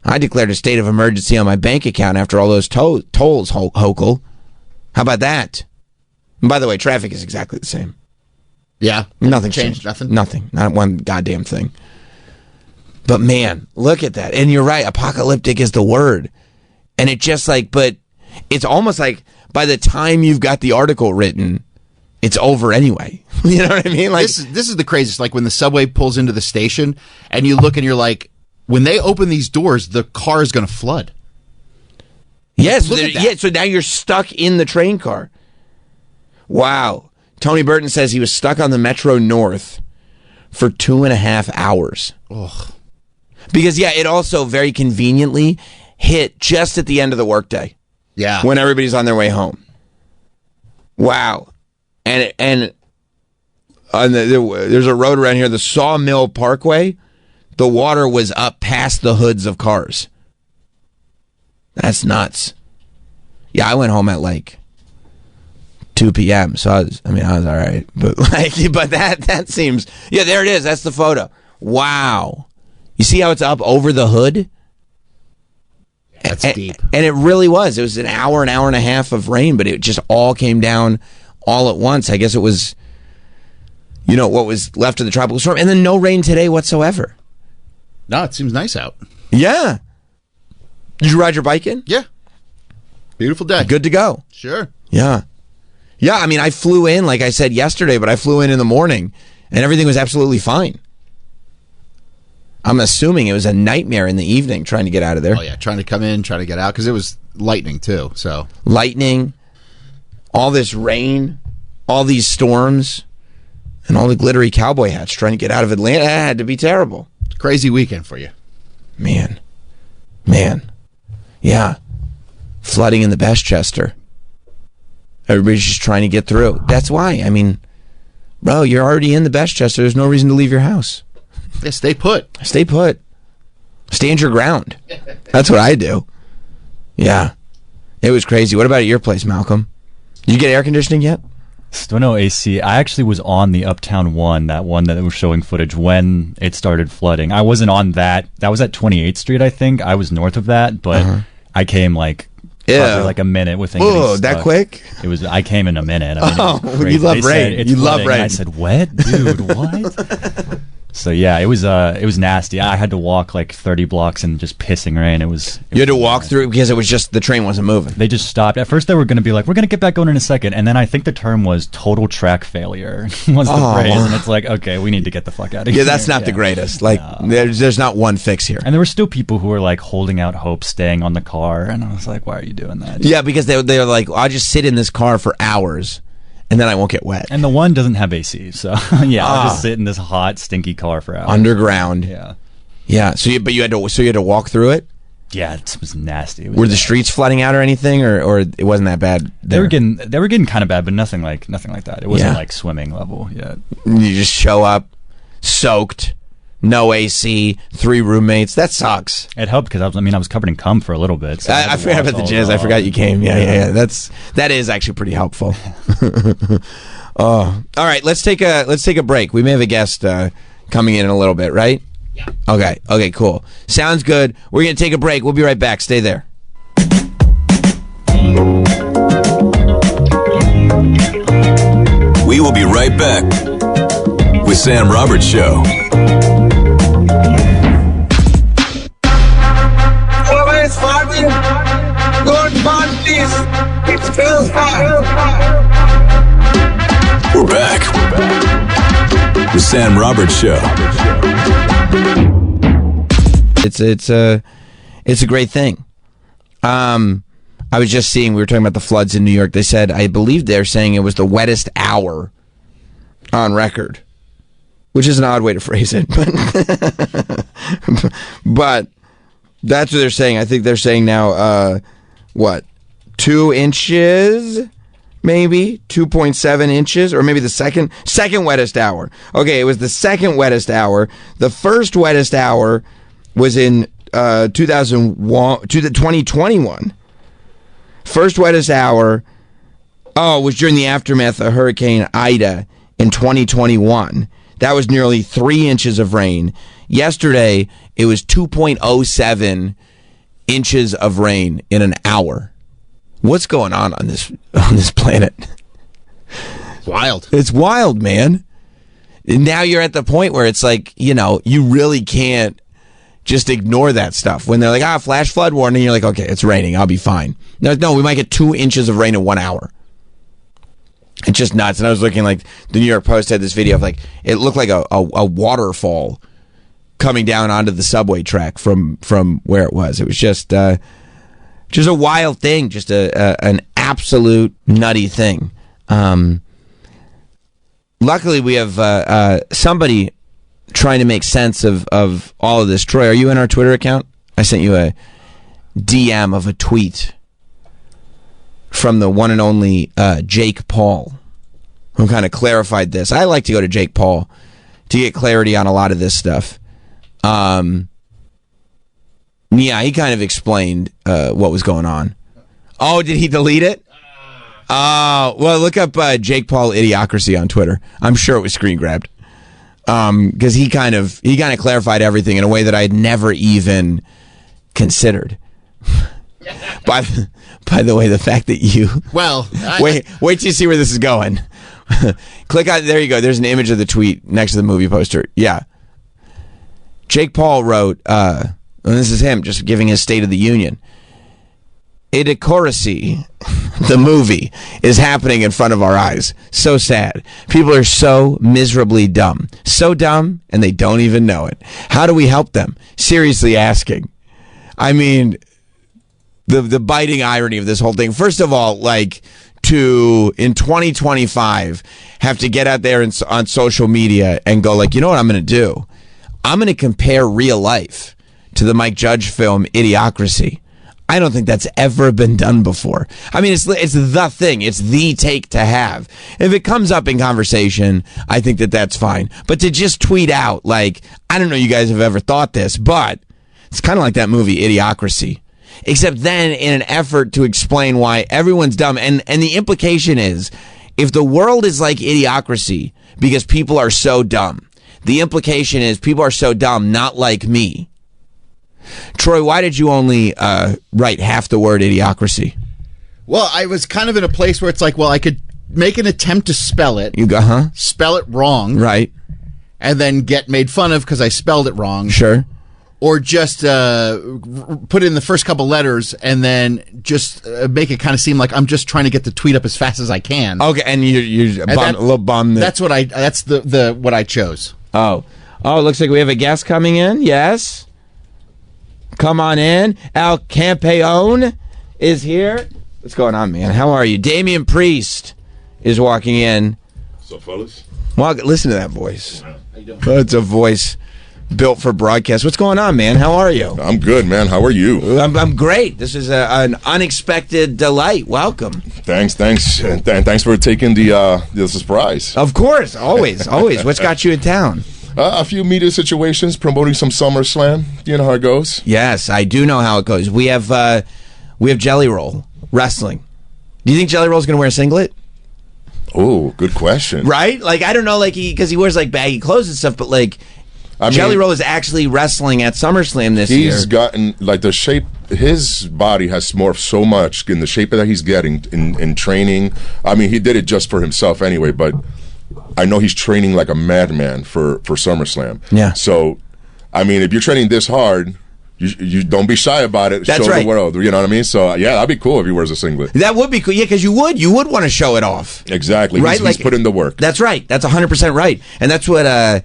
I declared a state of emergency on my bank account after all those tolls, Hochul. How about that? And by the way, traffic is exactly the same. Yeah. Nothing Changed, changed. nothing? Nothing. Not one goddamn thing. But man, look at that. And you're right. Apocalyptic is the word. And it just like, but it's almost like by the time you've got the article written, it's over anyway. You know what I mean? Like this is the craziest. Like when the subway pulls into the station and you look and you're like, when they open these doors, the car is going to flood. Yes. Look at that. Yeah. So now you're stuck in the train car. Wow. Tony Burton says he was stuck on the Metro North for 2.5 hours. Ugh. Because, yeah, it also very conveniently hit just at the end of the workday. Yeah. When everybody's on their way home. Wow. And there's a road around here, the Sawmill Parkway. The water was up past the hoods of cars. That's nuts. Yeah, I went home at like 2 p.m. So I was all right. But that seems, yeah, there it is. That's the photo. Wow. You see how it's up over the hood? That's deep. And it really was. It was an hour and a half of rain, but it just all came down all at once. I guess it was, what was left of the tropical storm. And then no rain today whatsoever. No, it seems nice out. Yeah. Did you ride your bike in? Yeah. Beautiful day. Good to go. Sure. Yeah. Yeah, I mean, I flew in, like I said yesterday, but I flew in the morning, and everything was absolutely fine. I'm assuming it was a nightmare in the evening trying to get out of there. Oh, yeah, trying to come in, trying to get out, because it was lightning, too. So lightning, all this rain, all these storms, and all the glittery cowboy hats trying to get out of Atlanta. That had to be terrible. Crazy weekend for you. Man. Yeah. Flooding in the Bestchester. Everybody's just trying to get through. That's why. I mean, bro, you're already in the Bestchester. There's no reason to leave your house. Yeah, stay put. Stay put. Stand your ground. That's what I do. Yeah. It was crazy. What about at your place, Malcolm? Did you get air conditioning yet? Still no AC. I actually was on the Uptown one, that one that was showing footage when it started flooding. I wasn't on that. That was at 28th Street, I think. I was north of that, but I came probably like a minute within getting stuck. That quick? I came in a minute. I mean, you love rain. You love rain. I said, wet? Dude, what? So yeah, it was nasty. I had to walk like 30 blocks in just pissing rain. You had to walk through because it was just the train wasn't moving. They just stopped. At first they were going to be like, we're going to get back going in a second, and then I think the term was total track failure was the phrase, and it's like, okay, we need to get the fuck out of here. Yeah, that's not the greatest. Like there's not one fix here. And there were still people who were like holding out hope, staying on the car, and I was like, why are you doing that? Yeah, because they were like, I'll just sit in this car for hours. And then I won't get wet. And the one doesn't have AC, so yeah, I'll just sit in this hot, stinky car for hours. Underground. Yeah. Yeah. So you had to walk through it? Yeah, it was nasty. Were the streets flooding out or anything, or it wasn't that bad? They were getting kind of bad, but nothing like that. It wasn't like swimming level yet. You just show up soaked. No AC, 3 roommates. That sucks. It helped because I was covered in cum for a little bit. So I forgot about the jizz. I forgot you came. Yeah. That is actually pretty helpful. All right. Let's take a break. We may have a guest coming in a little bit, right? Yeah. Okay. Cool. Sounds good. We're gonna take a break. We'll be right back. Stay there. We will be right back with Sam Roberts Show. Always Marvin, good parties. It's feels We're back with Sam Roberts Show. It's a great thing. I was just seeing, we were talking about the floods in New York. They said, I believe they're saying it was the wettest hour on record, which is an odd way to phrase it, but that's what they're saying. I think they're saying now, 2 inches, maybe 2.7 inches, or maybe the second wettest hour. Okay, it was the second wettest hour. The first wettest hour was in 2021. First wettest hour, was during the aftermath of Hurricane Ida in 2021. That was nearly 3 inches of rain. Yesterday, it was 2.07 inches of rain in an hour. What's going on this planet? It's wild. It's wild, man. now you're at the point where it's like, you know, you really can't just ignore that stuff. When they're like, flash flood warning, you're like, okay, it's raining, I'll be fine. No, we might get 2 inches of rain in 1 hour. It's just nuts. And I was looking, like, the New York Post had this video of, like, it looked like a waterfall coming down onto the subway track from where it was. It was just a wild thing, just an absolute nutty thing. Luckily, we have somebody trying to make sense of all of this. Troy, are you in our Twitter account? I sent you a DM of a tweet from the one and only Jake Paul, who kind of clarified this. I like to go to Jake Paul to get clarity on a lot of this stuff. Yeah, he kind of explained what was going on. Oh, did he delete it? Well, look up Jake Paul Idiocracy on Twitter. I'm sure it was screen grabbed. Because he kind of clarified everything in a way that I had never even considered. By the way, the fact that you wait till you see where this is going. Click on, there you go. There's an image of the tweet next to the movie poster. Yeah. Jake Paul wrote, and this is him just giving his State of the Union. Idiocracy, the movie, is happening in front of our eyes. So sad. People are so miserably dumb. So dumb, and they don't even know it. How do we help them? Seriously asking. I mean, the biting irony of this whole thing. First of all, like, to, in 2025, have to get out there on social media and go, like, you know what I'm going to do? I'm going to compare real life to the Mike Judge film Idiocracy. I don't think that's ever been done before. I mean, it's the thing. It's the take to have. If it comes up in conversation, I think that's fine. But to just tweet out, like, I don't know you guys have ever thought this, but it's kind of like that movie Idiocracy. Except then in an effort to explain why everyone's dumb. And the implication is, if the world is like Idiocracy because people are so dumb, the implication is people are so dumb, not like me. Troy, why did you only write half the word Idiocracy? Well, I was kind of in a place where it's like, well, I could make an attempt to spell it. You go, spell it wrong. Right. And then get made fun of because I spelled it wrong. Sure. Or just put in the first couple letters and then just make it kind of seem like I'm just trying to get the tweet up as fast as I can. Okay, and you're a little bummed. That's what what I chose. Oh, it looks like we have a guest coming in. Yes. Come on in. Al Campeone is here. What's going on, man? How are you? Damian Priest is walking in. What's up, fellas? Well, listen to that voice. How you doing? It's a voice built for broadcast. What's going on, man? How are you? I'm good, man. How are you? I'm great. This is an unexpected delight. Welcome. Thanks, and thanks for taking the surprise. Of course, always. What's got you in town? A few media situations, promoting some SummerSlam. You know how it goes. Yes, I do know how it goes. We have Jelly Roll wrestling. Do you think Jelly Roll's going to wear a singlet? Oh, good question. Right? Like, I don't know, like, because he wears like baggy clothes and stuff, but like, Jelly Roll is actually wrestling at SummerSlam this year. He's gotten, like, the shape, his body has morphed so much in the shape that he's getting in training. I mean, he did it just for himself anyway, but I know he's training like a madman for SummerSlam. Yeah. So, I mean, if you're training this hard, you don't be shy about it. That's show right. the world. You know what I mean? So, yeah, that'd be cool if he wears a singlet. That would be cool. Yeah, because you would want to show it off. Exactly. Right? He's put in the work. That's right. That's 100% right. And that's what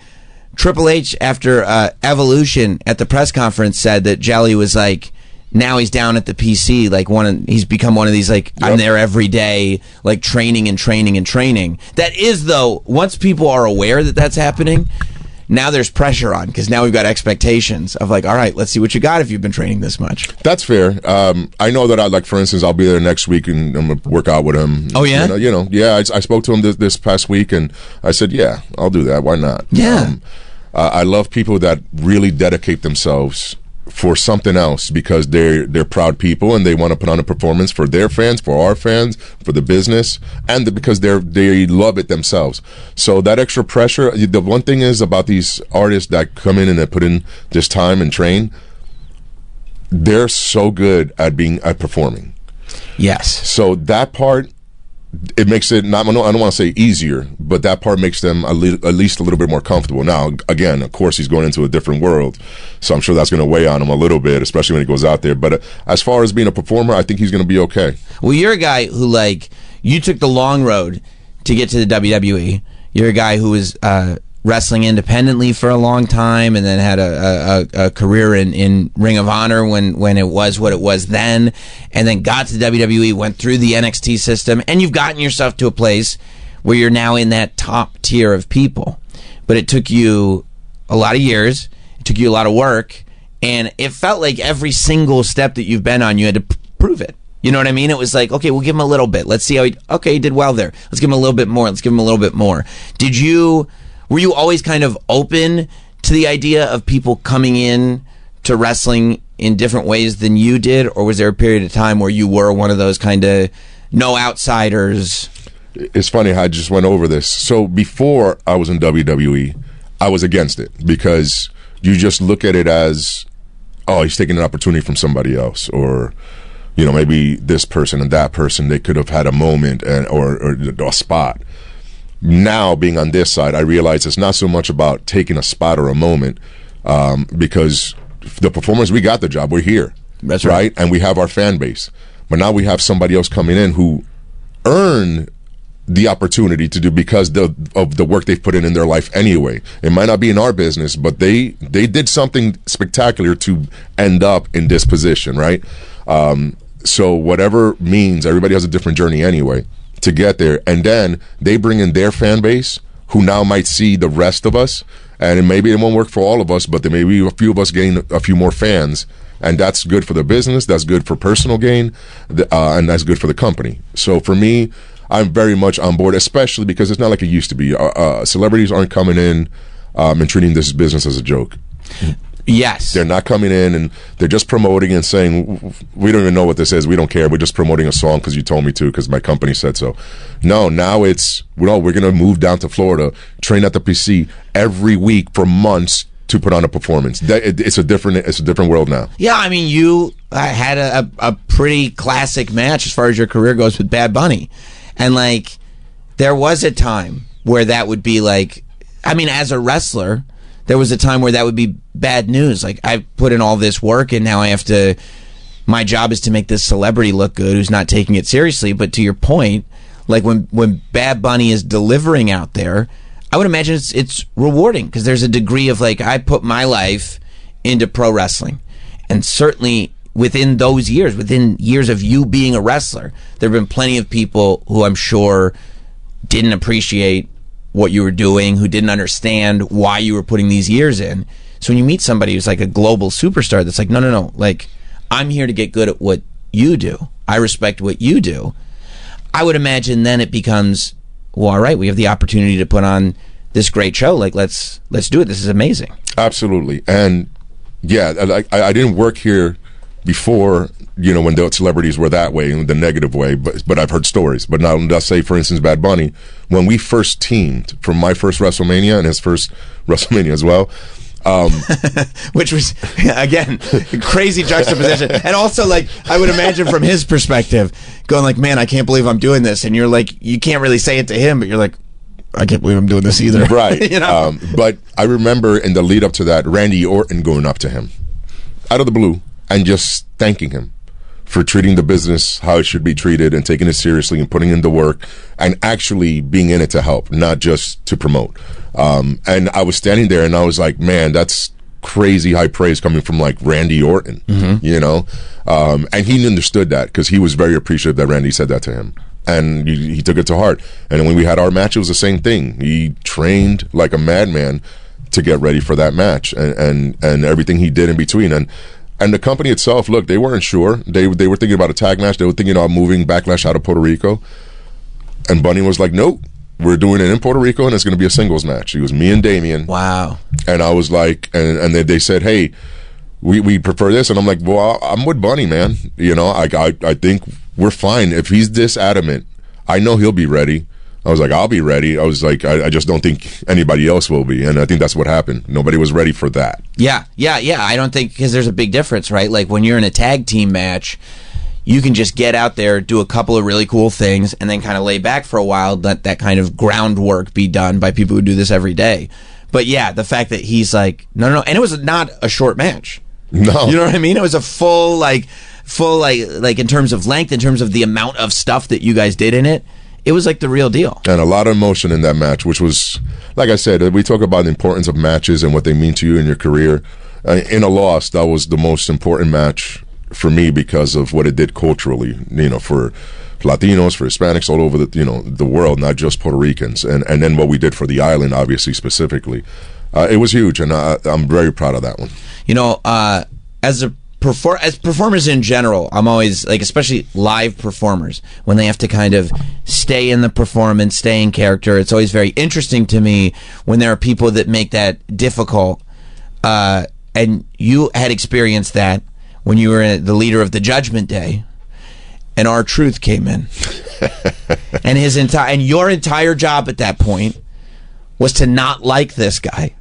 Triple H, after Evolution at the press conference, said that Jelly was like, now he's down at the PC, like he's become one of these, like, yep. I'm there every day, like training. That is, though, once people are aware that that's happening, now there's pressure on, because now we've got expectations of like, all right, let's see what you got if you've been training this much. That's fair. I know that like, for instance, I'll be there next week and I'm gonna work out with him. Oh yeah, you know, yeah. I spoke to him this past week and I said, yeah, I'll do that. Why not? Yeah. I love people that really dedicate themselves for something else because they're proud people and they want to put on a performance for their fans, for our fans, for the business, and because they love it themselves. So that extra pressure. The one thing is about these artists that come in and they put in this time and train, they're so good at performing. Yes. So that part it makes it not. I don't want to say easier, but that part makes them at least a little bit more comfortable. Now, again, of course, he's going into a different world, so I'm sure that's going to weigh on him a little bit, especially when he goes out there. But as far as being a performer, I think he's going to be okay. Well, you're a guy who, like, you took the long road to get to the WWE. You're a guy who was wrestling independently for a long time, and then had a career in Ring of Honor when it was what it was then, and then got to the WWE, went through the NXT system, and you've gotten yourself to a place where you're now in that top tier of people. But it took you a lot of years, it took you a lot of work, and it felt like every single step that you've been on, you had to prove it. You know what I mean? It was like, okay, we'll give him a little bit. Let's see how he did well there. Let's give him a little bit more. Let's give him a little bit more. Were you always kind of open to the idea of people coming in to wrestling in different ways than you did? Or was there a period of time where you were one of those kind of no outsiders? It's funny how I just went over this. So before I was in WWE, I was against it because you just look at it as, oh, he's taking an opportunity from somebody else, or, you know, maybe this person and that person, they could have had a moment or a spot. Now, being on this side, I realize it's not so much about taking a spot or a moment, because the performers, we got the job. We're here. That's right. And we have our fan base. But now we have somebody else coming in who earn the opportunity to do because of the work they've put in their life anyway. It might not be in our business, but they did something spectacular to end up in this position, right? So whatever means, everybody has a different journey anyway to get there, and then they bring in their fan base who now might see the rest of us, and maybe it won't work for all of us, but then maybe a few of us gain a few more fans, and that's good for the business, that's good for personal gain, and that's good for the company. So for me, I'm very much on board, especially because it's not like it used to be. Celebrities aren't coming in and treating this business as a joke. Yes. They're not coming in and they're just promoting and saying, we don't even know what this is. We don't care. We're just promoting a song because you told me to, because my company said so. No, now it's, we're going to move down to Florida, train at the PC every week for months to put on a performance. It's a different world now. Yeah, I mean, you had a pretty classic match as far as your career goes with Bad Bunny. And, like, there was a time where that would be like, I mean, as a wrestler, there was a time where that would be bad news. Like, I put in all this work and now I have to, my job is to make this celebrity look good who's not taking it seriously. But to your point, like when Bad Bunny is delivering out there, I would imagine it's rewarding because there's a degree of, like, I put my life into pro wrestling. And certainly within those years, within years of you being a wrestler, there have been plenty of people who I'm sure didn't appreciate what you were doing, who didn't understand why you were putting these years in. So when you meet somebody who's like a global superstar that's like, no, like, I'm here to get good at what you do. I respect what you do. I would imagine then it becomes, well, all right, we have the opportunity to put on this great show. Like, let's do it. This is amazing. Absolutely. And yeah, I didn't work here before, you know, when the celebrities were that way, in the negative way, but I've heard stories. But now, let's say, for instance, Bad Bunny, when we first teamed, from my first WrestleMania and his first WrestleMania as well, which was, again, crazy juxtaposition. And also, like, I would imagine from his perspective, going like, man, I can't believe I'm doing this. And you're like, you can't really say it to him, but you're like, I can't believe I'm doing this either. Right. You know? But I remember in the lead up to that, Randy Orton going up to him out of the blue and just thanking him for treating the business how it should be treated and taking it seriously and putting in the work and actually being in it to help, not just to promote. And I was standing there and I was like, man, that's crazy high praise coming from, like, Randy Orton, you know? And he understood that because he was very appreciative that Randy said that to him. And he took it to heart. And when we had our match, it was the same thing. He trained like a madman to get ready for that match and everything he did in between. And the company itself, look, they weren't sure. They were thinking about a tag match. They were thinking about moving Backlash out of Puerto Rico. And Bunny was like, nope, we're doing it in Puerto Rico, and it's going to be a singles match. It was me and Damien. Wow. And I was like, and they said, hey, we prefer this. And I'm like, well, I'm with Bunny, man. You know, I think we're fine. If he's this adamant, I know he'll be ready. I was like, I'll be ready. I was like, I just don't think anybody else will be. And I think that's what happened. Nobody was ready for that. Yeah. I don't think, because there's a big difference, right? Like, when you're in a tag team match, you can just get out there, do a couple of really cool things, and then kind of lay back for a while, let that kind of groundwork be done by people who do this every day. But yeah, the fact that he's like, no, and it was not a short match. No. You know what I mean? It was a full in terms of length, in terms of the amount of stuff that you guys did in it. It was like the real deal. And a lot of emotion in that match, which was, like I said, we talk about the importance of matches and what they mean to you in your career. In a loss, that was the most important match for me because of what it did culturally, for Latinos, for Hispanics all over the world, not just Puerto Ricans. And then what we did for the island, obviously, specifically. It was huge, and I'm very proud of that one. As performers in general, I'm always like, especially live performers, when they have to kind of stay in the performance, stay in character. It's always very interesting to me when there are people that make that difficult. And you had experienced that when you were the leader of the Judgment Day, and R-Truth came in, and your entire job at that point was to not like this guy.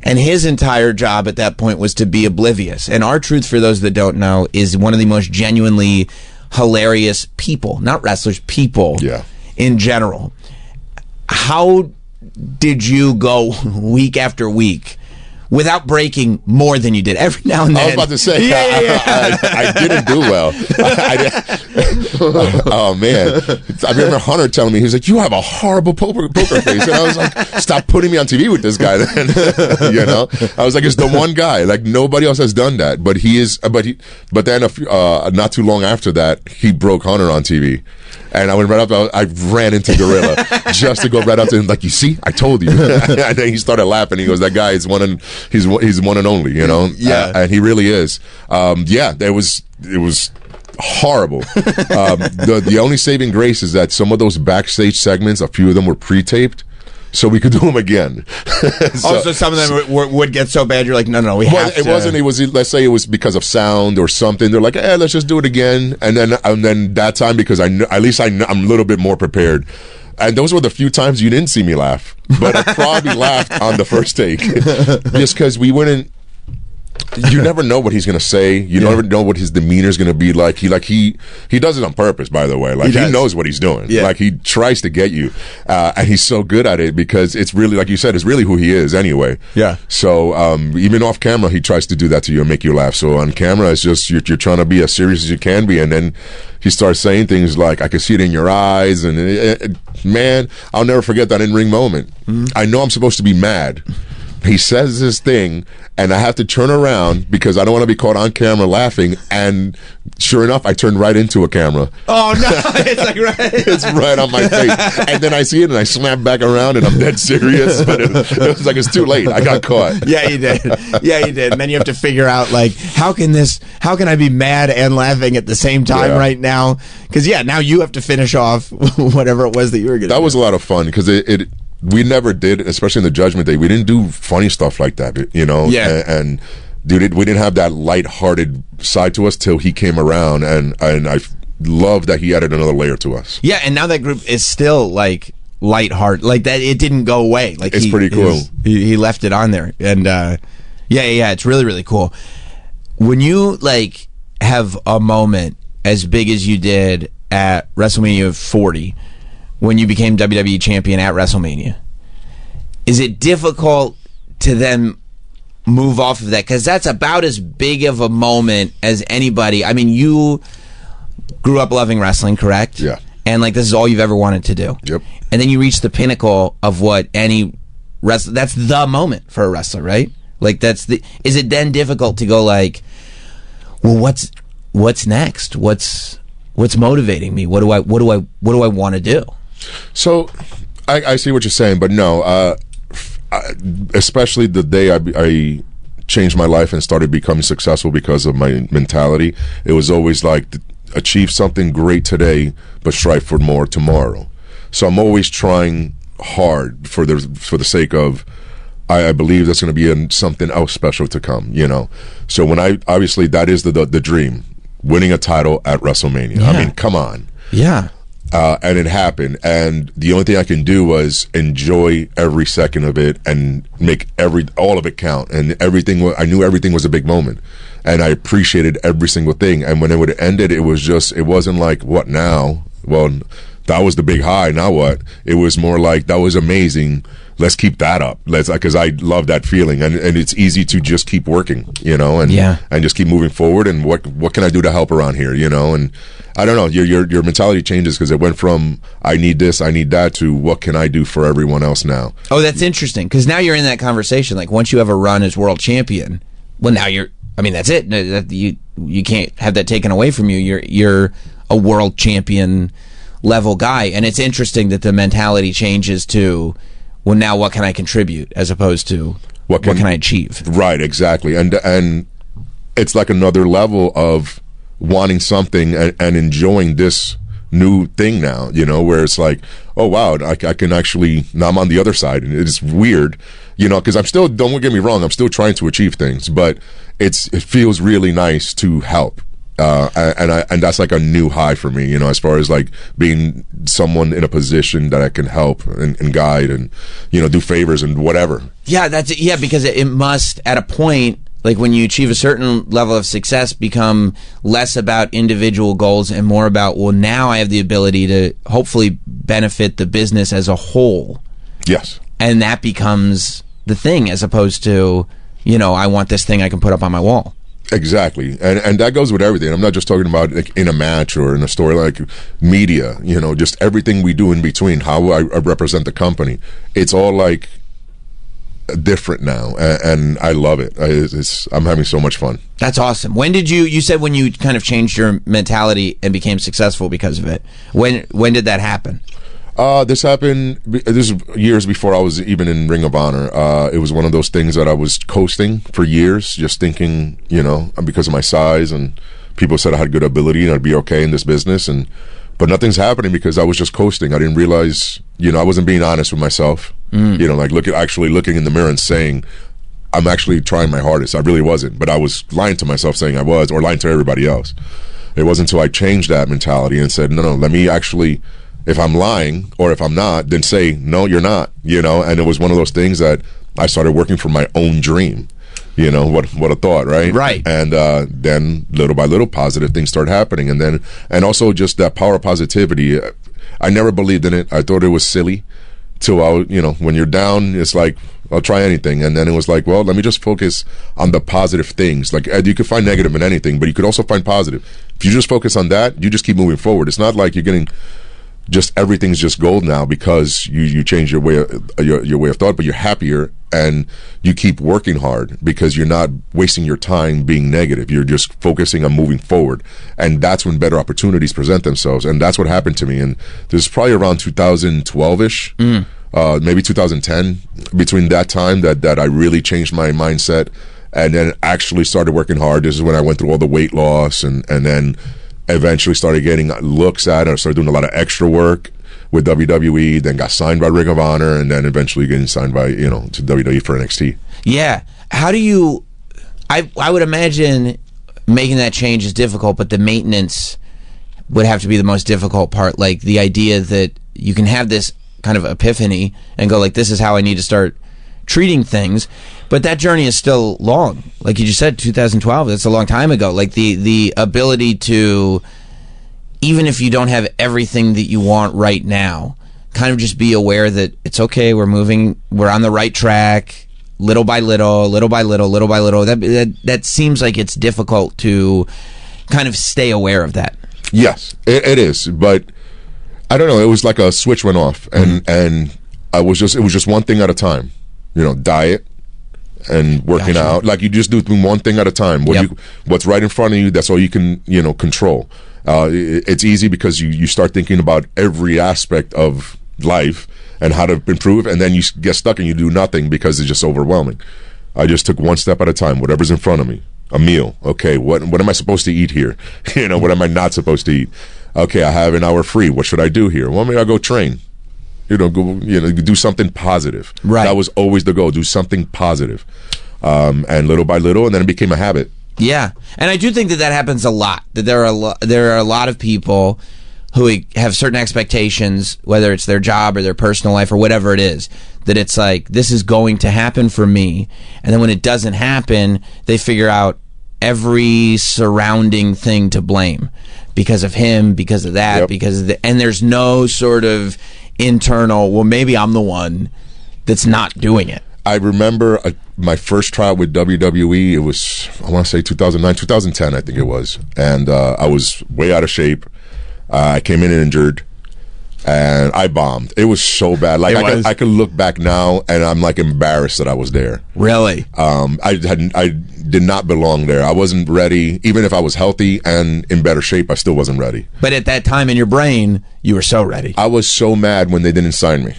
And his entire job at that point was to be oblivious. And R-Truth, for those that don't know, is one of the most genuinely hilarious people, not wrestlers, people in general. How did you go week after week without breaking more than you did? Every now and then. I was about to say, I didn't do well. Oh, man. I remember Hunter telling me, he was like, you have a horrible poker face. And I was like, stop putting me on TV with this guy then. I was like, it's the one guy. Like, nobody else has done that. But he is, but then not too long after that, he broke Hunter on TV. And I went right up. I ran into Gorilla just to go right up to him, like, you see, I told you. And then he started laughing. He goes, "That guy is he's one and only, Yeah, and he really is. It was horrible. The only saving grace is that some of those backstage segments, a few of them were pre-taped, so we could do them again. So some of them would get so bad, you're like, no, we have to. It wasn't. It was, let's say it was because of sound or something. They're like, let's just do it again. And then that time, because I'm a little bit more prepared. And those were the few times you didn't see me laugh. But I probably laughed on the first take. Just because we wouldn't. You never know what he's going to say. You never know what his demeanor is going to be like. He does it on purpose, by the way. Like, he knows what he's doing. Yeah. Like, he tries to get you. And he's so good at it because it's really, like you said, it's really who he is anyway. Yeah. So, even off camera, he tries to do that to you and make you laugh. So on camera, it's just, you're trying to be as serious as you can be. And then he starts saying things like, I can see it in your eyes. And man, I'll never forget that in-ring moment. Mm-hmm. I know I'm supposed to be mad. He says this thing, and I have to turn around because I don't want to be caught on camera laughing. And sure enough, I turned right into a camera. Oh no! It's like it's right on my face. And then I see it, and I snap back around, and I'm dead serious. But it was like, it's too late. I got caught. Yeah, you did. And then you have to figure out, like, how can I be mad and laughing at the same time right now? Because now you have to finish off whatever it was that you were going to do. That was a lot of fun because we never did, especially in the Judgment Day, we didn't do funny stuff like that, Yeah. And dude, we didn't have that lighthearted side to us till he came around, and I love that he added another layer to us. Yeah, and now that group is still like lighthearted, like that. It didn't go away. Like, it's pretty cool. He left it on there, and it's really, really cool. When you like have a moment as big as you did at WrestleMania 40. When you became WWE champion at WrestleMania, is it difficult to then move off of that? Because that's about as big of a moment as anybody. I mean, you grew up loving wrestling, correct? Yeah. And like, this is all you've ever wanted to do. Yep. And then you reach the pinnacle of what any wrestler, that's the moment for a wrestler, right? Like, is it then difficult to go like, well, what's next? What's motivating me? What do I want to do? So, I see what you're saying, but no, especially the day I changed my life and started becoming successful because of my mentality, it was always like, achieve something great today, but strive for more tomorrow. So I'm always trying hard for the sake of, I believe there's going to be something else special to come, So when obviously that is the dream, winning a title at WrestleMania. Yeah. I mean, come on. Yeah. And it happened, and the only thing I can do was enjoy every second of it and make all of it count. And I knew everything was a big moment, and I appreciated every single thing. And when it would have ended, it wasn't like, what now? Well, that was the big high. Now what? It was more like, that was amazing. Let's keep that up. Because I love that feeling, and it's easy to just keep working, and just keep moving forward. And what can I do to help around here, And I don't know, your mentality changes, because it went from I need this, I need that, to what can I do for everyone else now. Oh, that's interesting, because now you're in that conversation. Like, once you have a run as world champion, well, now that's it. You can't have that taken away from you. You're a world champion level guy, and it's interesting that the mentality changes to, well, now what can I contribute, as opposed to what can I achieve? Right, exactly. And it's like another level of wanting something and enjoying this new thing now, where it's like, oh wow, I can actually, now I'm on the other side, and it's weird, because I'm still, don't get me wrong, I'm still trying to achieve things, but it feels really nice to help. And that's like a new high for me, as far as like being someone in a position that I can help and guide and, do favors and whatever. Yeah, because it must, at a point, like when you achieve a certain level of success, become less about individual goals and more about, well, now I have the ability to hopefully benefit the business as a whole. Yes. And that becomes the thing, as opposed to, I want this thing I can put up on my wall. Exactly, and that goes with everything. I'm not just talking about like in a match or in a story, like media, just everything we do in between, how I represent the company. It's all like different now, and I love it. I'm having so much fun. That's awesome. When did you said when you kind of changed your mentality and became successful because of it? When did that happen? This happened, this is years before I was even in Ring of Honor. It was one of those things that I was coasting for years, just thinking, because of my size, and people said I had good ability and I'd be okay in this business, but nothing's happening because I was just coasting. I didn't realize, I wasn't being honest with myself. Actually looking in the mirror and saying, I'm actually trying my hardest. I really wasn't, but I was lying to myself saying I was, or lying to everybody else. It wasn't until I changed that mentality and said, no, let me actually, if I'm lying or if I'm not, then say, no, you're not, and it was one of those things that I started working for my own dream. What a thought, right? Right. And then little by little, positive things start happening. And also just that power of positivity. I never believed in it. I thought it was silly till when you're down, it's like, I'll try anything. And then it was like, well, let me just focus on the positive things. Like, you could find negative in anything, but you could also find positive. If you just focus on that, you just keep moving forward. It's not like you're getting just everything's just gold now because you change your way of thought, but you're happier and you keep working hard because you're not wasting your time being negative. You're just focusing on moving forward, and that's when better opportunities present themselves. And that's what happened to me. And this is probably around 2012-ish, maybe 2010. Between that time that I really changed my mindset and then actually started working hard. This is when I went through all the weight loss and then eventually started getting looks at it. I started doing a lot of extra work with WWE, then got signed by Ring of Honor, and then eventually getting signed by, to WWE for NXT. Yeah. How do you, I would imagine making that change is difficult, but the maintenance would have to be the most difficult part. Like the idea that you can have this kind of epiphany and go like, this is how I need to start treating things, but that journey is still long. Like you just said, 2012, that's a long time ago. Like the ability to, even if you don't have everything that you want right now, kind of just be aware that it's okay, we're on the right track, little by little. That seems like it's difficult to kind of stay aware of that. Yes, it is, but I don't know, it was like a switch went off, and it was just one thing at a time. Diet and working out. Like you just do one thing at a time. What's right in front of you, that's all you can, control. It's easy because you start thinking about every aspect of life and how to improve, and then you get stuck and you do nothing because it's just overwhelming. I just took one step at a time, whatever's in front of me. A meal. Okay, what am I supposed to eat here? What am I not supposed to eat? Okay, I have an hour free. What should I do here? Well, maybe I'll go train. Do something positive. Right. That was always the goal. Do something positive. And little by little, and then it became a habit. Yeah. And I do think that happens a lot. That there are a lot of people who have certain expectations, whether it's their job or their personal life or whatever it is, that it's like, this is going to happen for me. And then when it doesn't happen, they figure out every surrounding thing to blame because of him, because of that, because of and there's no sort of internal, well, maybe I'm the one that's not doing it. I remember my first trial with WWE. It was, I want to say 2009, 2010, I think it was. And I was way out of shape. I came in injured, and I bombed. It was so bad. Like I could look back now, and I'm like embarrassed that I was there. Really? I did not belong there. I wasn't ready. Even if I was healthy and in better shape, I still wasn't ready. But at that time in your brain, you were so ready. I was so mad when they didn't sign me.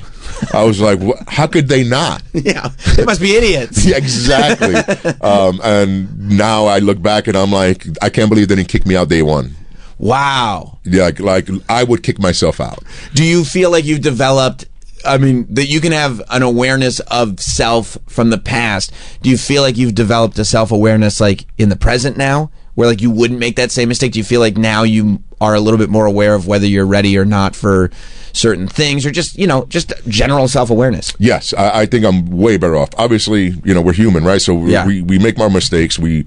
I was like, how could they not? Yeah, they must be idiots. Yeah, exactly. And now I look back and I'm like, I can't believe they didn't kick me out day one. Wow. Yeah, like I would kick myself out. Do you feel like you've developed, I mean, that you can have an awareness of self from the past? Do you feel like you've developed a self-awareness like in the present now, where like you wouldn't make that same mistake? Do you feel like now you are a little bit more aware of whether you're ready or not for certain things, or just, you know, just general self-awareness? Yes, I think I'm way better off. Obviously, you know, we're human, right? So we make our mistakes. We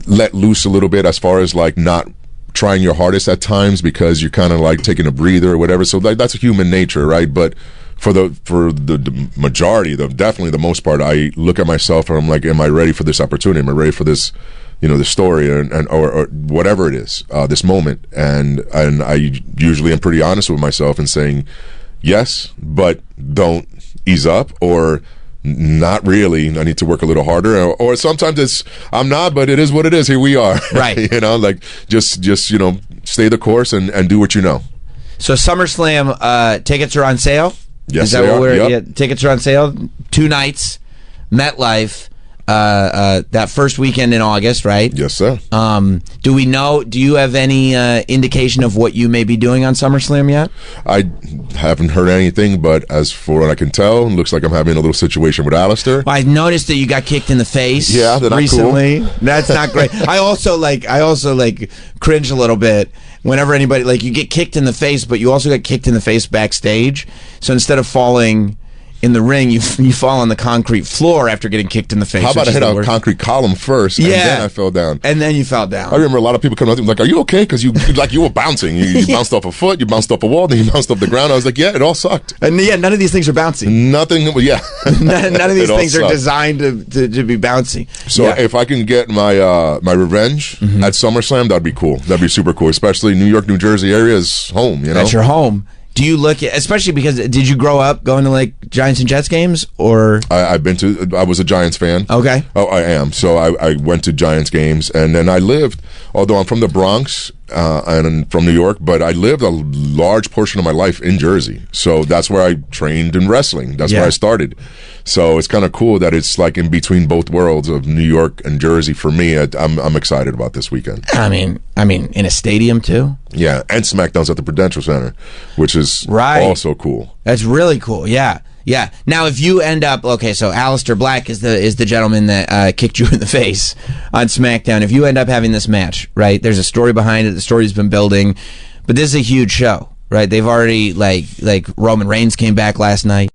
let loose a little bit as far as like not trying your hardest at times because you're kind of like taking a breather or whatever. So like, that's human nature, right? But for the majority, definitely the most part, I look at myself and I'm like, am I ready for this opportunity? Am I ready for this, you know, this story or whatever it is, this moment? And I usually am pretty honest with myself and saying yes, but don't ease up, or not really, I need to work a little harder, or sometimes it's I'm not, but it is what it is. Here we are. Right. You know, like just you know, stay the course and do what you know. So SummerSlam tickets are on sale. Yes, is that they what are. we're? Yep. Yeah, tickets are on sale. 2 nights, MetLife. That first weekend in August, right? Yes, sir. Do we know? Do you have any indication of what you may be doing on SummerSlam yet? I haven't heard anything, but as for what I can tell, it looks like I'm having a little situation with Alistair. Well, I noticed that you got kicked in the face. Yeah, they're not recently. cool. That's not great. I also cringe a little bit whenever anybody, like, you get kicked in the face, but you also get kicked in the face backstage. So instead of falling in the ring, you fall on the concrete floor after getting kicked in the face. How about I hit a concrete column first, and then I fell down. And then you fell down. I remember a lot of people coming up to me like, "Are you okay?" Because you were bouncing. You bounced off a foot, you bounced off a wall, then you bounced off the ground. I was like, "Yeah, it all sucked." And yeah, none of these things are bouncy. Nothing. Yeah, none of these things are sucked. designed to be bouncy. So if I can get my my revenge at SummerSlam, that'd be cool. That'd be super cool. Especially New York, New Jersey area is home. You know, that's your home. Do you look at, especially because, did you grow up going to like Giants and Jets games, or? I was a Giants fan. Okay. Oh, I am. So I went to Giants games, and then I lived, although I'm from the Bronx and from New York, but I lived a large portion of my life in Jersey. So that's where I trained in wrestling. That's where I started. So it's kind of cool that it's like in between both worlds of New York and Jersey for me. I'm excited about this weekend. I mean, in a stadium too. Yeah, and SmackDown's at the Prudential Center, which is also cool. That's really cool. Yeah. Yeah. Now, if you end up, okay, so Aleister Black is the gentleman that kicked you in the face on SmackDown. If you end up having this match, right? There's a story behind it. The story's been building, but this is a huge show, right? They've already like Roman Reigns came back last night.